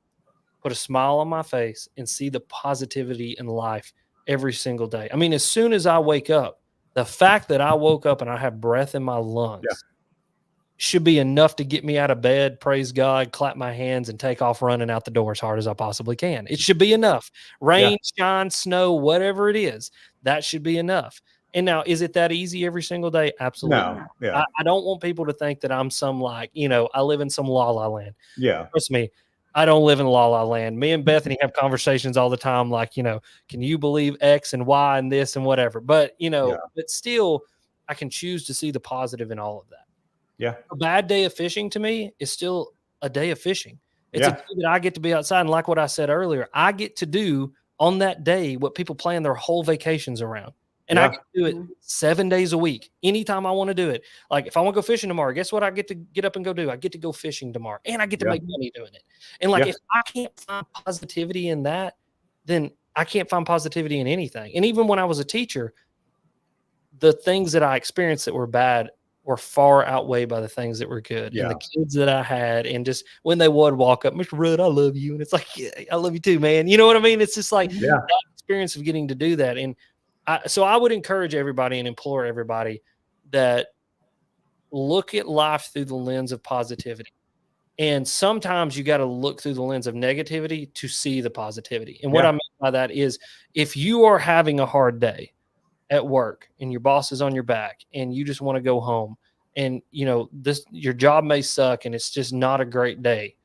put a smile on my face, and see the positivity in life every single day. I mean, as soon as I wake up, the fact that I woke up and I have breath in my lungs should be enough to get me out of bed, praise God, clap my hands, and take off running out the door as hard as I possibly can. It should be enough. Rain, shine, snow, whatever it is, that should be enough. And now, is it that easy every single day? Absolutely. No. Yeah. I don't want people to think that I'm some like, I live in some la-la land. Yeah. Trust me, I don't live in la-la land. Me and Bethany have conversations all the time like, can you believe X and Y and this and whatever? But, but still, I can choose to see the positive in all of that. Yeah. A bad day of fishing to me is still a day of fishing. It's a day that I get to be outside. And like what I said earlier, I get to do on that day what people plan their whole vacations around. And I get to do it 7 days a week, anytime I want to do it. Like if I want to go fishing tomorrow, guess what I get to get up and go do? I get to go fishing tomorrow, and I get to make money doing it. And like if I can't find positivity in that, then I can't find positivity in anything. And even when I was a teacher, the things that I experienced that were bad were far outweighed by the things that were good. And the kids that I had, and just when they would walk up, Mr. Rudd, I love you. And it's like, yeah, I love you too, man. You know what I mean? It's just like that experience of getting to do that. And so I would encourage everybody and implore everybody that look at life through the lens of positivity. And sometimes you got to look through the lens of negativity to see the positivity. And what I mean by that is, if you are having a hard day at work and your boss is on your back and you just want to go home, and your job may suck and it's just not a great day,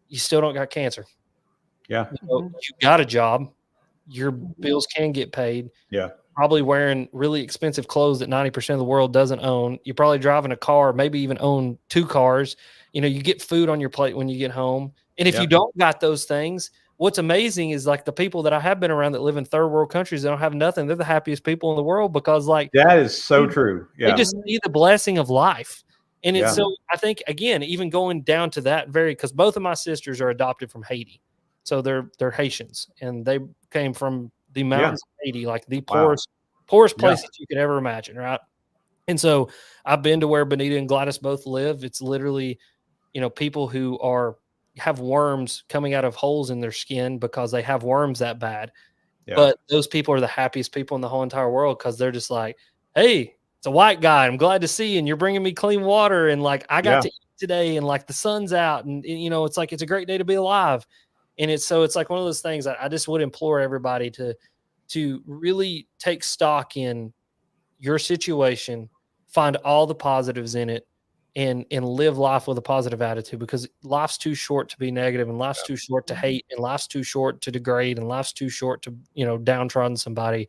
you still don't got cancer. Yeah. You got a job, your bills can get paid. Yeah. Probably wearing really expensive clothes that 90% of the world doesn't own. You're probably driving a car, maybe even own 2 cars. You get food on your plate when you get home. And if you don't got those things, what's amazing is like the people that I have been around that live in third world countries, they don't have nothing. They're the happiest people in the world, because like that is so true. Yeah. They just see the blessing of life. And it's Yeah. so, I think, again, even going down to that because both of my sisters are adopted from Haiti. So they're Haitians, and they came from the mountains of Haiti, like the poorest place that you could ever imagine, right? And so I've been to where Benita and Gladys both live. It's literally, people who have worms coming out of holes in their skin because they have worms that bad. Yeah. But those people are the happiest people in the whole entire world, because they're just like, hey, it's a white guy, I'm glad to see you, and you're bringing me clean water, and like I got to eat today, and like the sun's out, and it's like it's a great day to be alive. And it's like one of those things I just would implore everybody to really take stock in your situation, find all the positives in it, and live life with a positive attitude, because life's too short to be negative, and life's too short to hate, and life's too short to degrade, and life's too short to downtrodden somebody.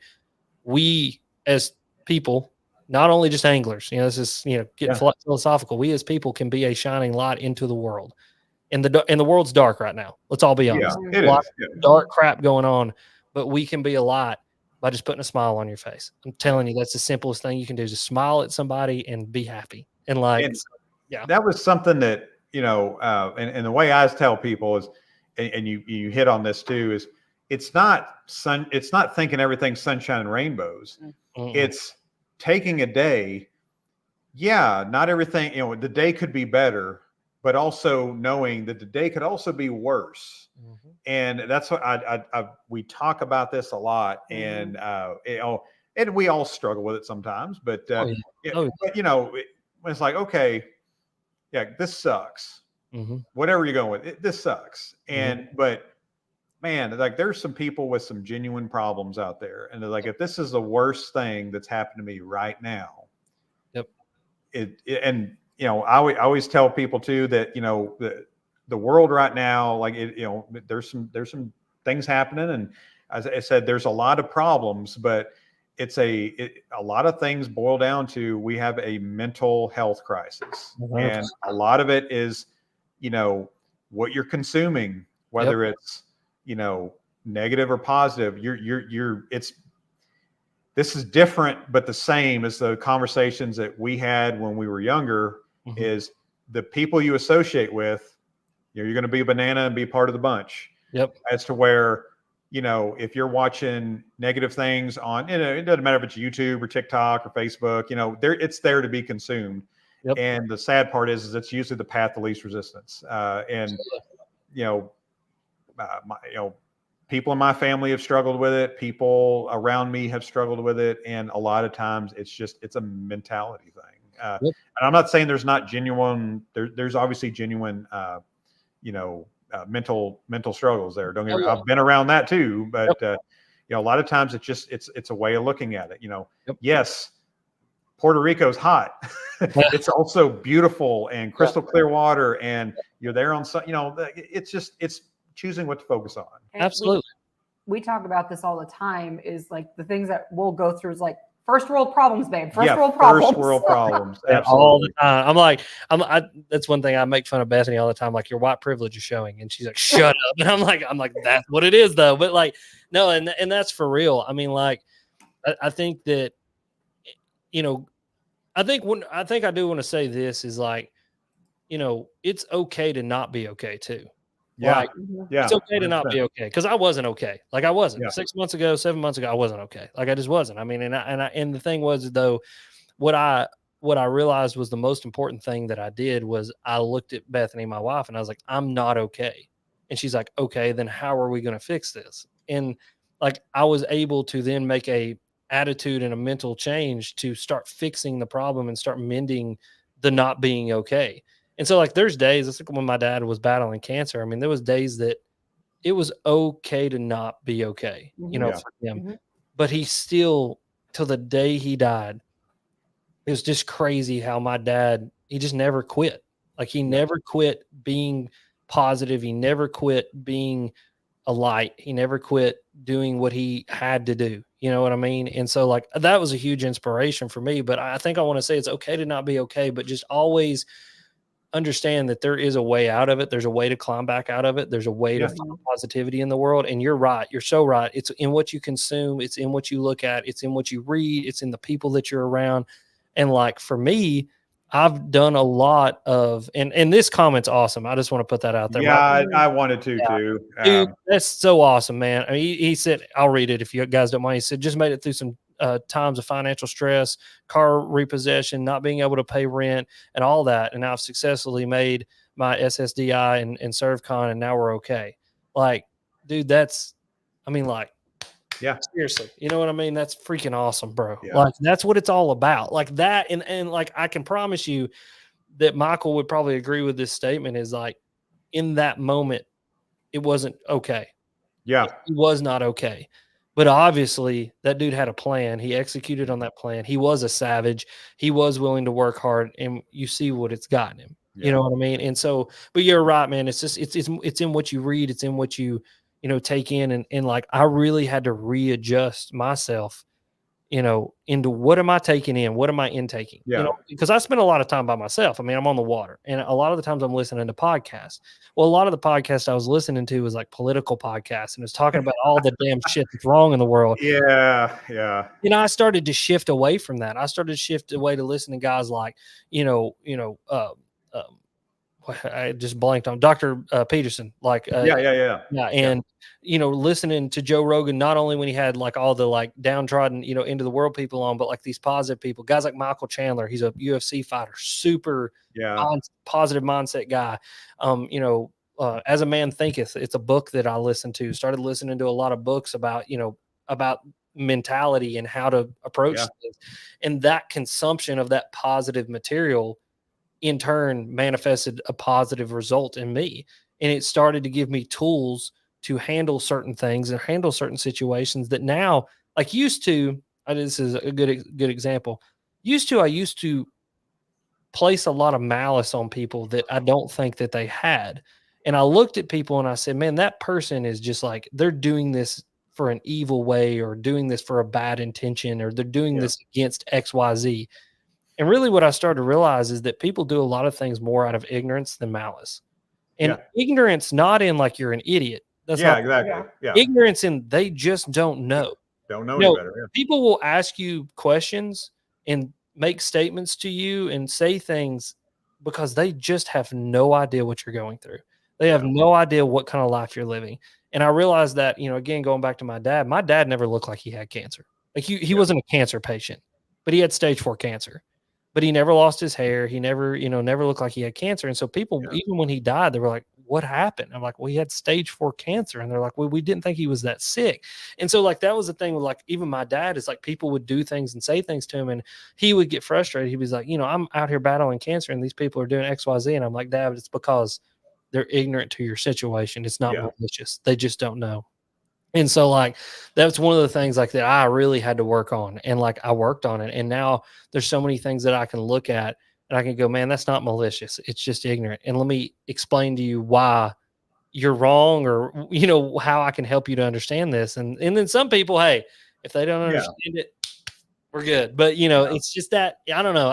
We as people, not only just anglers, this is getting philosophical, we as people can be a shining light into the world. And the world's dark right now. Let's all be honest. Yeah, it is. Dark crap going on, but we can be a light by just putting a smile on your face. I'm telling you, that's the simplest thing you can do, is just smile at somebody and be happy. And that was something that, and the way I tell people is, and you hit on this too, is it's not thinking everything's sunshine and rainbows. Mm-mm. It's taking a day. Yeah. Not everything, the day could be better, but also knowing that the day could also be worse. Mm-hmm. And that's what we talk about this a lot. Mm-hmm. And we all struggle with it sometimes, but, but it's like, okay, this sucks. Mm-hmm. Whatever you're going with, this sucks. And, but man, like there's some people with some genuine problems out there. And they're like, if this is the worst thing that's happened to me right now, I always tell people too that, the world right now, like there's some things happening. And as I said, there's a lot of problems, but a lot of things boil down to, we have a mental health crisis. 100%. And a lot of it is, what you're consuming, whether it's, negative or positive, this is different, but the same as the conversations that we had when we were younger. Mm-hmm. Is the people you associate with, you're going to be a banana and be part of the bunch. Yep. As to where, if you're watching negative things on, it doesn't matter if it's YouTube or TikTok or Facebook, it's there to be consumed. Yep. And the sad part is it's usually the path of least resistance. People in my family have struggled with it. People around me have struggled with it. And a lot of times it's a mentality thing. And I'm not saying there's not genuine, there's obviously genuine, mental struggles there. Don't get me wrong. I've been around that too, but a lot of times it's a way of looking at it. Yes, Puerto Rico's hot. It's also beautiful and crystal clear water, and you're there on some, it's choosing what to focus on. And absolutely. We talk about this all the time, is like the things that we'll go through is like, first world problems, babe. First world problems. First world problems. All the time. I'm like, that's one thing I make fun of Bethany all the time. Like, your white privilege is showing, and she's like, shut up. And I'm like, that's what it is, though. But like, no, and that's for real. I mean, like, I think that, I think I do want to say this is like, it's okay to not be okay too. Yeah. Like, it's okay to not be okay, because I wasn't okay. Like I wasn't 6 months ago, 7 months ago, I wasn't okay. Like I just wasn't. I mean, and the thing was, though, what I realized was the most important thing that I did was I looked at Bethany, my wife, and I was like, I'm not okay. And she's like, okay, then how are we going to fix this? And like, I was able to then make a attitude and a mental change to start fixing the problem and start mending the not being okay. And so like there's days, it's like when my dad was battling cancer. I mean, there was days that it was okay to not be okay, you know, for him. But he still, till the day he died, it was just crazy how my dad, he just never quit. Like he never quit being positive. He never quit being a light. He never quit doing what he had to do. You know what I mean? And so like that was a huge inspiration for me. But I think I want to say it's okay to not be okay, but just always understand that there is a way out of it. There's a way to climb back out of it. There's a way to find positivity in the world. And you're right. You're so right. It's in what you consume. It's in what you look at. It's in what you read. It's in the people that you're around. And like for me, I've done a lot of, and this comment's awesome. I just want to put that out there. Yeah, I wanted to too. Dude, that's so awesome, man. I mean, he said, I'll read it if you guys don't mind. He said, just made it through some times of financial stress, car repossession, not being able to pay rent and all that. And now I've successfully made my SSDI and ServCon, and now we're okay. Like, dude, that's, I mean, like, yeah, seriously, you know what I mean? That's freaking awesome, bro. Like, that's what it's all about. Like that. And like, I can promise you that Michael would probably agree with this statement is like, in that moment, it wasn't okay. Yeah. It was not okay. But obviously that dude had a plan. He executed on that plan. He was a savage. He was willing to work hard, and you see what it's gotten him. You know what I mean? And so, but you're right, man. It's just, it's in what you read. It's in what you take in. And like, I really had to readjust myself, into what am I taking in? What am I intaking? Because I spend a lot of time by myself. I mean, I'm on the water, and a lot of the times I'm listening to podcasts. Well, a lot of the podcasts I was listening to was like political podcasts, and it's talking about all the damn shit that's wrong in the world. Yeah. I started to shift away from that. I started to shift away to listen to guys like, I just blanked on Dr. Peterson, like, and listening to Joe Rogan, not only when he had like all the like downtrodden, into the world people on, but like these positive people, guys like Michael Chandler. He's a UFC fighter, super positive mindset guy. As a Man Thinketh, it's a book that I listened to. Started listening to a lot of books about mentality and how to approach things, and that consumption of that positive material in turn manifested a positive result in me. And it started to give me tools to handle certain things and handle certain situations that now, like this is a good example. I used to place a lot of malice on people that I don't think that they had. And I looked at people and I said, man, that person is just like, they're doing this for an evil way, or doing this for a bad intention, or they're doing this against XYZ. And really what I started to realize is that people do a lot of things more out of ignorance than malice. And ignorance, not in like you're an idiot. That's not exactly. Yeah. Ignorance in they just don't know. Don't know any better. Yeah. People will ask you questions and make statements to you and say things because they just have no idea what you're going through. They have no idea what kind of life you're living. And I realized that, again, going back to my dad never looked like he had cancer. Like he wasn't a cancer patient, but he had stage 4 cancer. But he never lost his hair. He never, never looked like he had cancer. And so people, even when he died, they were like, what happened? I'm like, well, he had stage 4 cancer. And they're like, well, we didn't think he was that sick. And so like, that was the thing with like, even my dad is like, people would do things and say things to him, and he would get frustrated. He was like, I'm out here battling cancer and these people are doing XYZ. And I'm like, Dad, it's because they're ignorant to your situation. It's not malicious. They just don't know. And so like, that's one of the things like that I really had to work on. And like, I worked on it. And now there's so many things that I can look at and I can go, man, that's not malicious. It's just ignorant. And let me explain to you why you're wrong, or, how I can help you to understand this. And then some people, hey, if they don't understand it, we're good. But, it's just that, I don't know.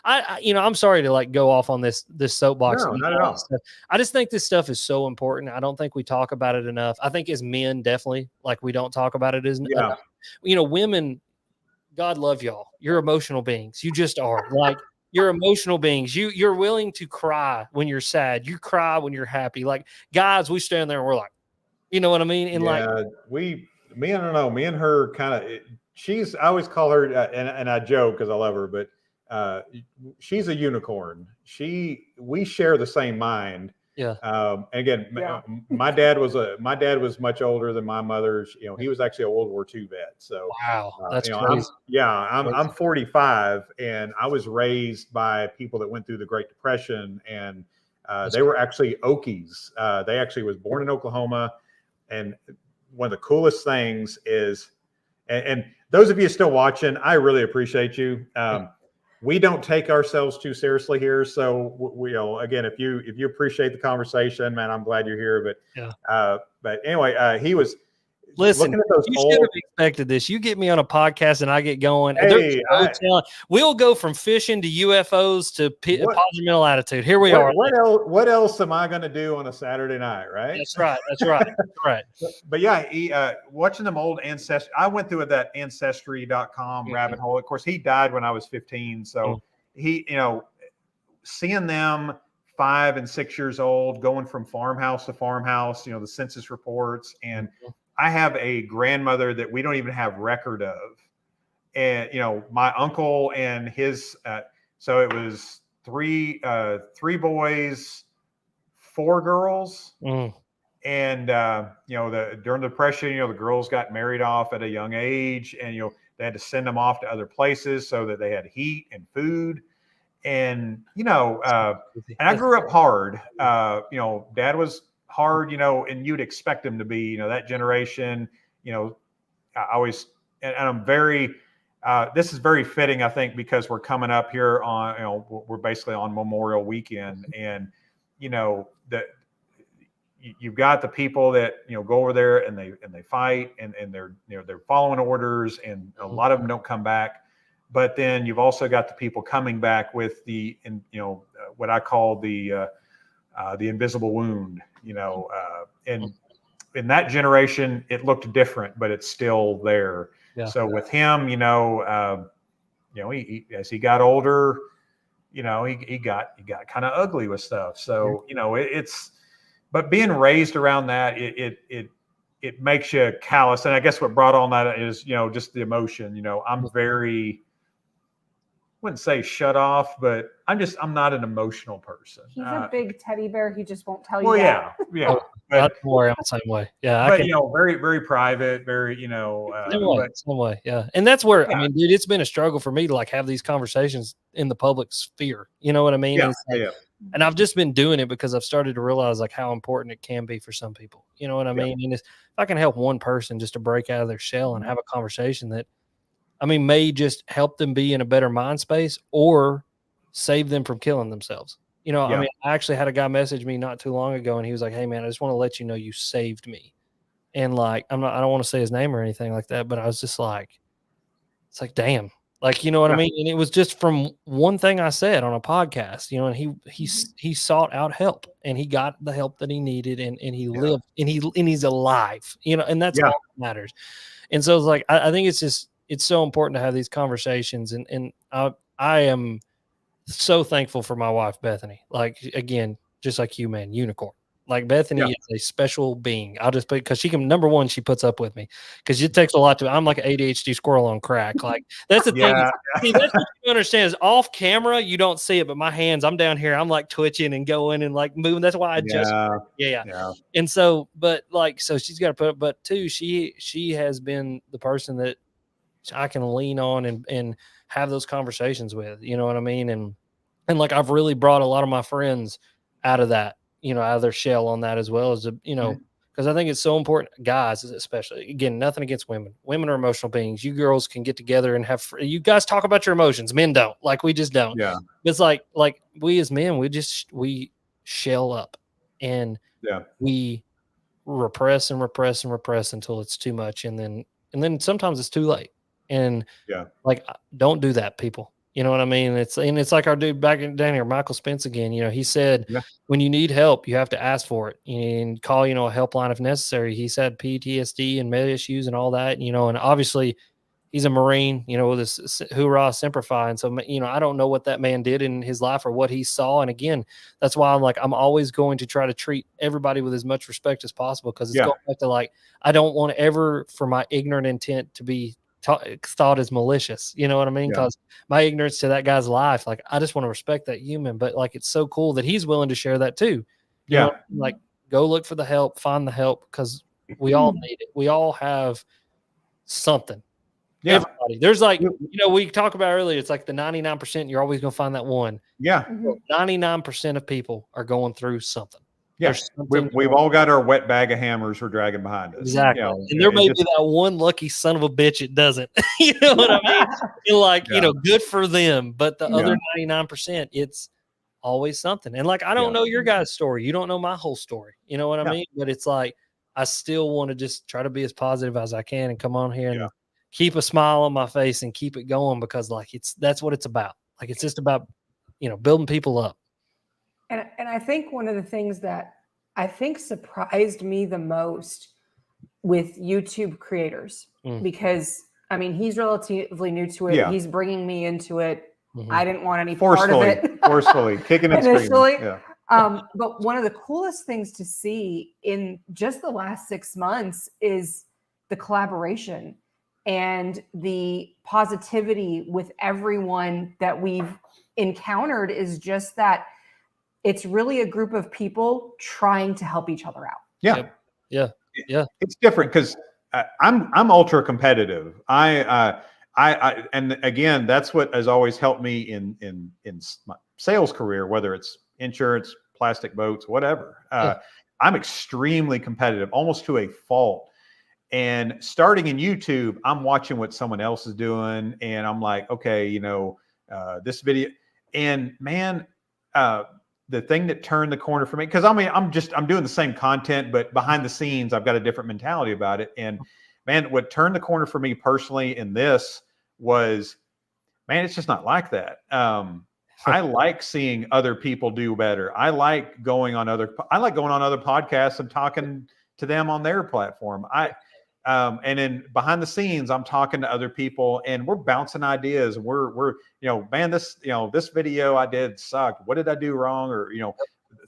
I'm sorry to like go off on this soapbox. No, not at all. I just think this stuff is so important. I don't think we talk about it enough. I think as men, definitely, like we don't talk about it as enough. Women, God love y'all. You're emotional beings. You just are. Like, you're emotional beings. You're willing to cry when you're sad. You cry when you're happy. Like, guys, we stand there and we're like, you know what I mean? And I don't know. Me and her kind of, I always call her, and I joke because I love her, but she's a unicorn. We share the same mind. Yeah. Again, my dad was much older than my mother's. He was actually a World War II vet. So wow, that's crazy. I'm 45, and I was raised by people that went through the Great Depression, and they were actually Okies. They actually was born in Oklahoma, and one of the coolest things is, and those of you still watching, I really appreciate you. We don't take ourselves too seriously here. So we again, if you appreciate the conversation, man, I'm glad you're here. But anyway, he was listen. Looking at those You should have expected this. You get me on a podcast and I get going. Hey, we'll go from fishing to UFOs to positive mental attitude. Here we are. What else am I going to do on a Saturday night? Right. That's right. That's right. That's right. But yeah, watching them old ancestry. I went through that ancestry.com rabbit hole. Of course, he died when I was 15. So he, seeing them 5 and 6 years old, going from farmhouse to farmhouse, the census reports. And I have a grandmother that we don't even have record of. And, my uncle and his, so it was three boys, 4 girls. And, during the Depression, the girls got married off at a young age, and, they had to send them off to other places so that they had heat and food. And, and I grew up hard. Dad was hard, and you'd expect him to be, that generation, I always, and I'm very, this is very fitting, I think, because we're coming up here on, we're basically on Memorial Weekend, and, you've got the people that, go over there and they fight and they're, they're following orders, and a lot of them don't come back. But then you've also got the people coming back with the, what I call the invisible wound, and in that generation, it looked different, but it's still there. Yeah. So with him, he as he got older, he got kind of ugly with stuff. So, but being raised around that, it makes you callous. And I guess what brought on that is, just the emotion. I'm very, wouldn't say shut off, but I'm not an emotional person. He's a big teddy bear. He just won't tell you. Well, yeah. Don't worry, I'm the same way. Yeah, but very, very private, very, same way. Yeah, and that's where I mean, dude, it's been a struggle for me to have these conversations in the public sphere. You know what I mean? Yeah. And I've just been doing it because I've started to realize how important it can be for some people. You know what I mean? And if I can help one person just to break out of their shell and have a conversation that, may just help them be in a better mind space or save them from killing themselves. I actually had a guy message me not too long ago, and he was like, "Hey man, I just want to let you know you saved me." And I don't want to say his name or anything like that, but I was just like, it's like, damn, you know what I mean? And it was just from one thing I said on a podcast, and he sought out help, and he got the help that he needed, and he lived, and he's alive, and that's all that matters. And so it's like, I think it's so important to have these conversations. And I am so thankful for my wife, Bethany. Again, just like you, man, unicorn. Bethany is a special being. I'll just put, because she can, number one, she puts up with me because it takes a lot I'm like an ADHD squirrel on crack. That's the thing. See, that's what you understand is off camera, you don't see it, but my hands, I'm down here, I'm twitching and going and moving. That's why I just, And so, but so she's got to put up, but too, she has been the person that I can lean on and have those conversations with, you know what I mean? And I've really brought a lot of my friends out of that, out of their shell on that, as well as, because I think it's so important, guys, especially, again, nothing against women. Women are emotional beings. You girls can get together and you guys talk about your emotions. Men don't, we just don't. Yeah. It's like we as men, we shell up and we repress and repress and repress until it's too much. And then sometimes it's too late. And don't do that, people. You know what I mean? It's like our dude down here, Michael Spence again. He said, when you need help, you have to ask for it and call, a helpline if necessary. He said PTSD and med issues and all that, and obviously he's a Marine, with this hoorah semper fi. And so, I don't know what that man did in his life or what he saw. And again, that's why I'm always going to try to treat everybody with as much respect as possible. Cause it's going back to I don't want ever for my ignorant intent to be thought as malicious, you know what I mean? Because my ignorance to that guy's life, I just want to respect that human. But it's so cool that he's willing to share that too, You know, like go look for the help, find the help, because we all need it. We all have something. Yeah. Everybody. There's like, we talked about earlier, it's like the 99%, you're always going to find that one. Yeah. 99% of people are going through something. Yes. We've all got our wet bag of hammers we're dragging behind us. Exactly. And there may be that one lucky son of a bitch it doesn't. You know what I mean? And like, good for them. But the other 99%, it's always something. And like, I don't know your guys' story. You don't know my whole story. You know what I mean? But it's like, I still want to just try to be as positive as I can and come on here and keep a smile on my face and keep it going, because like that's what it's about. Like, it's just about, building people up. And I think one of the things that I think surprised me the most with YouTube creators, because I mean, he's relatively new to it. Yeah. He's bringing me into it. Mm-hmm. I didn't want any part of it. Forcefully, kicking and screaming. Yeah. But one of the coolest things to see in just the last 6 months is the collaboration and the positivity with everyone that we've encountered. Is just that it's really a group of people trying to help each other out. Yeah. Yeah. It's different because I'm ultra competitive. I and again, that's what has always helped me in my sales career, whether it's insurance, plastic boats, whatever. I'm extremely competitive, almost to a fault. And starting in YouTube, I'm watching what someone else is doing, and I'm like, okay, this video, and man, the thing that turned the corner for me, because I mean, I'm doing the same content, but behind the scenes, I've got a different mentality about it. And man, what turned the corner for me personally in this was, man, it's just not like that. I like seeing other people do better. I like going on other podcasts and talking to them on their platform. And then behind the scenes, I'm talking to other people and we're bouncing ideas. We're man, this video I did sucked. What did I do wrong? Or,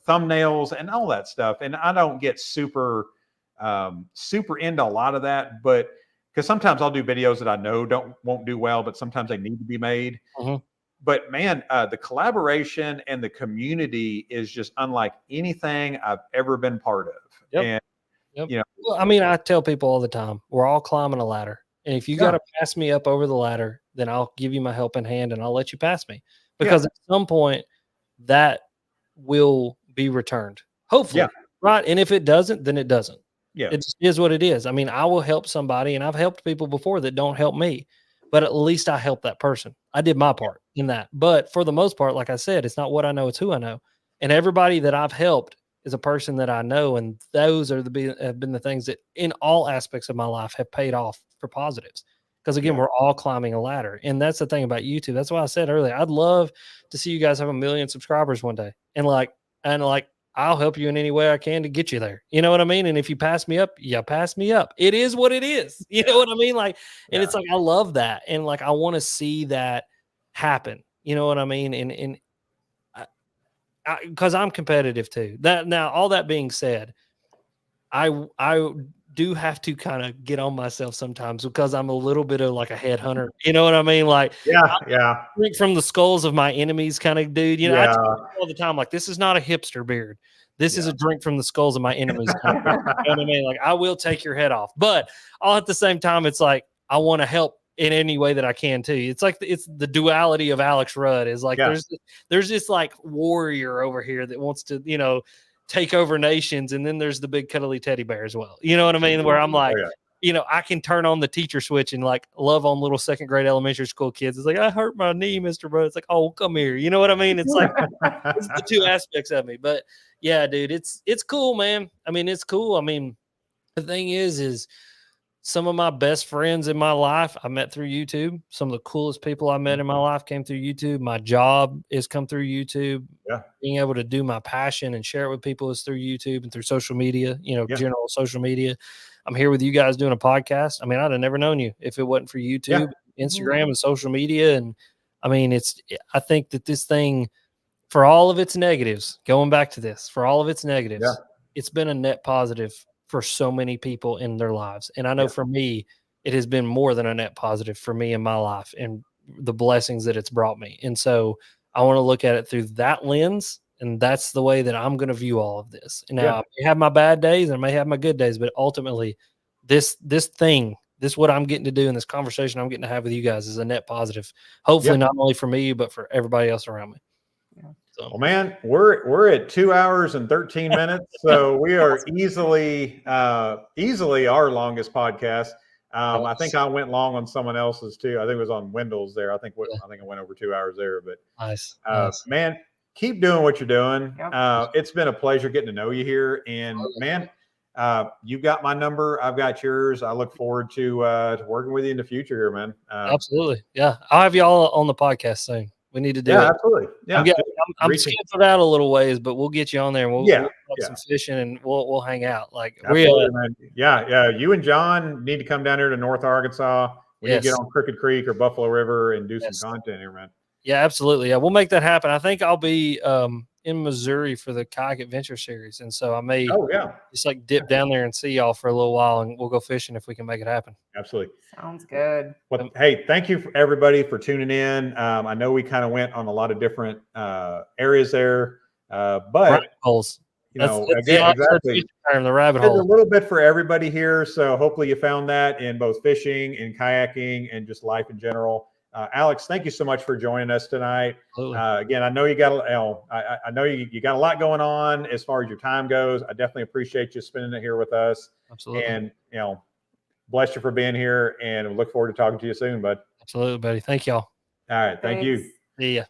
thumbnails and all that stuff. And I don't get super into a lot of that, but because sometimes I'll do videos that I know won't do well, but sometimes they need to be made. Mm-hmm. But man, the collaboration and the community is just unlike anything I've ever been part of. Yep. And yep. Well, I mean, I tell people all the time, we're all climbing a ladder. And if you got to pass me up over the ladder, then I'll give you my helping hand and I'll let you pass me. Because at some point that will be returned. Hopefully. Yeah. Right. And if it doesn't, then it doesn't. Yeah. It just is what it is. I mean, I will help somebody, and I've helped people before that don't help me, but at least I helped that person. I did my part in that. But for the most part, like I said, it's not what I know, it's who I know. And everybody that I've helped is a person that I know. And those are have been the things that in all aspects of my life have paid off for positives. Because again, we're all climbing a ladder. And that's the thing about YouTube. That's why I said earlier, I'd love to see you guys have 1 million subscribers one day. And I'll help you in any way I can to get you there. You know what I mean? And if you pass me up, you pass me up. It is what it is. You know what I mean? And it's like, I love that. And like, I want to see that happen. You know what I mean? And because I'm competitive too. Now, all that being said, I do have to kind of get on myself sometimes because I'm a little bit of like a headhunter. You know what I mean? Like, I drink from the skulls of my enemies kind of dude. I tell people all the time, like, this is not a hipster beard. This is a drink from the skulls of my enemies. Kind of, you know what I mean? Like, I will take your head off, but all at the same time, it's like, I want to help in any way that I can too. It's like, it's the duality of Alex Rudd is like, there's this like warrior over here that wants to, take over nations. And then there's the big cuddly teddy bear as well. You know what I mean? Where I'm like, I can turn on the teacher switch and like love on little second grade elementary school kids. It's like, I hurt my knee, Mr. Bro. It's like, oh, come here. You know what I mean? It's like, it's the two aspects of me, but yeah, dude, it's cool, man. I mean, it's cool. I mean, the thing is some of my best friends in my life I met through YouTube. Some of the coolest people I met in my life came through YouTube. My job is come through YouTube. Yeah. Being able to do my passion and share it with people is through YouTube and through social media, general social media. I'm here with you guys doing a podcast. I mean, I'd have never known you if it wasn't for YouTube, Instagram, and social media. And I mean, I think that this thing, for all of its negatives, going back to this, for all of its negatives, it's been a net positive for so many people in their lives. And I know for me, it has been more than a net positive for me in my life and the blessings that it's brought me. And so I want to look at it through that lens And that's the way that I'm going to view all of this. Now, I may have my bad days and I may have my good days, but ultimately, this what I'm getting to do in this conversation I'm getting to have with you guys is a net positive. Hopefully, not only for me, but for everybody else around me. Yeah. So. Well, man, we're at 2 hours and 13 minutes, so we are easily our longest podcast. I think I went long on someone else's too. I think it was on Wendell's there. I think I went over 2 hours there. But nice. Man, keep doing what you're doing. Yep. It's been a pleasure getting to know you here. And man, you've got my number. I've got yours. I look forward to working with you in the future here, man. Absolutely. Yeah. I'll have you all on the podcast soon. We need to do it. Absolutely. Yeah. I'm scheduled out a little ways, but we'll get you on there and we'll have some fishing and we'll hang out. Like man. Yeah. You and John need to come down here to North Arkansas. We need to get on Crooked Creek or Buffalo River and do some content here, man. Yeah, absolutely. Yeah, we'll make that happen. I think I'll be in Missouri for the Kayak Adventure Series. And so I may just like dip down there and see y'all for a little while and we'll go fishing if we can make it happen. Absolutely. Sounds good. Well, hey, thank you for everybody for tuning in. I know we kind of went on a lot of different areas there, but rabbit holes. Exactly. The rabbit There's hole. A little bit for everybody here. So hopefully you found that in both fishing and kayaking and just life in general. Alex, thank you so much for joining us tonight. Again, I know you got I know you got a lot going on as far as your time goes. I definitely appreciate you spending it here with us. Absolutely. And bless you for being here, and we look forward to talking to you soon, bud. Absolutely, buddy. Thank y'all. All right. Thank you. See ya.